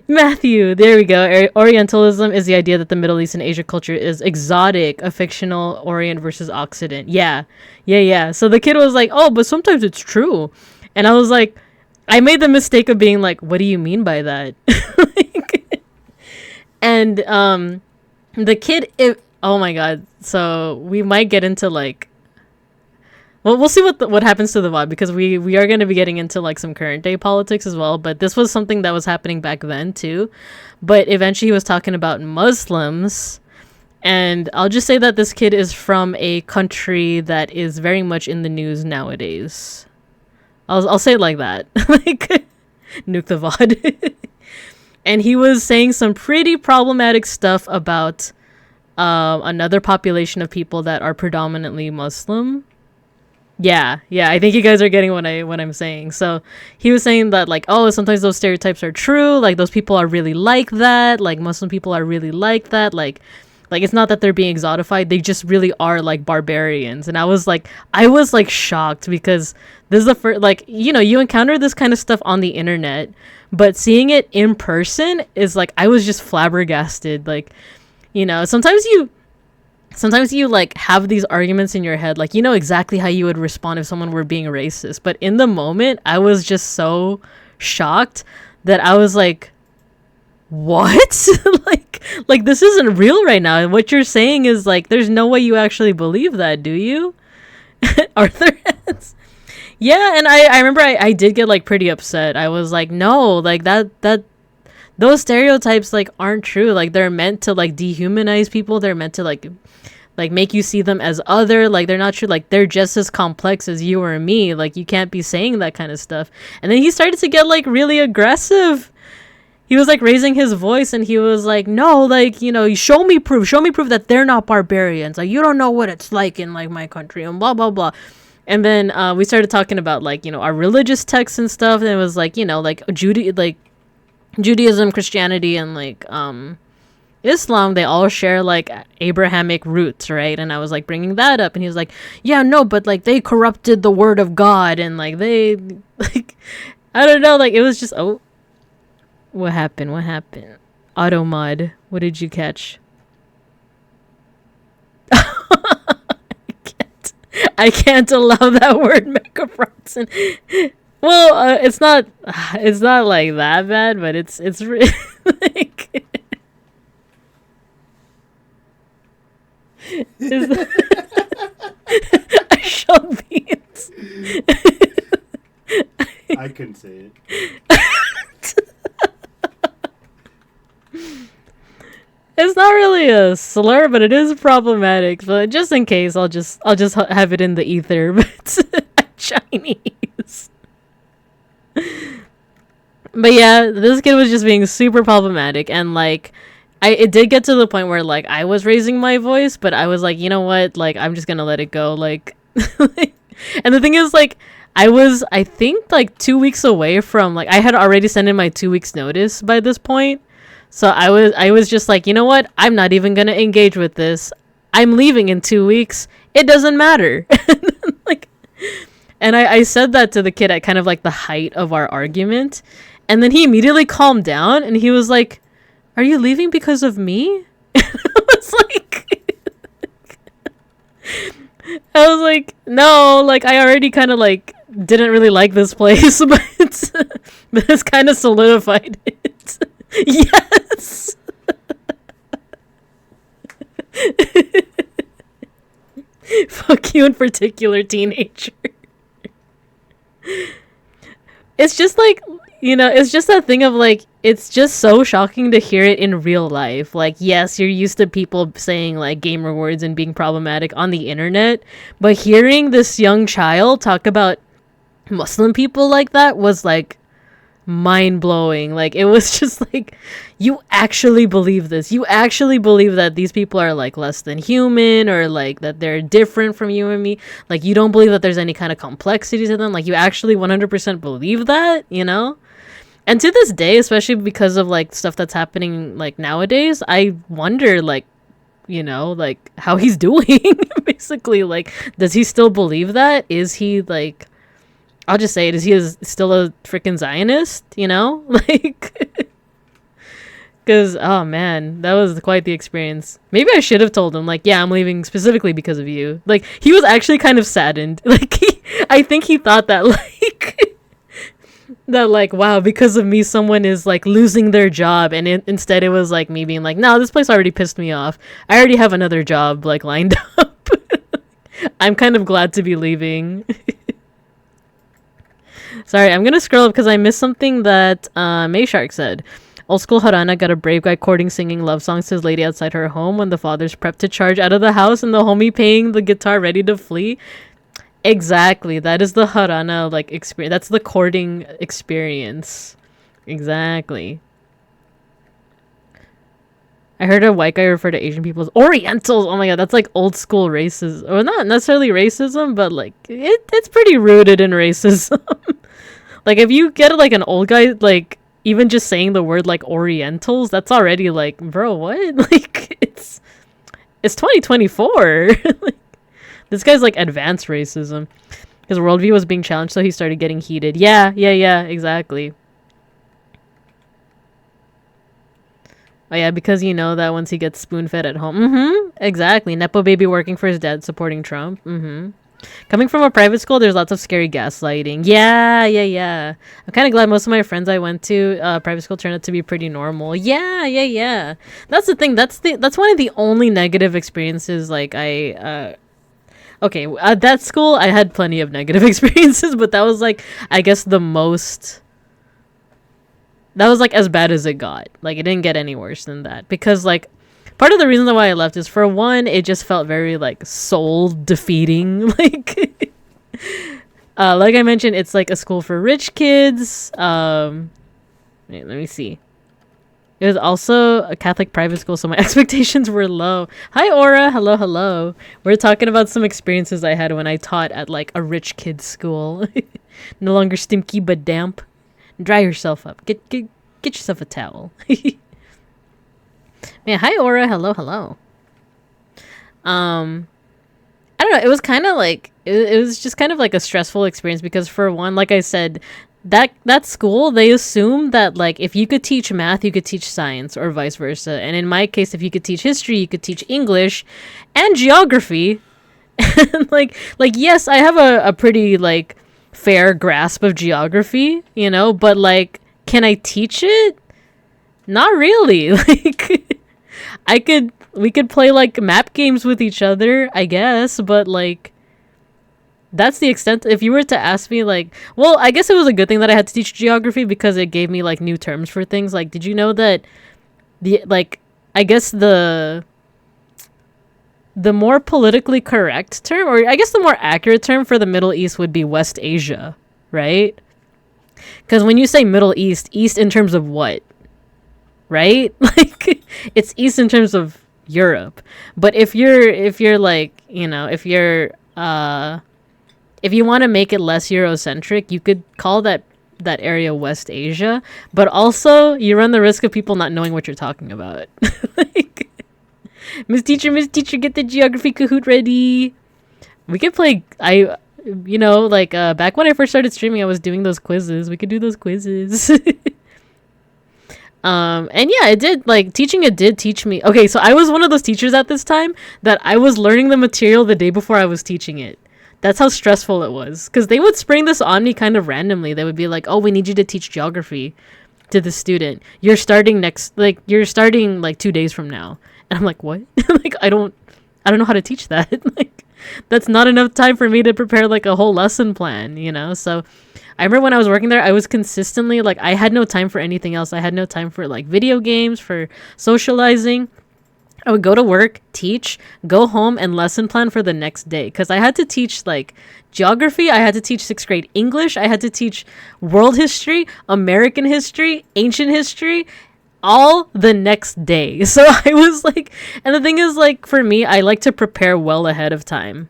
Matthew, there we go. Orientalism is the idea that the Middle East and Asia culture is exotic, a fictional Orient versus Occident. Yeah. So the kid was like, oh, but sometimes it's true. And I was like, I made the mistake of being like, what do you mean by that? And the kid, oh my god. So we might get into like, well, we'll see what happens to the VOD, because we are going to be getting into like some current day politics as well. But this was something that was happening back then too. But eventually he was talking about Muslims. And I'll just say that this kid is from a country that is very much in the news nowadays. I'll say it like that. Like, nuke the VOD. And he was saying some pretty problematic stuff about another population of people that are predominantly Muslim. Yeah, I think you guys are getting what I'm saying. So he was saying that like, oh, sometimes those stereotypes are true. Like those people are really like that. Like Muslim people are really like that. Like it's not that they're being exotified. They just really are like barbarians. And I was like shocked, because this is the first, like, you encounter this kind of stuff on the internet, but seeing it in person is like, I was just flabbergasted. Like, sometimes you like have these arguments in your head, like, exactly how you would respond if someone were being racist. But in the moment, I was just so shocked that I was like, what? like this isn't real right now. And what you're saying is like, there's no way you actually believe that, do you? Arthur has. Yeah, and I remember I did get like pretty upset. I was like, no, like that those stereotypes like aren't true. Like they're meant to like dehumanize people. They're meant to like make you see them as other. Like they're not true. Like they're just as complex as you or me. Like you can't be saying that kind of stuff. And then he started to get like really aggressive. He was like raising his voice, and he was like, no, like, show me proof that they're not barbarians. Like, you don't know what it's like in like my country, and blah, blah, blah. And then we started talking about like, our religious texts and stuff. And it was like, like Judaism, Christianity, and like Islam, they all share like Abrahamic roots, right? And I was like bringing that up, and he was like, yeah, no, but like they corrupted the word of God, and like they like, I don't know, like it was just, oh, what happened? Automod, what did you catch? I can't allow that word, Mecha Bronson. Well, it's not like that bad, but it's really like I showed beans. I couldn't say it. It's not really a slur, but it is problematic. But just in case, I'll just have it in the ether. But Chinese. But yeah, this kid was just being super problematic, and like, it did get to the point where like I was raising my voice, but I was like, you know what, like I'm just gonna let it go. Like, and the thing is, like, I think like 2 weeks away from, like, I had already sent in my 2 weeks notice by this point. So I was just like, you know what? I'm not even going to engage with this. I'm leaving in 2 weeks. It doesn't matter. Like, and I said that to the kid at kind of like the height of our argument. And then he immediately calmed down, and he was like, are you leaving because of me? And I was like, no, like I already kind of like didn't really like this place, but it's kind of solidified it. Yes. Fuck you in particular, teenager. It's just like, it's just that thing of like, it's just so shocking to hear it in real life. Like, yes, you're used to people saying like gamer words and being problematic on the internet, but hearing this young child talk about Muslim people like that was like mind-blowing. Like, it was just like, you actually believe this. You actually believe that these people are like less than human, or like that they're different from you and me. Like, you don't believe that there's any kind of complexity to them. Like, you actually 100% believe that, And to this day, especially because of like stuff that's happening like nowadays, I wonder like, like how he's doing. Basically, like, does he still believe that? Is he like, I'll just say it, is he still a freaking Zionist, like, because oh man, that was quite the experience. Maybe I should have told him like, yeah, I'm leaving specifically because of you. Like, he was actually kind of saddened. Like, I think he thought that like that like, wow, because of me someone is like losing their job, and instead it was like me being like, no, this place already pissed me off. I already have another job like lined up. I'm kind of glad to be leaving. Sorry, I'm gonna scroll up because I missed something that Mayshark said. Old school Harana got a brave guy courting, singing love songs to his lady outside her home when the father's prepped to charge out of the house and the homie paying the guitar ready to flee. Exactly, that is the Harana like experience. That's the courting experience. Exactly. I heard a white guy refer to Asian people as Orientals. Oh my god, that's like old school racism. Or not necessarily racism, but like it's pretty rooted in racism. Like, if you get like an old guy like even just saying the word like Orientals, that's already like, bro, what? Like, it's 2024. Like, this guy's like advanced racism. His worldview was being challenged, so he started getting heated. Yeah, exactly. Oh yeah, because that once he gets spoon-fed at home. Exactly. Nepo baby working for his dad, supporting Trump. Coming from a private school, there's lots of scary gaslighting. Yeah. I'm kind of glad most of my friends I went to private school turned out to be pretty normal. Yeah. That's the thing. That's one of the only negative experiences. Like okay, at that school, I had plenty of negative experiences, but that was like, I guess that was like as bad as it got. Like, it didn't get any worse than that, because like, part of the reason why I left is, for one, it just felt very like soul defeating. Like, like I mentioned, it's like a school for rich kids. Wait, let me see. It was also a Catholic private school, so my expectations were low. Hi, Aura. Hello. We're talking about some experiences I had when I taught at like a rich kid's school. No longer stinky but damp. Dry yourself up. Get yourself a towel. Man, hi Aura, hello. I don't know, it was kind of like it was just kind of like a stressful experience, because for one, like I said, that school, they assume that like if you could teach math, you could teach science, or vice versa. And in my case, if you could teach history, you could teach English and geography. And like yes, I have a pretty like fair grasp of geography, but like, can I teach it? Not really. Like, we could play like map games with each other, I guess, but like, that's the extent. If you were to ask me like, well, I guess it was a good thing that I had to teach geography, because it gave me like new terms for things. Like, did you know that I guess the more politically correct term, or I guess the more accurate term for the Middle East would be West Asia, right? Because when you say Middle East, East in terms of what? Right? Like, it's East in terms of Europe. But if you're like, if you want to make it less Eurocentric, you could call that area West Asia. But also, you run the risk of people not knowing what you're talking about. Like, Miss Teacher, get the geography Kahoot ready. We could play, back when I first started streaming, I was doing those quizzes. We could do those quizzes. And yeah, it did, like, teaching it did teach me. Okay, so I was one of those teachers at this time that I was learning the material the day before I was teaching it. That's how stressful it was. Because they would spring this on me kind of randomly. They would be like, oh, we need you to teach geography to the student. You're starting 2 days from now. And I'm like, what? Like, I don't know how to teach that. Like, that's not enough time for me to prepare like a whole lesson plan, So I remember when I was working there, I was consistently like, I had no time for anything else. I had no time for like video games, for socializing. I would go to work, teach, go home, and lesson plan for the next day. Because I had to teach like geography, I had to teach 6th grade English, I had to teach world history, American history, ancient history, all the next day. So I was like, and the thing is, like, for me, I like to prepare well ahead of time.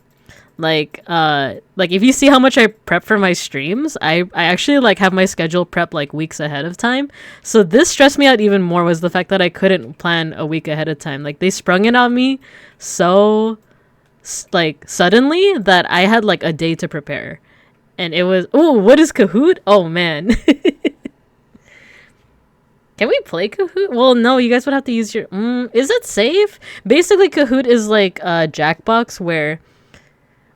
Like if you see how much I prep for my streams, I actually like have my schedule prep like weeks ahead of time. So this stressed me out even more was the fact that I couldn't plan a week ahead of time. Like they sprung it on me so like suddenly that I had like a day to prepare. And it was, oh, what is Kahoot? Oh man. Can we play Kahoot? Well, no, you guys would have to use your is it safe? Basically Kahoot is like a Jackbox where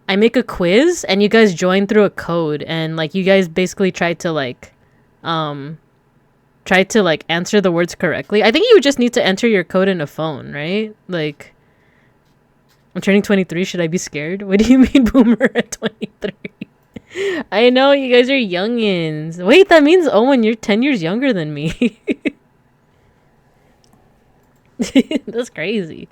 I make a quiz and you guys join through a code and like you guys basically try to like answer the words correctly. I think you would just need to enter your code in a phone, right? Like I'm turning 23. Should I be scared? What do you mean boomer at 23? I know you guys are youngins. Wait, that means Owen, you're 10 years younger than me. That's crazy.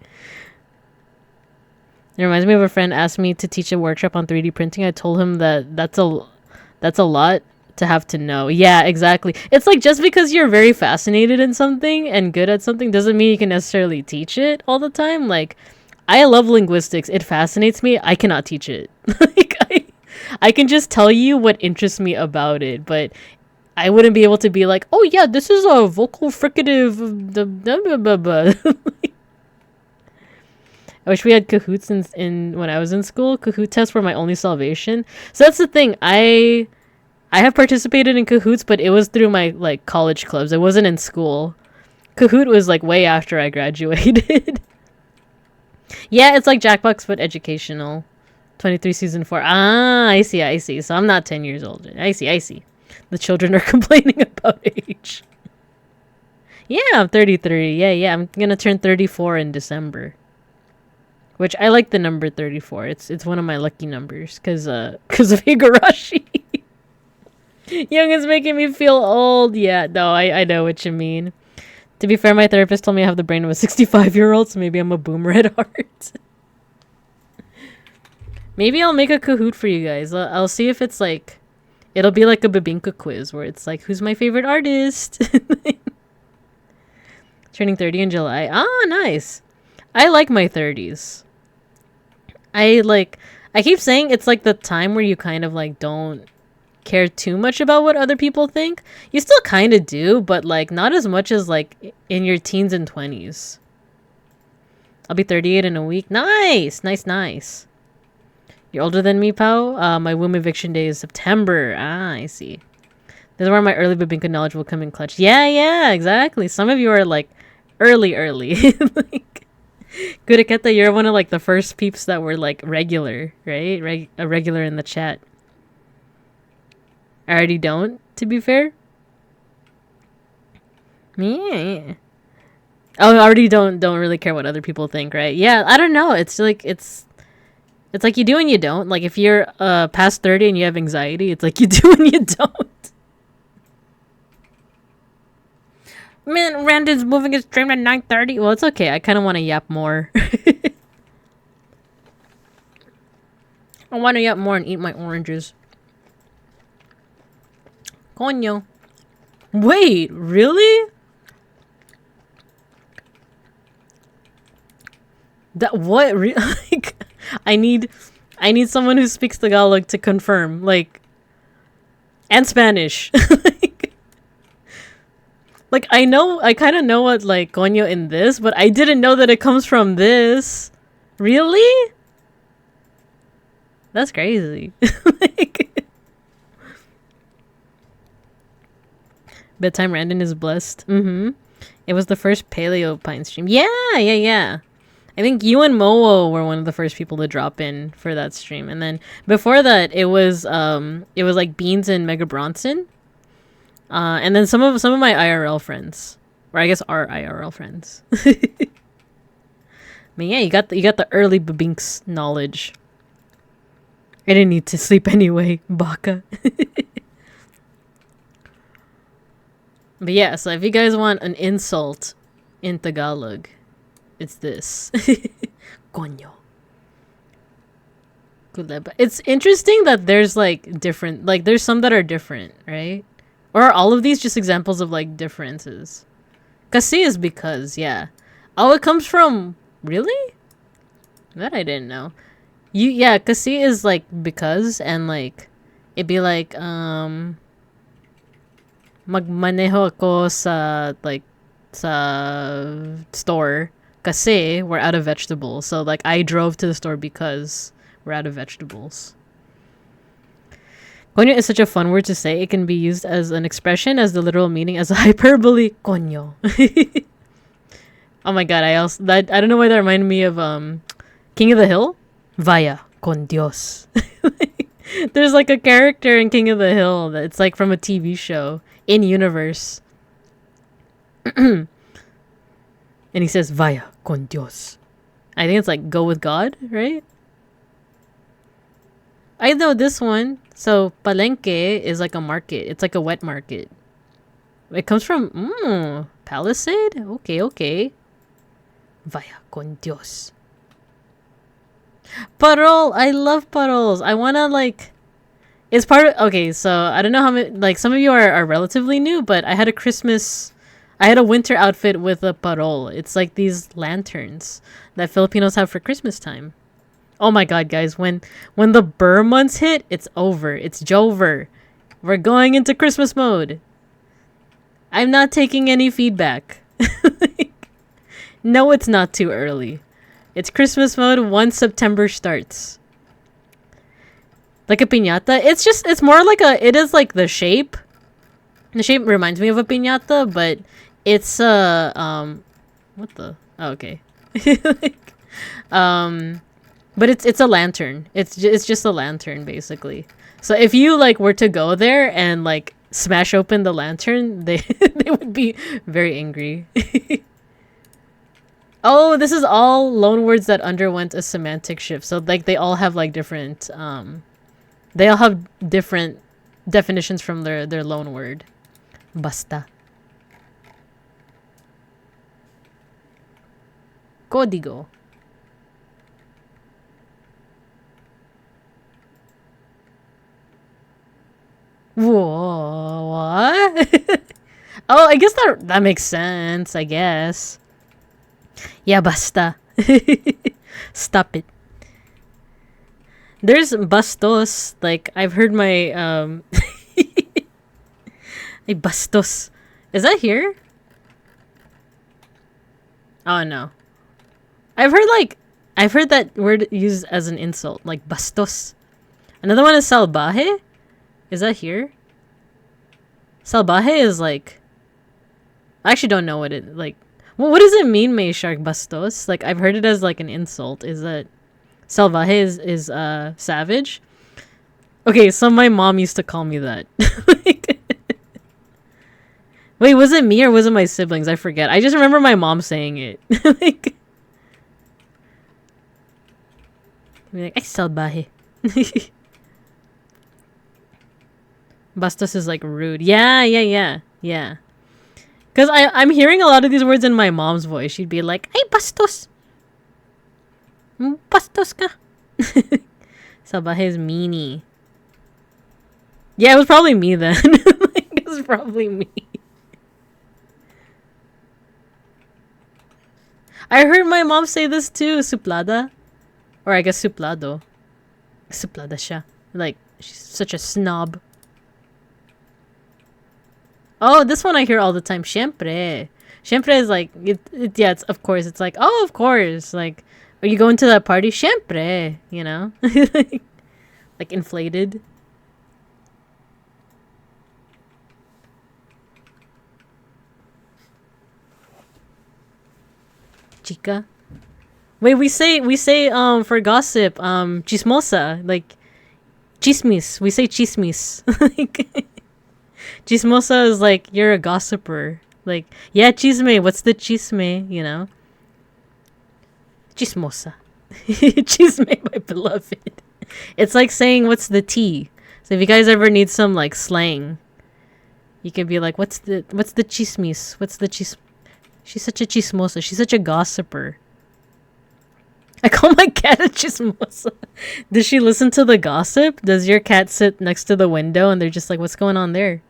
It reminds me of a friend asked me to teach a workshop on 3D printing. I told him that's a lot to have to know. Yeah, exactly. It's like just because you're very fascinated in something and good at something doesn't mean you can necessarily teach it all the time. Like I love linguistics. It fascinates me. I cannot teach it. Like I can just tell you what interests me about it, but I wouldn't be able to be like, oh yeah, this is a vocal fricative. I wish we had Kahoots in when I was in school. Kahoot tests were my only salvation. So that's the thing. I have participated in Kahoots, but it was through my like college clubs. It wasn't in school. Kahoot was like way after I graduated. Yeah, it's like Jackbox but educational. 23 season 4. Ah, I see. So I'm not 10 years older. I see. The children are complaining about age. Yeah, I'm 33. Yeah. I'm gonna turn 34 in December. Which I like the number 34. It's one of my lucky numbers because of Higurashi. Young is making me feel old. Yeah, no, I know what you mean. To be fair, my therapist told me I have the brain of a 65-year-old, so maybe I'm a boomer at heart. Maybe I'll make a Kahoot for you guys. I'll see if it's like, it'll be like a Babinka quiz where it's like, who's my favorite artist? Turning 30 in July. Ah, nice. I like my 30s. I keep saying it's like the time where you kind of like don't care too much about what other people think. You still kind of do, but like not as much as like in your teens and 20s. I'll be 38 in a week. Nice. You're older than me, Pao? My womb eviction day is September. Ah, I see. This is where my early Babinka knowledge will come in clutch. Yeah, exactly. Some of you are like early. Like, Guraketa, you're one of like the first peeps that were like regular, right? A regular in the chat. I already don't, to be fair. Yeah. Oh, I already don't really care what other people think, right? Yeah, I don't know. It's like it's like you do and you don't. Like if you're past 30 and you have anxiety, it's like you do and you don't. Man, Randon's moving his stream at 9:30. Well, it's okay. I kind of want to yap more. I want to yap more and eat my oranges. Coño. Wait, really? That what? Like, I need someone who speaks Tagalog to confirm, like, and Spanish. Like I kind of know what like coño in this, but I didn't know that it comes from this. Really? That's crazy. Like, bedtime Randon is blessed. It was the first Paleo Pine stream. Yeah. I think you and Mowo were one of the first people to drop in for that stream, and then before that, it was like Beans and Mega Bronson. And then some of my IRL friends, or I guess our IRL friends. But yeah, you got the early Babinks knowledge. I didn't need to sleep anyway, baka. But yeah, so if you guys want an insult in Tagalog, it's this. Coño. It's interesting that there's like different, like there's some that are different, right? Or are all of these just examples of like differences? Kasi is because, yeah. Oh, it comes from, really? That I didn't know. Yeah, kasi is like because, and like it'd be like magmaneho ako sa like sa store kasi we're out of vegetables. So like I drove to the store because we're out of vegetables. Coño is such a fun word to say. It can be used as an expression, as the literal meaning, as a hyperbole. Coño. Oh my god, I don't know why that reminded me of King of the Hill. Vaya con Dios. There's like a character in King of the Hill that's like from a TV show in universe. And he says Vaya con Dios. I think it's like go with God, right? I know this one. So palenque is like a market. It's like a wet market. It comes from Palisade? Okay. Vaya con Dios. Parol. I love parols. I wanna like it's part of okay, so I don't know how many like some of you are relatively new, but I had a winter outfit with a parol. It's like these lanterns that Filipinos have for Christmas time. Oh my god, guys, when the Burr months hit, it's over. It's Jover. We're going into Christmas mode. I'm not taking any feedback. No, it's not too early. It's Christmas mode once September starts. Like a piñata. It's more like it is like the shape. The shape reminds me of a piñata, but it's what the? Oh, okay. But it's a lantern. It's just a lantern basically. So if you like were to go there and like smash open the lantern, they they would be very angry. Oh, this is all loanwords that underwent a semantic shift. So like they all have like different they all have different definitions from their loanword. Basta. Código. Whoa, what? Oh, I guess that makes sense, I guess. Yeah, basta. Stop it. There's bastos. Like, I've heard my, Ay, bastos. Is that here? Oh, no. I've heard that word used as an insult. Like, bastos. Another one is salvaje. Is that here? Salvaje is like... I actually don't know what it... Like... Well, what does it mean, May Shark Bastos? Like, I've heard it as like an insult. Is that... Salvaje is savage? Okay, so my mom used to call me that. Wait, was it me or was it my siblings? I forget. I just remember my mom saying it. Like... Ay, salvaje. Bastos is like rude. Yeah. Because I'm hearing a lot of these words in my mom's voice. She'd be like, ay, bastos. Bastos ka. Salvaje is meanie. Yeah, it was probably me then. Like, it was probably me. I heard my mom say this too. Suplada. Or I guess suplado. Suplada siya. Like, she's such a snob. Oh, this one I hear all the time. Siempre. Siempre is like, yeah, it's of course. It's like, oh, of course. Like, are you going to that party? Siempre. You know? Like inflated. Chica. Wait, we say for gossip, chismosa. Like, chismis. We say chismis. Like... Chismosa is like, you're a gossiper. Like, yeah, chisme. What's the chisme? You know? Chismosa. Chisme, my beloved. It's like saying, what's the tea? So if you guys ever need some, like, slang, you can be like, what's the chismis? What's the chis... She's such a chismosa. She's such a gossiper. I call my cat a chismosa. Does she listen to the gossip? Does your cat sit next to the window and they're just like, what's going on there?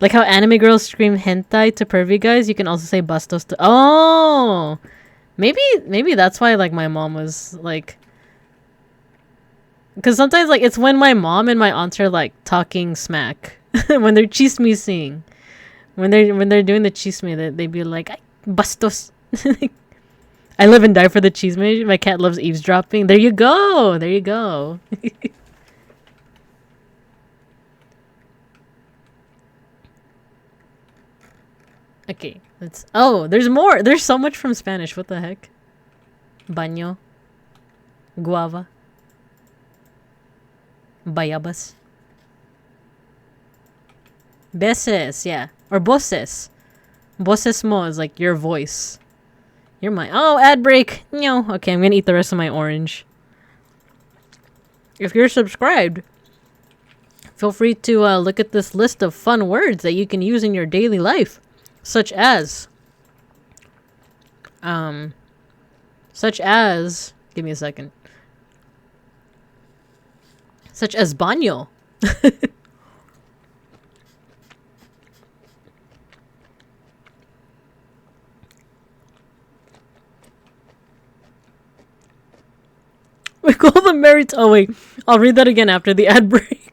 Like how anime girls scream hentai to pervy guys, you can also say bastos to... Oh! Maybe that's why like my mom was like, because sometimes like it's when my mom and my aunts are like talking smack when they're chismising, when they're doing the chisme, that they'd be like, "Ay, bastos." I live and die for the chisme. My cat loves eavesdropping. There you go. There you go. Okay, let's. Oh, there's more. There's so much from Spanish. What the heck? Baño, guava, bayabas, beses. Yeah, or voces. Voces mo is like your voice. You're my. Oh, ad break. No. Okay, I'm gonna eat the rest of my orange. If you're subscribed, feel free to look at this list of fun words that you can use in your daily life, such as, give me a second, such as baño. We call them married. Oh wait, I'll read that again after the ad break.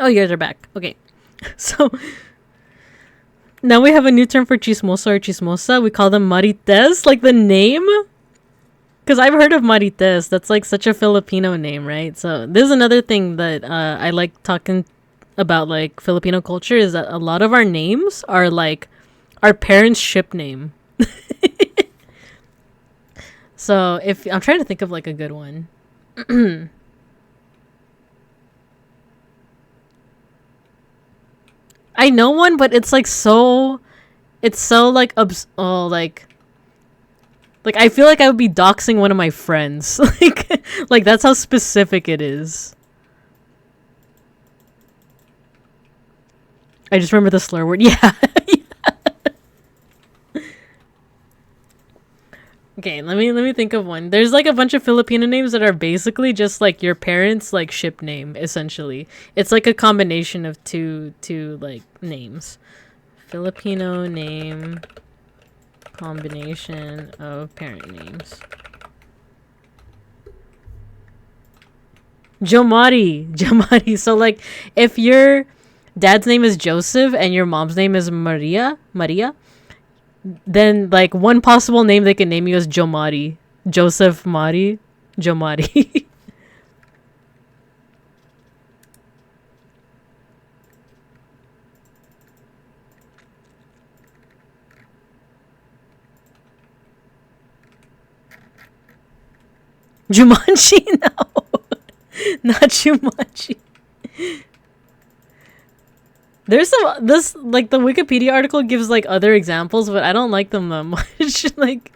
Oh, you guys are back. Okay. So now we have a new term for chismoso or chismosa. We call them marites, like the name. Because I've heard of marites. That's like such a Filipino name, right? So this is another thing that I like talking about, like Filipino culture, is that a lot of our names are like our parents' ship name. So if I'm trying to think of like a good one. I know one, but it's like so, it's so like like I feel like I would be doxing one of my friends. Like that's how specific it is. I just remember the slur word. Yeah. Okay, let me think of one. There's like a bunch of Filipino names that are basically just like your parents' like ship name, essentially. It's like a combination of two like names. Filipino name combination of parent names. Jomari. So like if your dad's name is Joseph and your mom's name is Maria, then like one possible name they can name you is Jomari. Joseph Mari. Jomari. Jumanji? No. Not Jumanji. There's some, this like the Wikipedia article gives like other examples, but I don't like them that much. Like,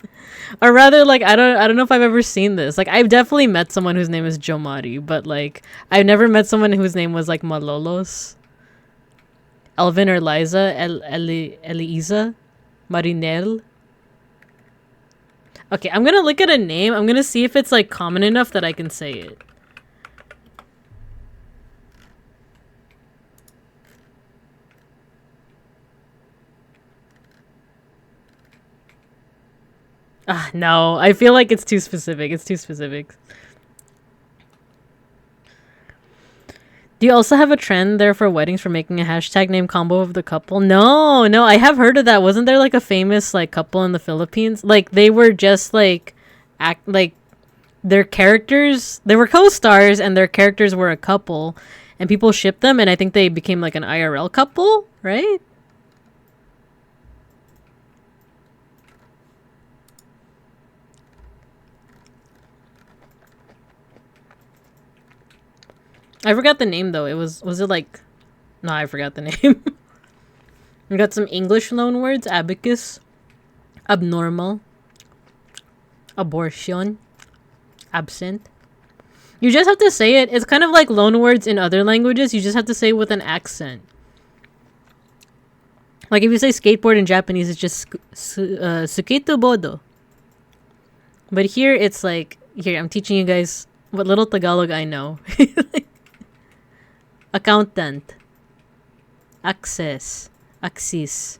or rather, like I don't know if I've ever seen this. Like I've definitely met someone whose name is Jomari, but like I've never met someone whose name was like Malolos, Elvin or Liza, Eliza, Marinel. Okay, I'm gonna look at a name. I'm gonna see if it's like common enough that I can say it. Ah, no. I feel like it's too specific. It's too specific. Do you also have a trend there for weddings for making a hashtag name combo of the couple? No, I have heard of that. Wasn't there like a famous like couple in the Philippines? Like they were just like act like their characters, they were co-stars and their characters were a couple and people shipped them, and I think they became like an IRL couple, right? I forgot the name though. Was it like, no, I forgot the name. We got some English loan words: abacus, abnormal, Abortion. Absent. You just have to say it. It's kind of like loan words in other languages. You just have to say it with an accent. Like if you say skateboard in Japanese, it's just suketobodo. But here it's like, here, I'm teaching you guys what little Tagalog I know. Accountant. Access. Axis.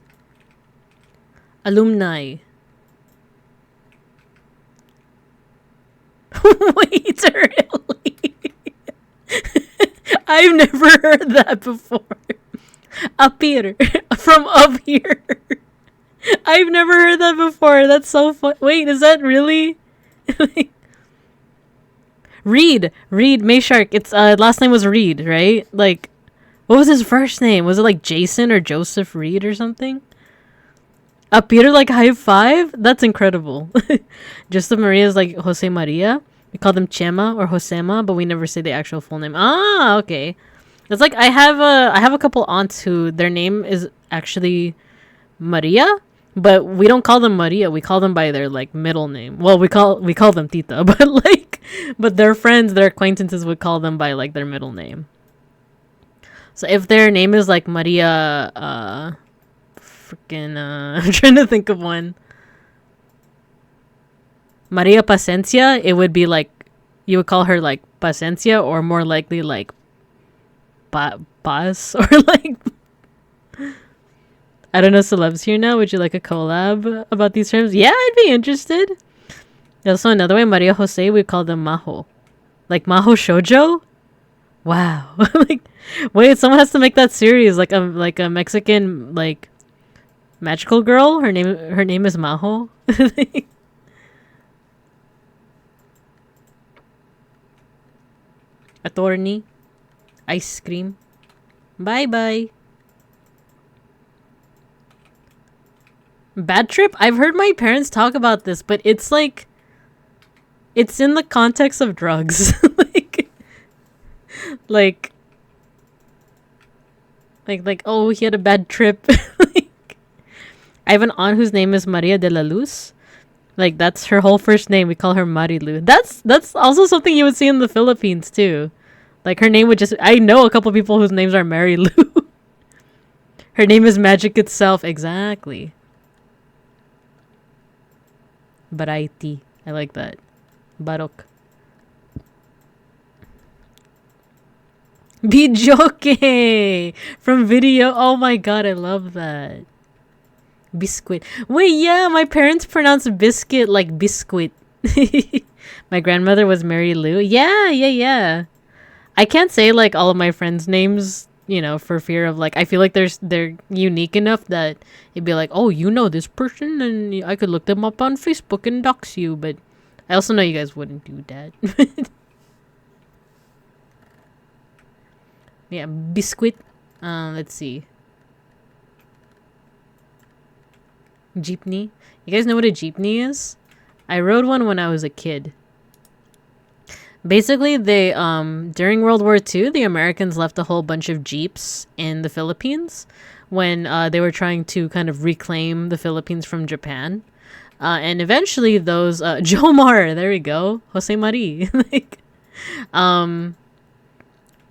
Alumni. Wait, really? I've never heard that before. Appear. From up here. I've never heard that before. That's so fun. Wait, is that really? Reed Mayshark. It's last name was Reed, right? Like, what was his first name? Was it like Jason or Joseph Reed or something? Appear like high five? That's incredible. Joseph Maria is like Jose Maria. We call them Chema or Josema, but we never say the actual full name. Ah, okay. It's like I have a couple aunts who their name is actually Maria, but we don't call them Maria. We call them by their like middle name. Well, we call them Tita, but their friends, their acquaintances would call them by like their middle name. So if their name is like Maria, I'm trying to think of one. Maria Pacencia, it would be like, you would call her like Pacencia, or more likely like Paz, or like, I don't know, celebs here now. Would you like a collab about these terms? Yeah, I'd be interested. There's also another way, Maria Jose, we call them Maho. Like Maho Shoujo? Wow. Like, wait, someone has to make that series, like a Mexican like magical girl. Her name is Maho. Attorney. Ice cream. Bye bye. Bad trip? I've heard my parents talk about this, but it's like, it's in the context of drugs. like, oh, he had a bad trip. Like, I have an aunt whose name is Maria de la Luz. Like, that's her whole first name. We call her Marilu. That's also something you would see in the Philippines too. Like, her name would just, I know a couple people whose names are Mary Lou. Her name is magic itself. Exactly. Variety. I like that. Barok. Bijoke from video. Oh my god, I love that. Biscuit. Wait, yeah, my parents pronounce biscuit like biscuit. My grandmother was Mary Lou. Yeah. I can't say like all of my friends' names, you know, for fear of like, I feel like they're unique enough that it'd be like, oh, you know this person, and I could look them up on Facebook and dox you. But I also know you guys wouldn't do that. Yeah, biscuit. Let's see. Jeepney. You guys know what a jeepney is? I rode one when I was a kid. Basically, they during World War II, the Americans left a whole bunch of jeeps in the Philippines when they were trying to kind of reclaim the Philippines from Japan. And eventually those Jomar, there we go, Jose Marie. Like,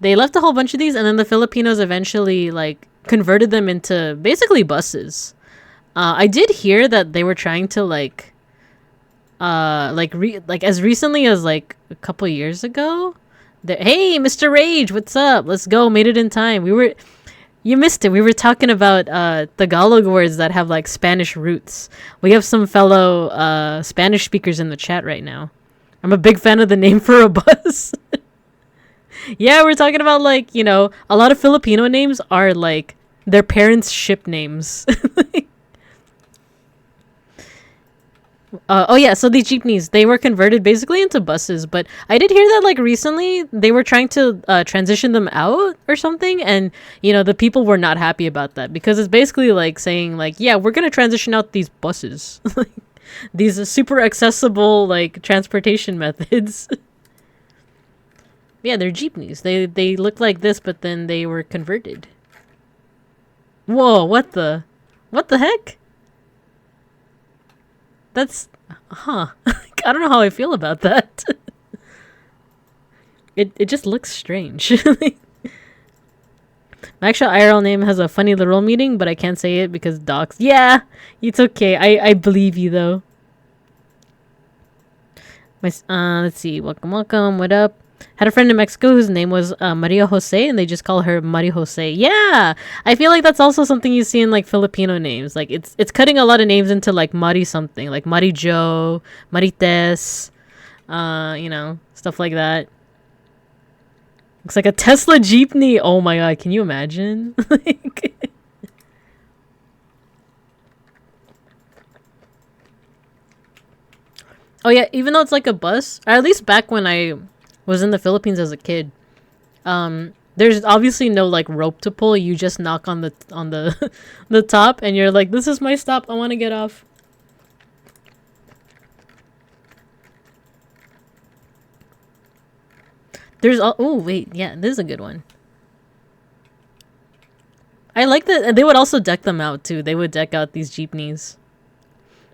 they left a whole bunch of these, and then the Filipinos eventually like converted them into basically buses. I did hear that they were trying to like as recently as like a couple years ago. Hey, Mr. Rage, what's up? Let's go. Made it in time. You missed it. We were talking about Tagalog words that have like Spanish roots. We have some fellow Spanish speakers in the chat right now. I'm a big fan of the name for a bus. Yeah, we're talking about like, you know, a lot of Filipino names are like their parents' ship names. Oh yeah, so these jeepneys, they were converted basically into buses, but I did hear that like recently they were trying to transition them out or something, and you know, the people were not happy about that because it's basically like saying like, yeah, we're gonna transition out these buses. Like, these super accessible like transportation methods. Yeah, they're jeepneys. They look like this, but then they were converted. Whoa, what the heck? That's, huh. I don't know how I feel about that. It just looks strange. My actual IRL name has a funny literal meaning, but I can't say it because docs. Yeah, it's okay. I believe you though. Let's see. Welcome. What up? Had a friend in Mexico whose name was Maria Jose, and they just call her Mari Jose. Yeah, I feel like that's also something you see in like Filipino names. Like it's cutting a lot of names into like Mari something, like Mari Jo, Marites, stuff like that. Looks like a Tesla jeepney. Oh my god, can you imagine? Oh yeah, even though it's like a bus, or at least back when I was in the Philippines as a kid, there's obviously no like rope to pull. You just knock on the the top, and you're like, "This is my stop. I want to get off." There's oh wait, yeah, this is a good one. I like that they would also deck them out too. They would deck out these jeepneys.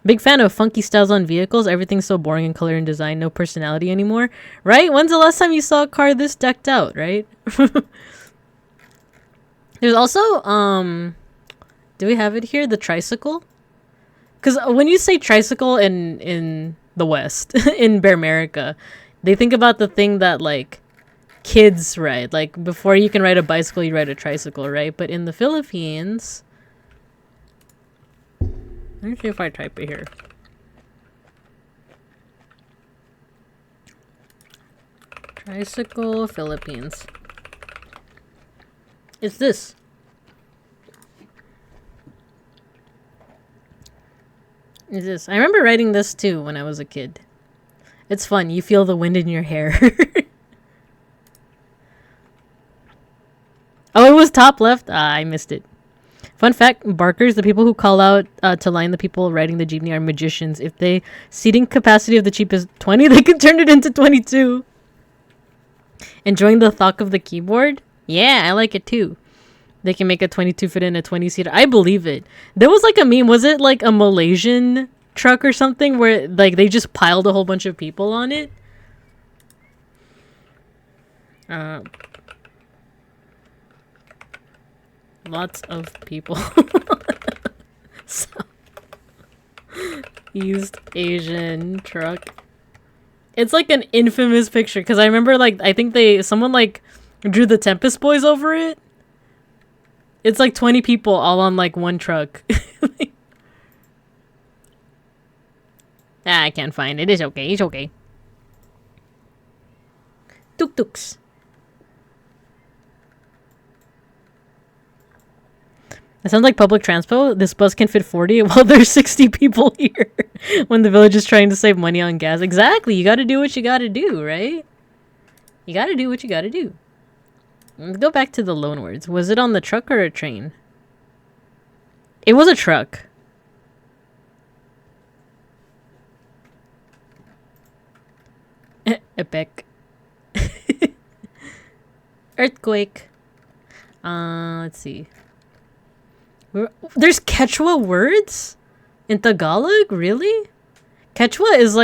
Big fan of funky styles on vehicles. Everything's so boring in color and design, no personality anymore. Right? When's the last time you saw a car this decked out, right? There's also do we have it here? The tricycle? Cuz when you say tricycle in the West, in Bear America, they think about the thing that like kids ride. Like before you can ride a bicycle, you ride a tricycle, right? But in the Philippines, let me see if I type it here. Tricycle Philippines. It's this. It's this. I remember riding this too when I was a kid. It's fun. You feel the wind in your hair. Oh, it was top left? Ah, I missed it. Fun fact, barkers, the people who call out to line the people riding the jeepney, are magicians. If the seating capacity of the jeep is 20, they can turn it into 22. Enjoying the thought of the keyboard? Yeah, I like it too. They can make a 22 fit in a 20-seater. I believe it. There was like a meme. Was it like a Malaysian truck or something where like they just piled a whole bunch of people on it? Lots of people. So, East Asian truck. It's like an infamous picture because I remember like I think someone like drew the Tempest Boys over it. It's like 20 people all on like one truck. I can't find it. It's okay. It's okay. Tuk-tuks. It sounds like public transpo. This bus can fit 40 while there's 60 people here. When the village is trying to save money on gas. Exactly. You gotta do what you gotta do, right? You gotta do what you gotta do. Let's go back to the loanwords. Was it on the truck or a train? It was a truck. Epic. Earthquake. Let's see. There's Quechua words in Tagalog? Really? Quechua is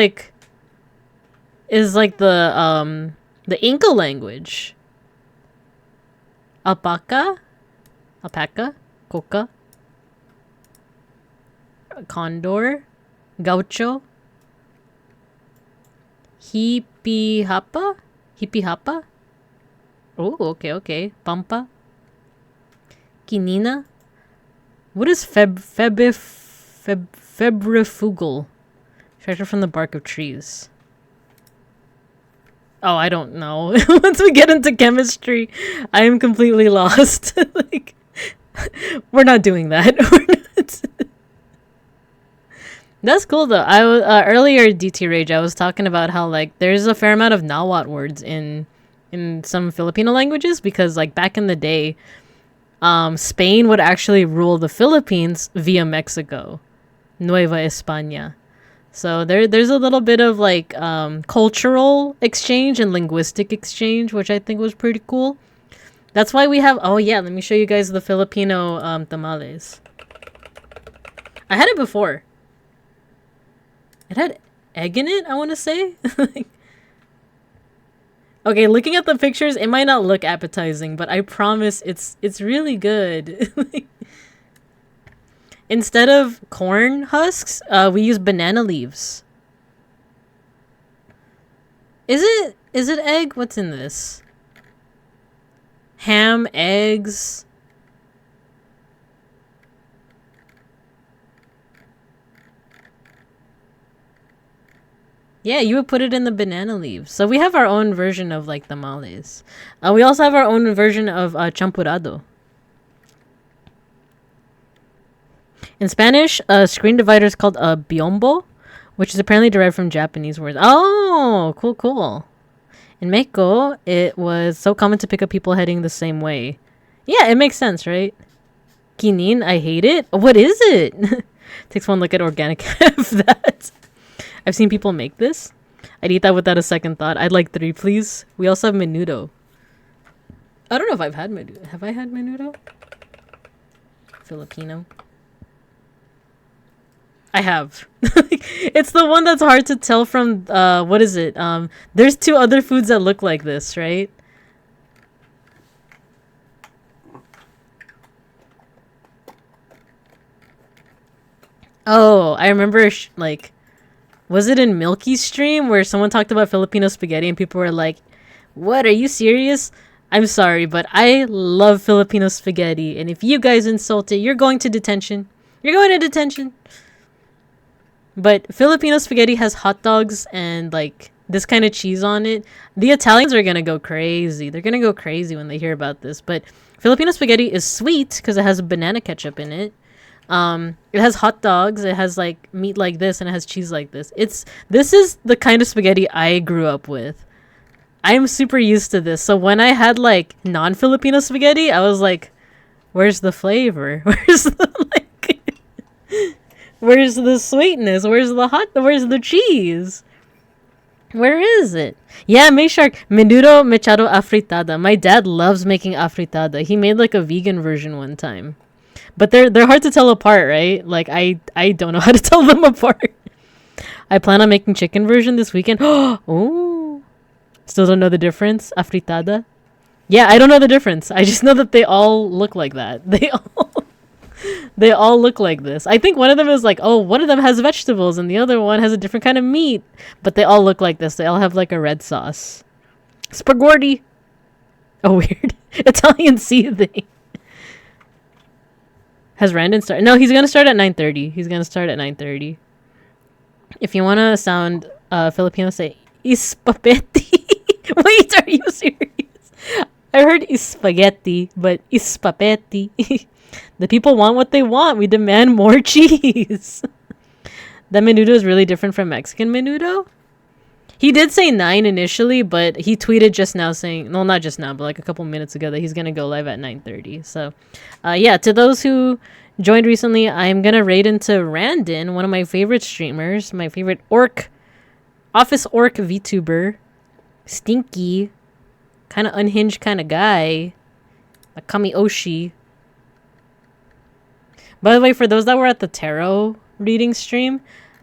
like the Inca language. Alpaca, coca, condor, gaucho, hippie hapa. Oh, okay. Pampa, quinina. What is febrifugal? Extracted from the bark of trees. Oh, I don't know. Once we get into chemistry, I am completely lost. Like, we're not doing that. We're not. That's cool though. I was earlier DT Rage. I was talking about how like there's a fair amount of Nahuatl words in some Filipino languages because like back in the day, Spain would actually rule the Philippines via Mexico, Nueva España. So there's a little bit of like cultural exchange and linguistic exchange, which I think was pretty cool. That's why we have. Oh yeah, let me show you guys the Filipino tamales. I had it before. It egg in it, I want to say. Okay, looking at the pictures, it might not look appetizing, but I promise it's really good. Instead of corn husks, we use banana leaves. Is it egg? What's in this? Ham, eggs. Yeah, you would put it in the banana leaves. So we have our own version of like tamales. We also have our own version of champurrado. In Spanish, a screen divider is called a biombo, which is apparently derived from Japanese words. Oh, cool. In Mexico, it was so common to pick up people heading the same way. Yeah, it makes sense, right? Quinin, I hate it. What is it? Takes one look at organic of that. I've seen people make this. I'd eat that without a second thought. I'd like 3, please. We also have menudo. I don't know if I've had menudo. Have I had menudo? Filipino. I have. It's the one that's hard to tell from, what is it? There's 2 other foods that look like this, right? Oh, I remember, like... Was it in Milky's stream where someone talked about Filipino spaghetti and people were like, what, are you serious? I'm sorry, but I love Filipino spaghetti. And if you guys insult it, you're going to detention. You're going to detention. But Filipino spaghetti has hot dogs and like this kind of cheese on it. The Italians are going to go crazy. They're going to go crazy when they hear about this. But Filipino spaghetti is sweet because it has banana ketchup in it. It has hot dogs, it has like meat like this, and it has cheese like this. This is the kind of spaghetti I grew up with. I'm super used to this. So when I had like non-Filipino spaghetti, I was like, where's the flavor? Where's the like where's the sweetness? Where's the cheese? Where is it? Yeah, Mayshark, menudo mechado afritada. My dad loves making afritada. He made like a vegan version one time. But they're hard to tell apart, right? Like I don't know how to tell them apart. I plan on making chicken version this weekend. Oh, still don't know the difference. Afritada. Yeah, I don't know the difference. I just know that they all look like that. They all look like this. I think one of them is like, oh, one of them has vegetables and the other one has a different kind of meat. But they all look like this. They all have like a red sauce. Spaghetti. Oh, weird. Italian seething. Has Randon started? No, he's gonna start at 9:30. He's gonna start at 9:30. If you wanna sound Filipino, say ispapetti. Wait, are you serious? I heard spaghetti, but ispapetti. The people want what they want. We demand more cheese. That menudo is really different from Mexican menudo. He did say 9 initially, but he tweeted just now saying, well, not just now, but like a couple minutes ago that he's going to go live at 9:30. So, yeah, to those who joined recently, I'm going to raid into Randon, one of my favorite streamers, my favorite office orc VTuber, stinky, kind of unhinged kind of guy, Akami Oshi. By the way, for those that were at the tarot reading stream,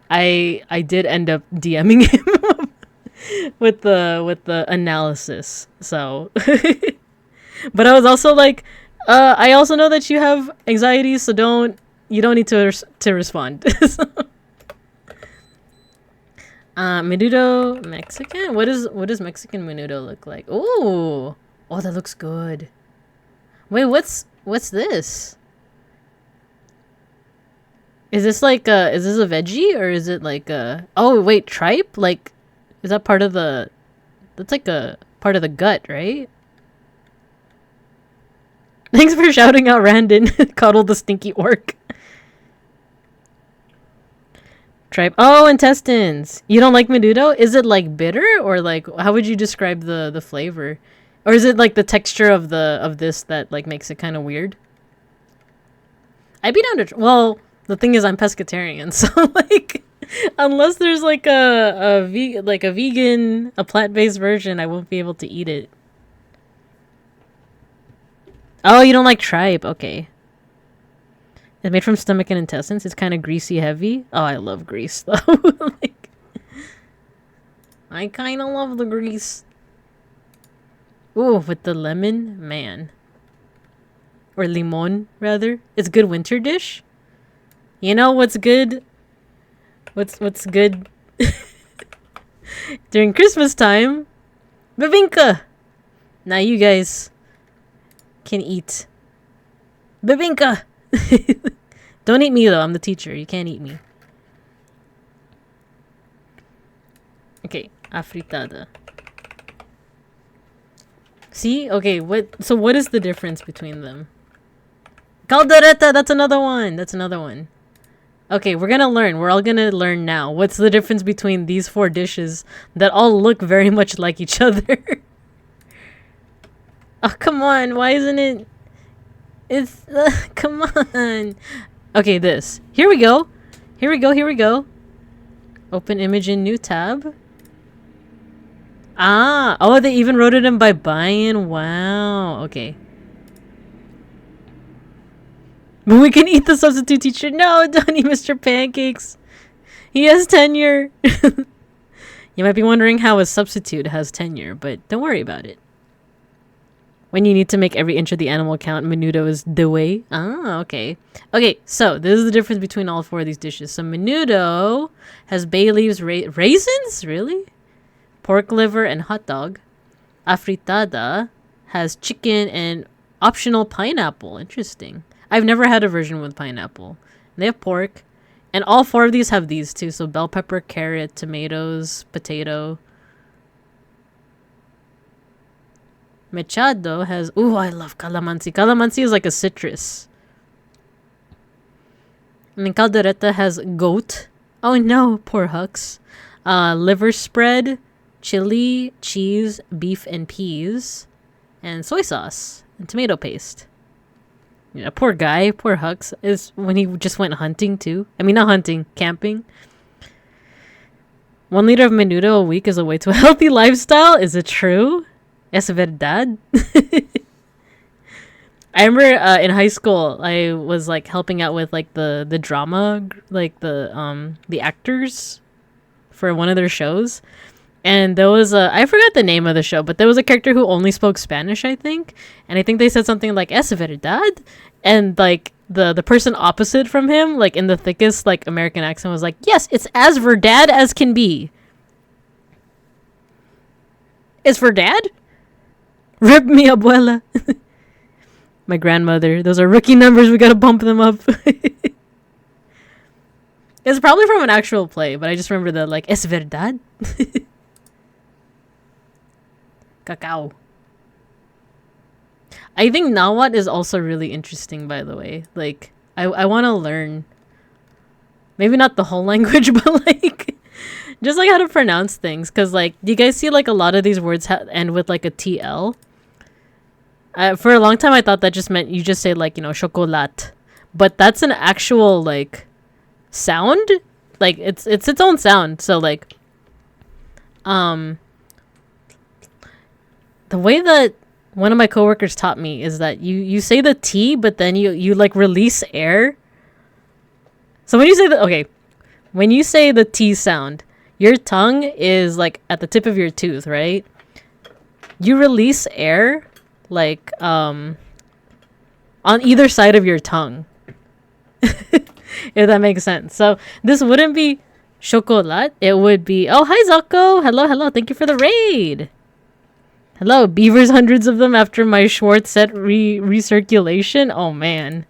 I did end up DMing him with the analysis. So but I was also like, I also know that you have anxiety, so you don't need to respond. So, menudo Mexican? What does Mexican menudo look like? Oh, that looks good. Wait, what's this? Is this like is this a veggie or is it like a... Oh, wait, tripe? Like, is that part of the... That's like a part of the gut, right? Thanks for shouting out Randon. Coddle the stinky orc. Tripe. Oh, intestines. You don't like menudo? Is it like bitter or like... How would you describe the flavor? Or is it like the texture of this that like makes it kind of weird? I'd be down to... Well... The thing is, I'm pescatarian, so like, unless there's like a vegan, a plant-based version, I won't be able to eat it. Oh, you don't like tripe? Okay. It's made from stomach and intestines. It's kind of greasy, heavy. Oh, I love grease though. Like, I kind of love the grease. Ooh, with the lemon, man. Or limon, rather. It's a good winter dish. You know what's good? What's good during Christmas time? Bibinka! Now you guys can eat bibinka! Don't eat me though, I'm the teacher. You can't eat me. Okay, afritada. See? Okay, so what is the difference between them? Caldereta, that's another one. That's another one. Okay, we're gonna learn. We're all gonna learn now. What's the difference between these 4 dishes that all look very much like each other? Oh, come on. Why isn't it? It's... come on. Okay, this. Here we go. Here we go. Here we go. Open image in new tab. Ah. Oh, they even wrote it in by buy-in. Wow. Okay. But we can eat the substitute teacher. No, don't eat Mr. Pancakes. He has tenure. You might be wondering how a substitute has tenure, but don't worry about it. When you need to make every inch of the animal count, menudo is the way. Ah, okay. Okay, so this is the difference between all 4 of these dishes. So menudo has bay leaves, raisins? Really? Pork liver and hot dog. Afritada has chicken and optional pineapple. Interesting. I've never had a version with pineapple. They have pork. And all 4 of these have these too. So bell pepper, carrot, tomatoes, potato. Mechado has... Ooh, I love calamansi. Calamansi is like a citrus. And then caldereta has goat. Oh no, poor Hux. Liver spread, chili, cheese, beef and peas, and soy sauce and tomato paste. Yeah, poor guy, poor Hux. Is when he just went hunting too. I mean, not hunting, camping. 1 liter of menudo a week is a way to a healthy lifestyle. Is it true? Es verdad. I remember in high school, I was like helping out with like the drama, like the actors for one of their shows. And there was I forgot the name of the show, but there was a character who only spoke Spanish, I think. And I think they said something like, es verdad? And like the person opposite from him, like in the thickest like American accent was like, yes, it's as verdad as can be. It's verdad? Rip me, abuela. My grandmother. Those are rookie numbers. We gotta bump them up. It's probably from an actual play, but I just remember the like, es verdad? Cacao. I think Nahuatl is also really interesting, by the way. Like, I want to learn. Maybe not the whole language, but like, just like how to pronounce things. Because like, do you guys see like a lot of these words end with like a TL? For a long time, I thought that just meant you just say like, you know, chocolat. But that's an actual like sound. Like it's its own sound. So like, the way that one of my coworkers taught me is that you say the T, but then you like release air. So when you say when you say the T sound, your tongue is like at the tip of your tooth, right? You release air like on either side of your tongue. If that makes sense. So this wouldn't be chocolat. It would be, oh, hi Zocco. Hello. Thank you for the raid. Hello, beavers, hundreds of them after my Schwartz set recirculation. Oh man.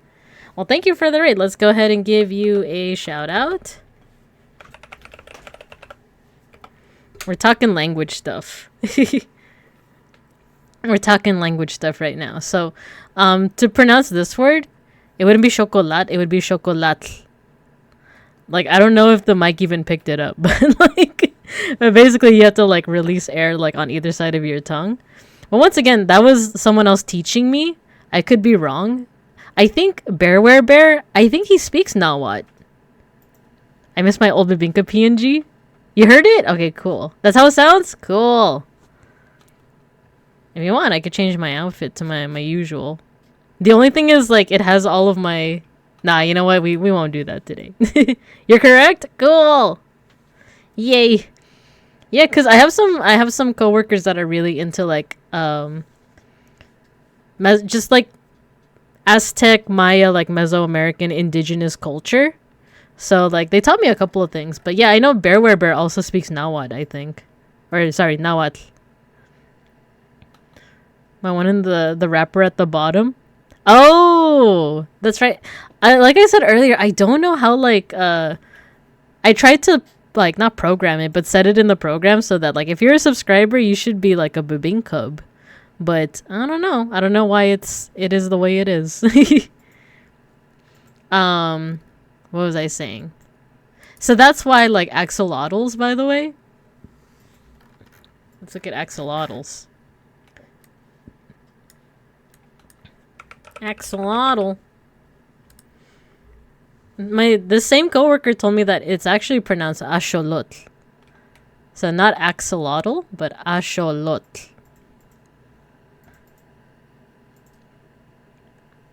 Well, thank you for the raid. Let's go ahead and give you a shout out. We're talking language stuff. We're talking language stuff right now. So, to pronounce this word, it wouldn't be chocolat, it would be chocolat. Like, I don't know if the mic even picked it up, but like, but basically you have to like release air like on either side of your tongue. But once again, that was someone else teaching me. I could be wrong. I think Bear, I think he speaks Nahuatl. I miss my old Bibinka PNG. You heard it? Okay, cool. That's how it sounds? Cool. If you want, I could change my outfit to my usual. The only thing is, like, it has all of my... Nah, you know what? We won't do that today. You're correct? Cool. Yay. Yeah, because I have some coworkers that are really into like just like Aztec, Maya, like Mesoamerican indigenous culture. So like they taught me a couple of things. But yeah, I know Bear also speaks Nahuatl, I think. Or sorry, Nahuatl. My one in the wrapper at the bottom. Oh, that's right. Like I said earlier, I don't know how like I tried to like not program it, but set it in the program so that like if you're a subscriber, you should be like a Bibingcub. But I don't know. I don't know why it is the way it is. What was I saying? So that's why like axolotls, by the way. Let's look at axolotls. Axolotl. The same coworker told me that it's actually pronounced axolotl. So not axolotl, but axolotl.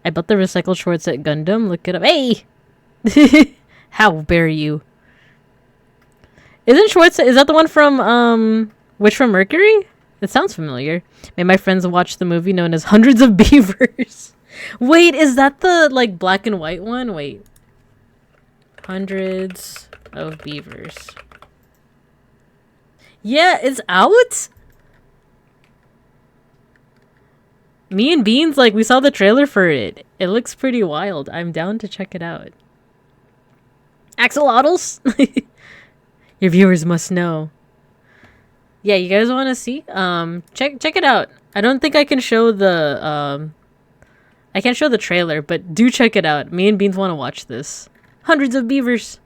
I bought the recycled shorts at Gundam. Look it up. Hey! How dare you? Isn't Schwartz... Is that the one from, Witch from Mercury? It sounds familiar. Made my friends watch the movie known as Hundreds of Beavers. Wait, is that the, like, black and white one? Wait. Hundreds of Beavers. Yeah, it's out? Me and Beans, like, we saw the trailer for it. It looks pretty wild. I'm down to check it out. Axolotls? Your viewers must know. Yeah, you guys want to see? Check it out. I don't think I can show the, I can't show the trailer, but do check it out. Me and Beans want to watch this. Hundreds of Beavers.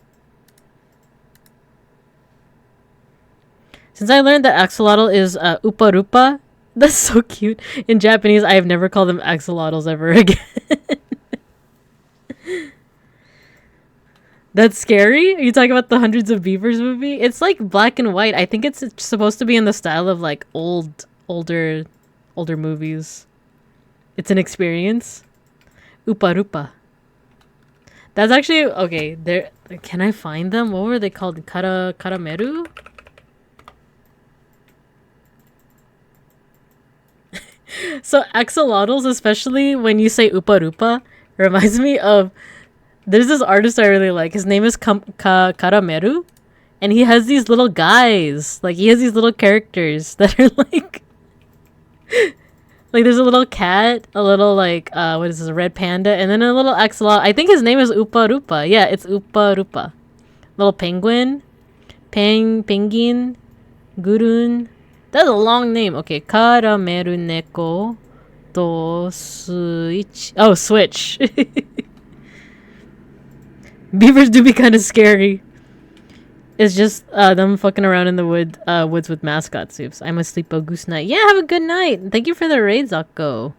Since I learned that axolotl is upa-rupa, that's so cute. In Japanese, I have never called them axolotls ever again. That's scary? Are you talking about the Hundreds of Beavers movie? It's like black and white. I think it's supposed to be in the style of like older movies. It's an experience. Upa-rupa. That's actually okay. There, can I find them? What were they called? Karameru? So axolotls, especially when you say upa-rupa, reminds me of... There's this artist I really like. His name is Karameru. And he has these little guys. Like, he has these little characters that are like... like, there's a little cat, a little, like, what is this, a red panda, and then a little axolotl. I think his name is Upa-Rupa. Yeah, it's Upa-Rupa. Little penguin. Penguin. Gurun. That's a long name. Okay, Karameru Neko to Switch. Oh, Switch. Beavers do be kind of scary. It's just them fucking around in the woods with mascot soups. I must sleep a goose night. Yeah, have a good night. Thank you for the raid, Zako.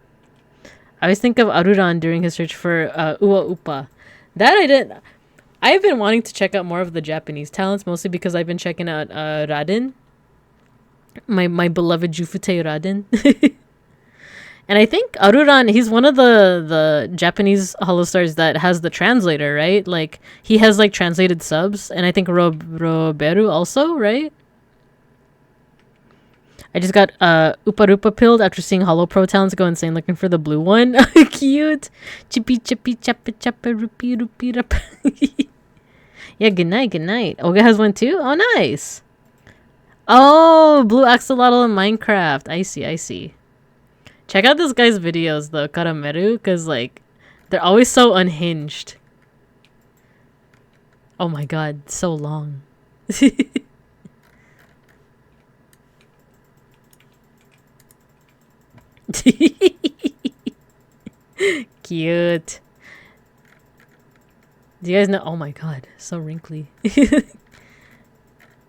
I always think of Aruran during his search for Ua Upa. That I did. I've been wanting to check out more of the Japanese talents, mostly because I've been checking out Raden. My beloved Jufute Raden. And I think Aruran, he's one of the Japanese holostars that has the translator, right? Like, he has, like, translated subs. And I think Roberu also, right? I just got Upa-Rupa pilled after seeing Holo Pro Talents go insane looking for the blue one. Cute. Chippy, chippy, chappa, chappa, rupee, rupee, rup. Yeah, good night, good night. Olga has one too? Oh, nice. Oh, blue axolotl in Minecraft. I see. Check out this guy's videos, though, Karameru, because, like, they're always so unhinged. Oh my god, so long. Cute. Do you guys know? Oh my god, so wrinkly.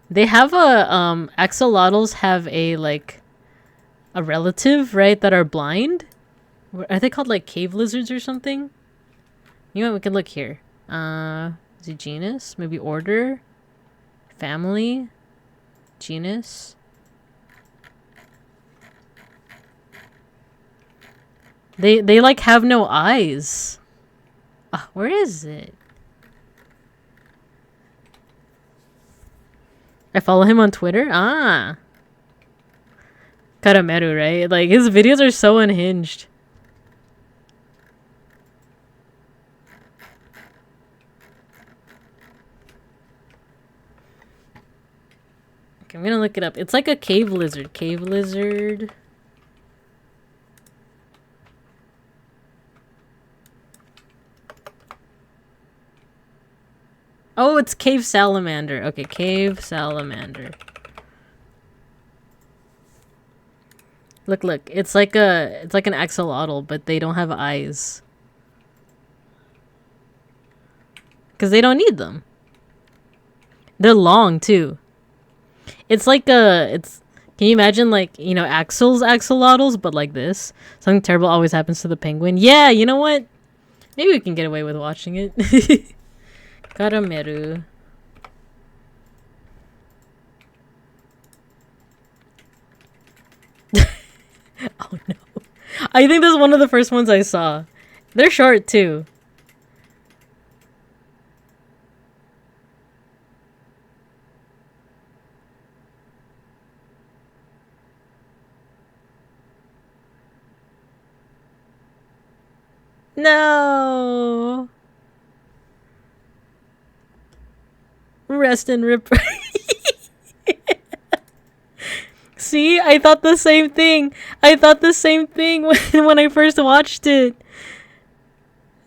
They have a, axolotls have a, like... a relative, right, that are blind. Are they called like cave lizards or something? You know what, we can look here. Is it genus? Maybe order? Family? Genus? They like have no eyes. Where is it? I follow him on Twitter. Ah. Karameru, right? Like, his videos are so unhinged. Okay, I'm gonna look it up. It's like a cave lizard. Cave lizard. Oh, it's cave salamander. Okay, cave salamander. Look, look. It's like an axolotl, but they don't have eyes. Because they don't need them. They're long, too. It's like it's... Can you imagine, like, you know, axolotls, but like this? Something terrible always happens to the penguin. Yeah, you know what? Maybe we can get away with watching it. Karameru. Oh no. I think this is one of the first ones I saw. They're short too. No. Rest and rip. See, I thought the same thing. I thought the same thing when I first watched it.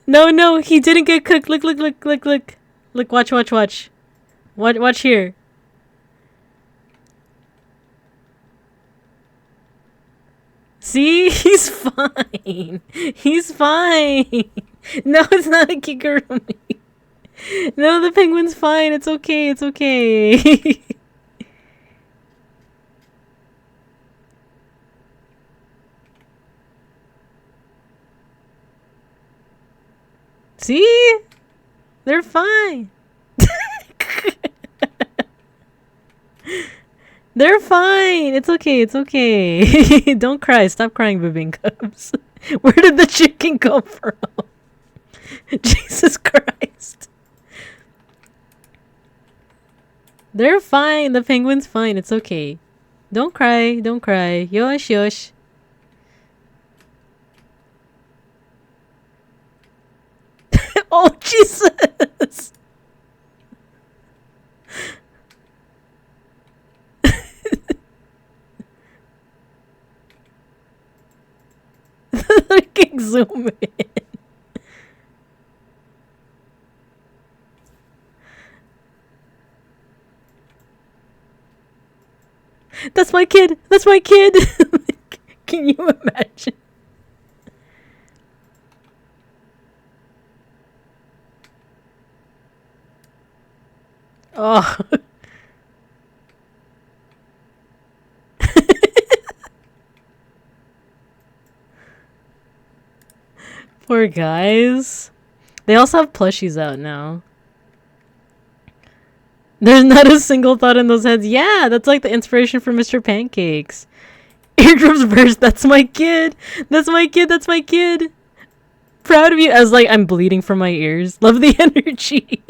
No, no, he didn't get cooked. Look, look, look, look, look. Look, watch, watch, watch. Watch here. See? He's fine. He's fine. No, it's not a kigurumi. No, the penguin's fine. It's okay. It's okay. See? They're fine. They're fine. It's okay. It's okay. Don't cry. Stop crying, Bibingcubs. Where did the chicken come from? Jesus Christ. They're fine. The penguin's fine. It's okay. Don't cry. Don't cry. Yosh, yosh. Oh, Jesus. Fucking zoom in. That's my kid. That's my kid. Can you imagine? Oh. Poor guys. They also have plushies out now. There's not a single thought in those heads. Yeah, that's like the inspiration for Mr. Pancakes. Eardrums burst. That's my kid. That's my kid. That's my kid. Proud of you. As like I'm bleeding from my ears. Love the energy.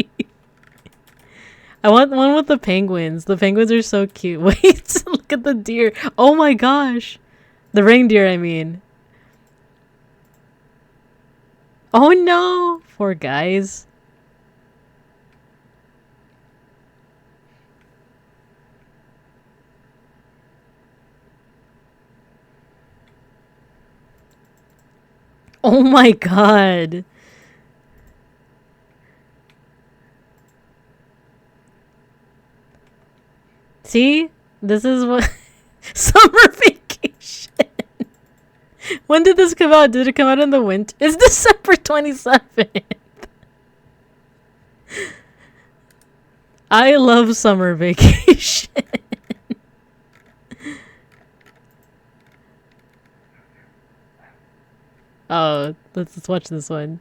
I want one with the penguins. The penguins are so cute. Wait, look at the deer. Oh my gosh. The reindeer, I mean. Oh no. Poor guys. Oh my god. See? This is what... Summer vacation! When did this come out? Did it come out in the winter? It's December 27th! I love summer vacation. Oh, let's watch this one.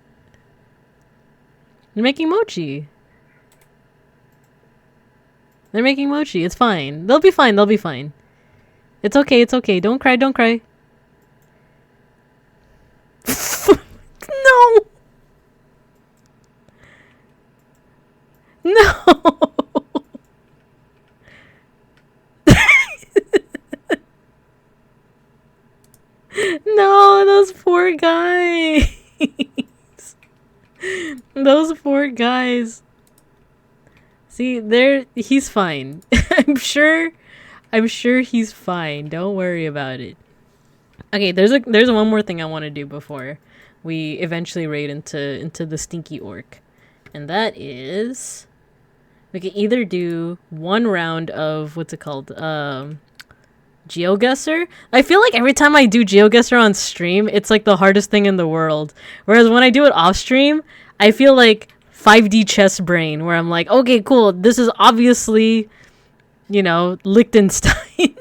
They're making mochi. They're making mochi. It's fine. They'll be fine. They'll be fine. It's okay. It's okay. Don't cry. Don't cry. No. No. poor guys. Those poor guys. See, he's fine. I'm sure he's fine. Don't worry about it. Okay, there's one more thing I want to do before we eventually raid into the stinky orc. And that is we can either do one round of what's it called? GeoGuessr. I feel like every time I do GeoGuessr on stream, it's like the hardest thing in the world. Whereas when I do it off stream, I feel like 5D chess brain, where I'm like, okay, cool, this is obviously, Liechtenstein.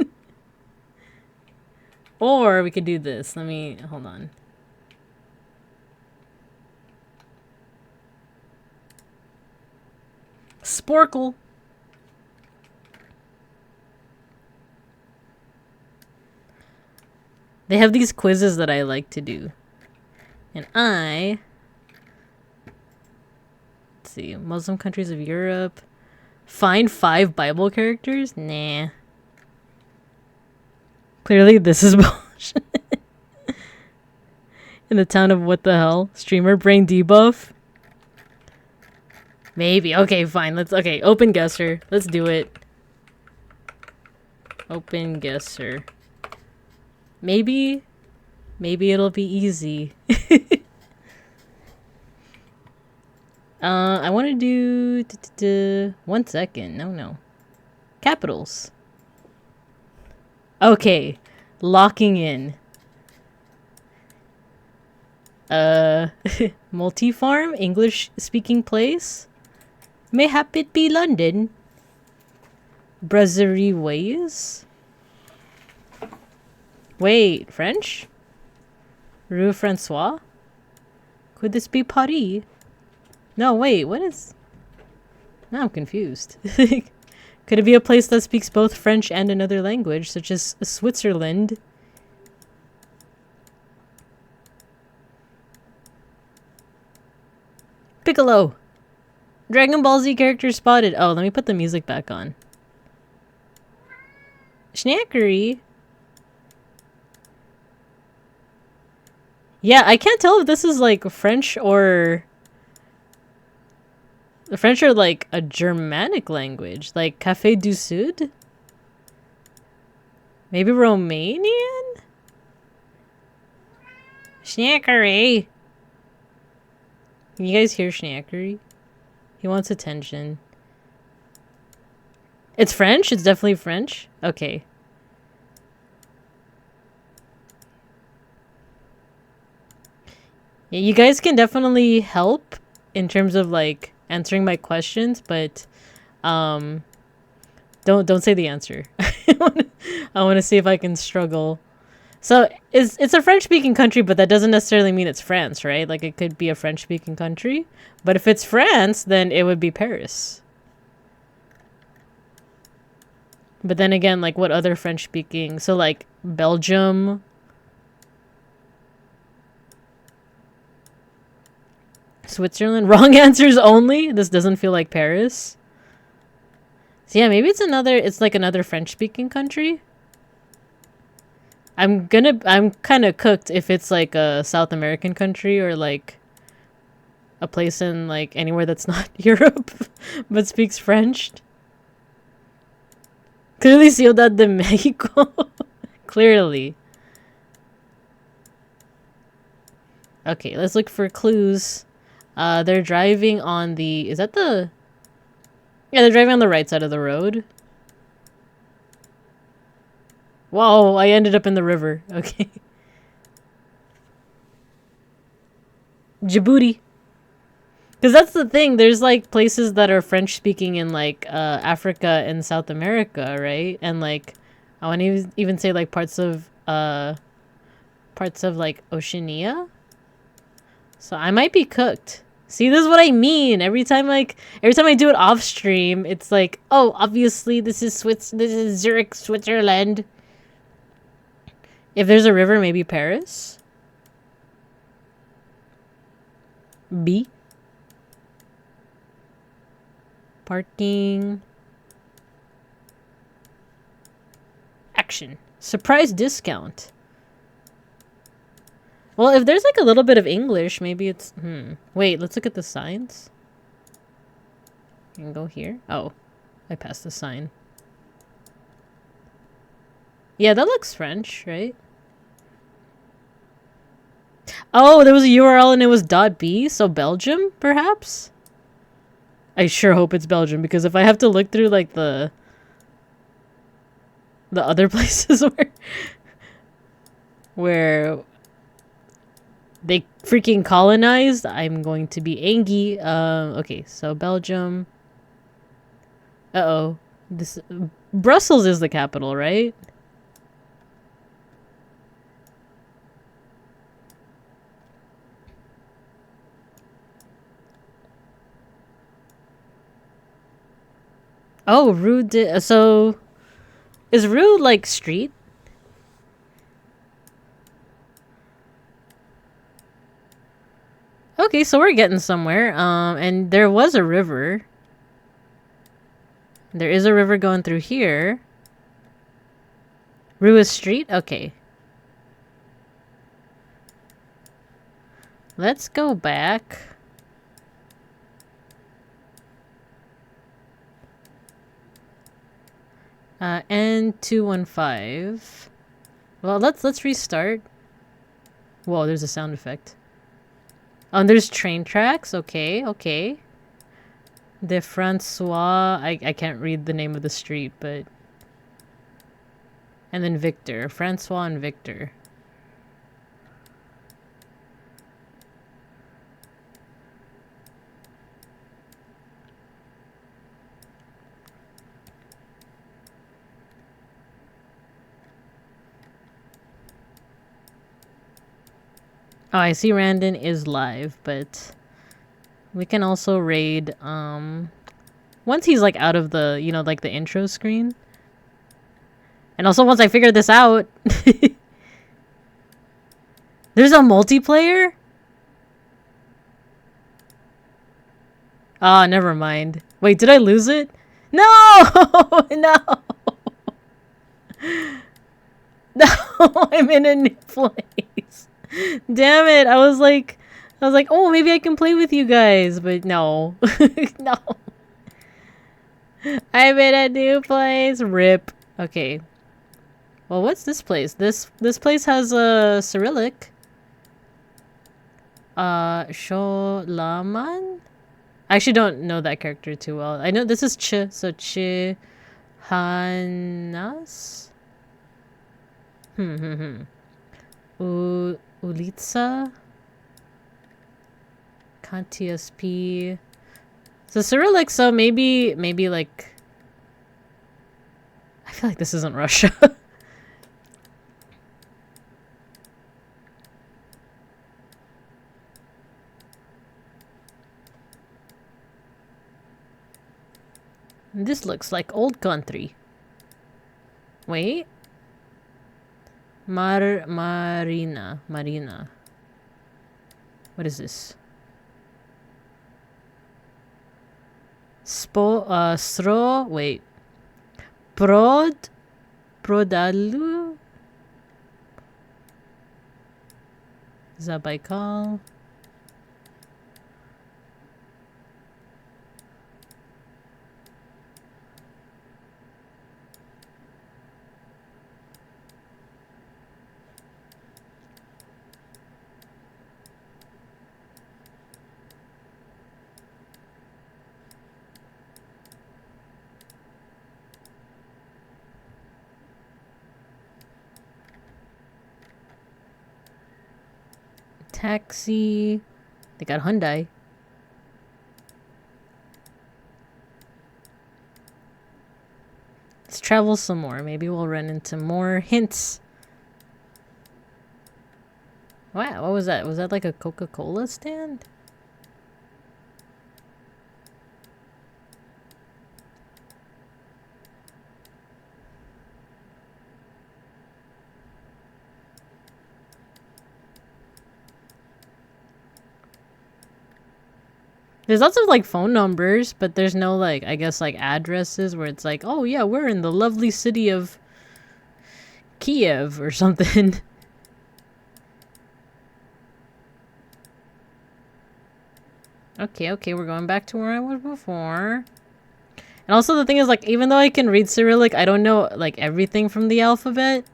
Or we could do this. Hold on. Sporkle. They have these quizzes that I like to do. And let's see, Muslim countries of Europe. Find 5 Bible characters? Nah. Clearly this is bullshit. In the town of what the hell? Streamer brain debuff? Maybe. Okay, fine. Okay, open guesser. Let's do it. Open guesser. Maybe it'll be easy. I want to do 1 second. No. Capitals. Okay. Locking in. Multi-farm, English speaking place. Mayhap it be London. Brasserie ways. Wait, French? Rue Francois? Could this be Paris? No, wait, what is... Now I'm confused. Could it be a place that speaks both French and another language, such as Switzerland? Piccolo! Dragon Ball Z character spotted. Oh, let me put the music back on. Snackery? Yeah, I can't tell if this is like French or like a Germanic language, like Café du Sud? Maybe Romanian? Snackery. Can you guys hear Snackery? He wants attention. It's French? It's definitely French? Okay. Yeah, you guys can definitely help in terms of like answering my questions, but don't say the answer. I want to see if I can struggle. So it's a French-speaking country, but that doesn't necessarily mean it's France, right? Like it could be a French-speaking country, but if it's France, then it would be Paris. But then again, like what other French-speaking? So like Belgium. Switzerland. Wrong answers only. This doesn't feel like Paris. So yeah, maybe it's like another French-speaking country. I'm kind of cooked if it's like a South American country or like a place in like anywhere that's not Europe but speaks French. Clearly Ciudad de Mexico. Clearly. Okay, let's look for clues. They're driving on the... Is that the... Yeah, they're driving on the right side of the road. Whoa, I ended up in the river. Okay. Djibouti. Because that's the thing. There's, like, places that are French-speaking in, like, Africa and South America, right? And, like, I want to even say, like, parts of, like, Oceania. So I might be cooked. See, this is what I mean. Every time I do it off stream, it's like, oh, obviously this is Zurich, Switzerland. If there's a river, maybe Paris. B. Parking. Action. Surprise discount. Well, if there's like a little bit of English, maybe it's... Wait, let's look at the signs. You can go here. Oh, I passed the sign. Yeah, that looks French, right? Oh, there was a URL and it was .b, so Belgium, perhaps? I sure hope it's Belgium, because if I have to look through, like, the other places where they freaking colonized, I'm going to be angry. Okay, so Belgium. Uh-oh. This Brussels is the capital, right? Oh, Rue de... So, is Rue, like, street? Okay, so we're getting somewhere. And there was a river. There is a river going through here. Rue is street? Okay. Let's go back. N215. Well, let's restart. Whoa, there's a sound effect. Oh, and there's train tracks. Okay, okay. De Francois. I can't read the name of the street, but... And then Victor. Francois and Victor. Oh, I see Randon is live, but we can also raid, once he's, like, out of the, you know, like, the intro screen. And also once I figure this out... There's a multiplayer? Ah, never mind. Wait, did I lose it? No! No! No, I'm in a new place. Damn it. I was like, oh, maybe I can play with you guys, but no. No. I'm in a new place. Rip. Okay. Well, what's this place? This place has a Cyrillic. Sholaman? I actually don't know that character too well. I know this is Ch, so Ch Hanas? Ulitsa? TSP. So Cyrillic, so maybe like... I feel like this isn't Russia. This looks like old country. Wait. Marina. What is this? Stro. Wait. Prodalu. Zabaikal. Taxi. They got Hyundai. Let's travel some more. Maybe we'll run into more hints. Wow, what was that? Was that like a Coca-Cola stand? There's lots of, like, phone numbers, but there's no, like, I guess, like, addresses where it's like, oh, yeah, we're in the lovely city of Kiev or something. Okay, okay, we're going back to where I was before. And also the thing is, like, even though I can read Cyrillic, I don't know, like, everything from the alphabet.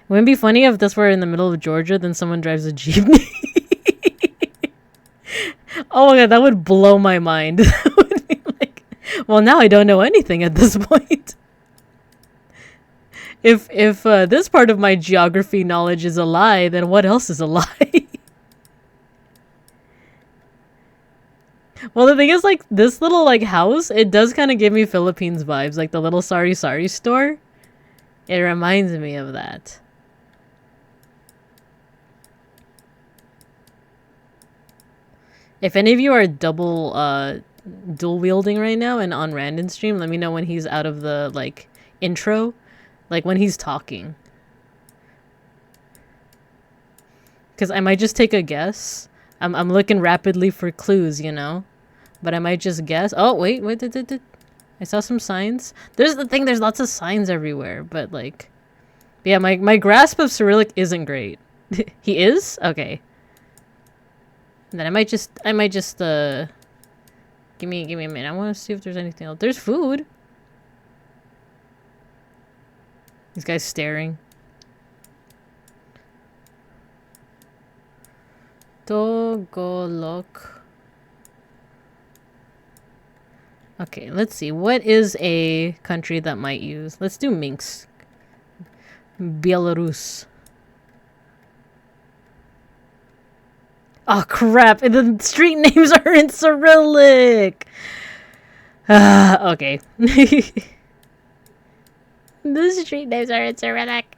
Wouldn't it be funny if this were in the middle of Georgia, then someone drives a jeepney? Oh my god, that would blow my mind. That would be like, well, now I don't know anything at this point. If this part of my geography knowledge is a lie, then what else is a lie? Well, the thing is, like, this little, like, house, it does kind of give me Philippines vibes. Like, the little Sari Sari store. It reminds me of that. If any of you are dual wielding right now and on Randon stream, let me know when he's out of the, like, intro. Like, when he's talking. Because I might just take a guess. I'm looking rapidly for clues, you know? But I might just guess. Oh, wait. I saw some signs. There's the thing, there's lots of signs everywhere. But, like... Yeah, my grasp of Cyrillic isn't great. He is? Okay. And then I might just give me a minute. I want to see if there's anything else. There's food. This guy's staring. Togolok. Okay, let's see. What is a country that might use? Let's do Minsk. Belarus. Oh crap! The street names are in Cyrillic. Okay. The street names are in Cyrillic.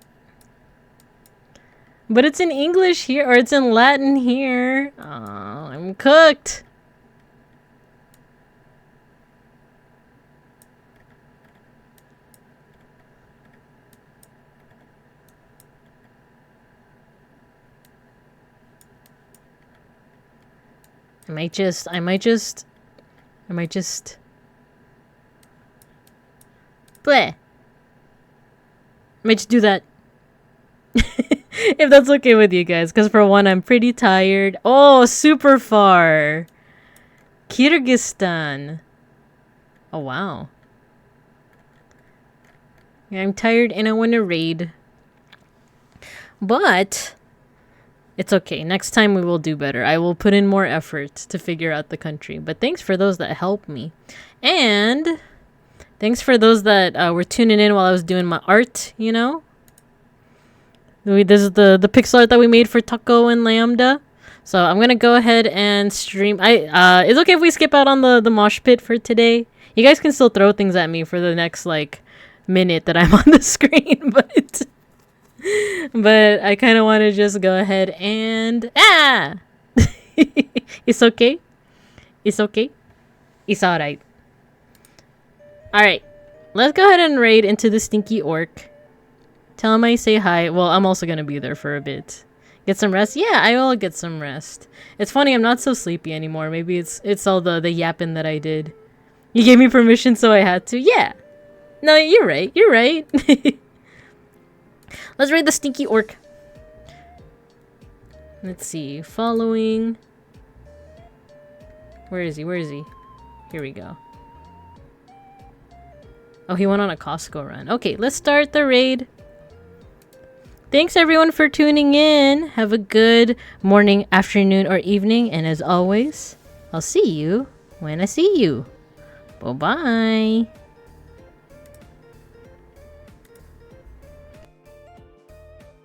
But it's in English here, or it's in Latin here. Oh, I'm cooked. I might just... Bleh. I might just do that. If that's okay with you guys. Because for one, I'm pretty tired. Oh, super far. Kyrgyzstan. Oh, wow. Yeah, I'm tired and I want to raid. But... it's okay. Next time we will do better. I will put in more effort to figure out the country. But thanks for those that helped me. And thanks for those that were tuning in while I was doing my art, you know? This is the pixel art that we made for Taco and Lambda. So I'm going to go ahead and stream. It's okay if we skip out on the mosh pit for today. You guys can still throw things at me for the next, like, minute that I'm on the screen. But I kind of want to just go ahead and... Ah! It's okay. It's okay. It's alright. Alright. Let's go ahead and raid into the stinky orc. Tell him I say hi. Well, I'm also going to be there for a bit. Get some rest? Yeah, I will get some rest. It's funny, I'm not so sleepy anymore. Maybe it's all the yapping that I did. You gave me permission, so I had to. Yeah. No, you're right. You're right. Let's raid the stinky orc. Let's see. Following. Where is he? Where is he? Here we go. Oh, he went on a Costco run. Okay, let's start the raid. Thanks everyone for tuning in. Have a good morning, afternoon, or evening. And as always, I'll see you when I see you. Bye-bye.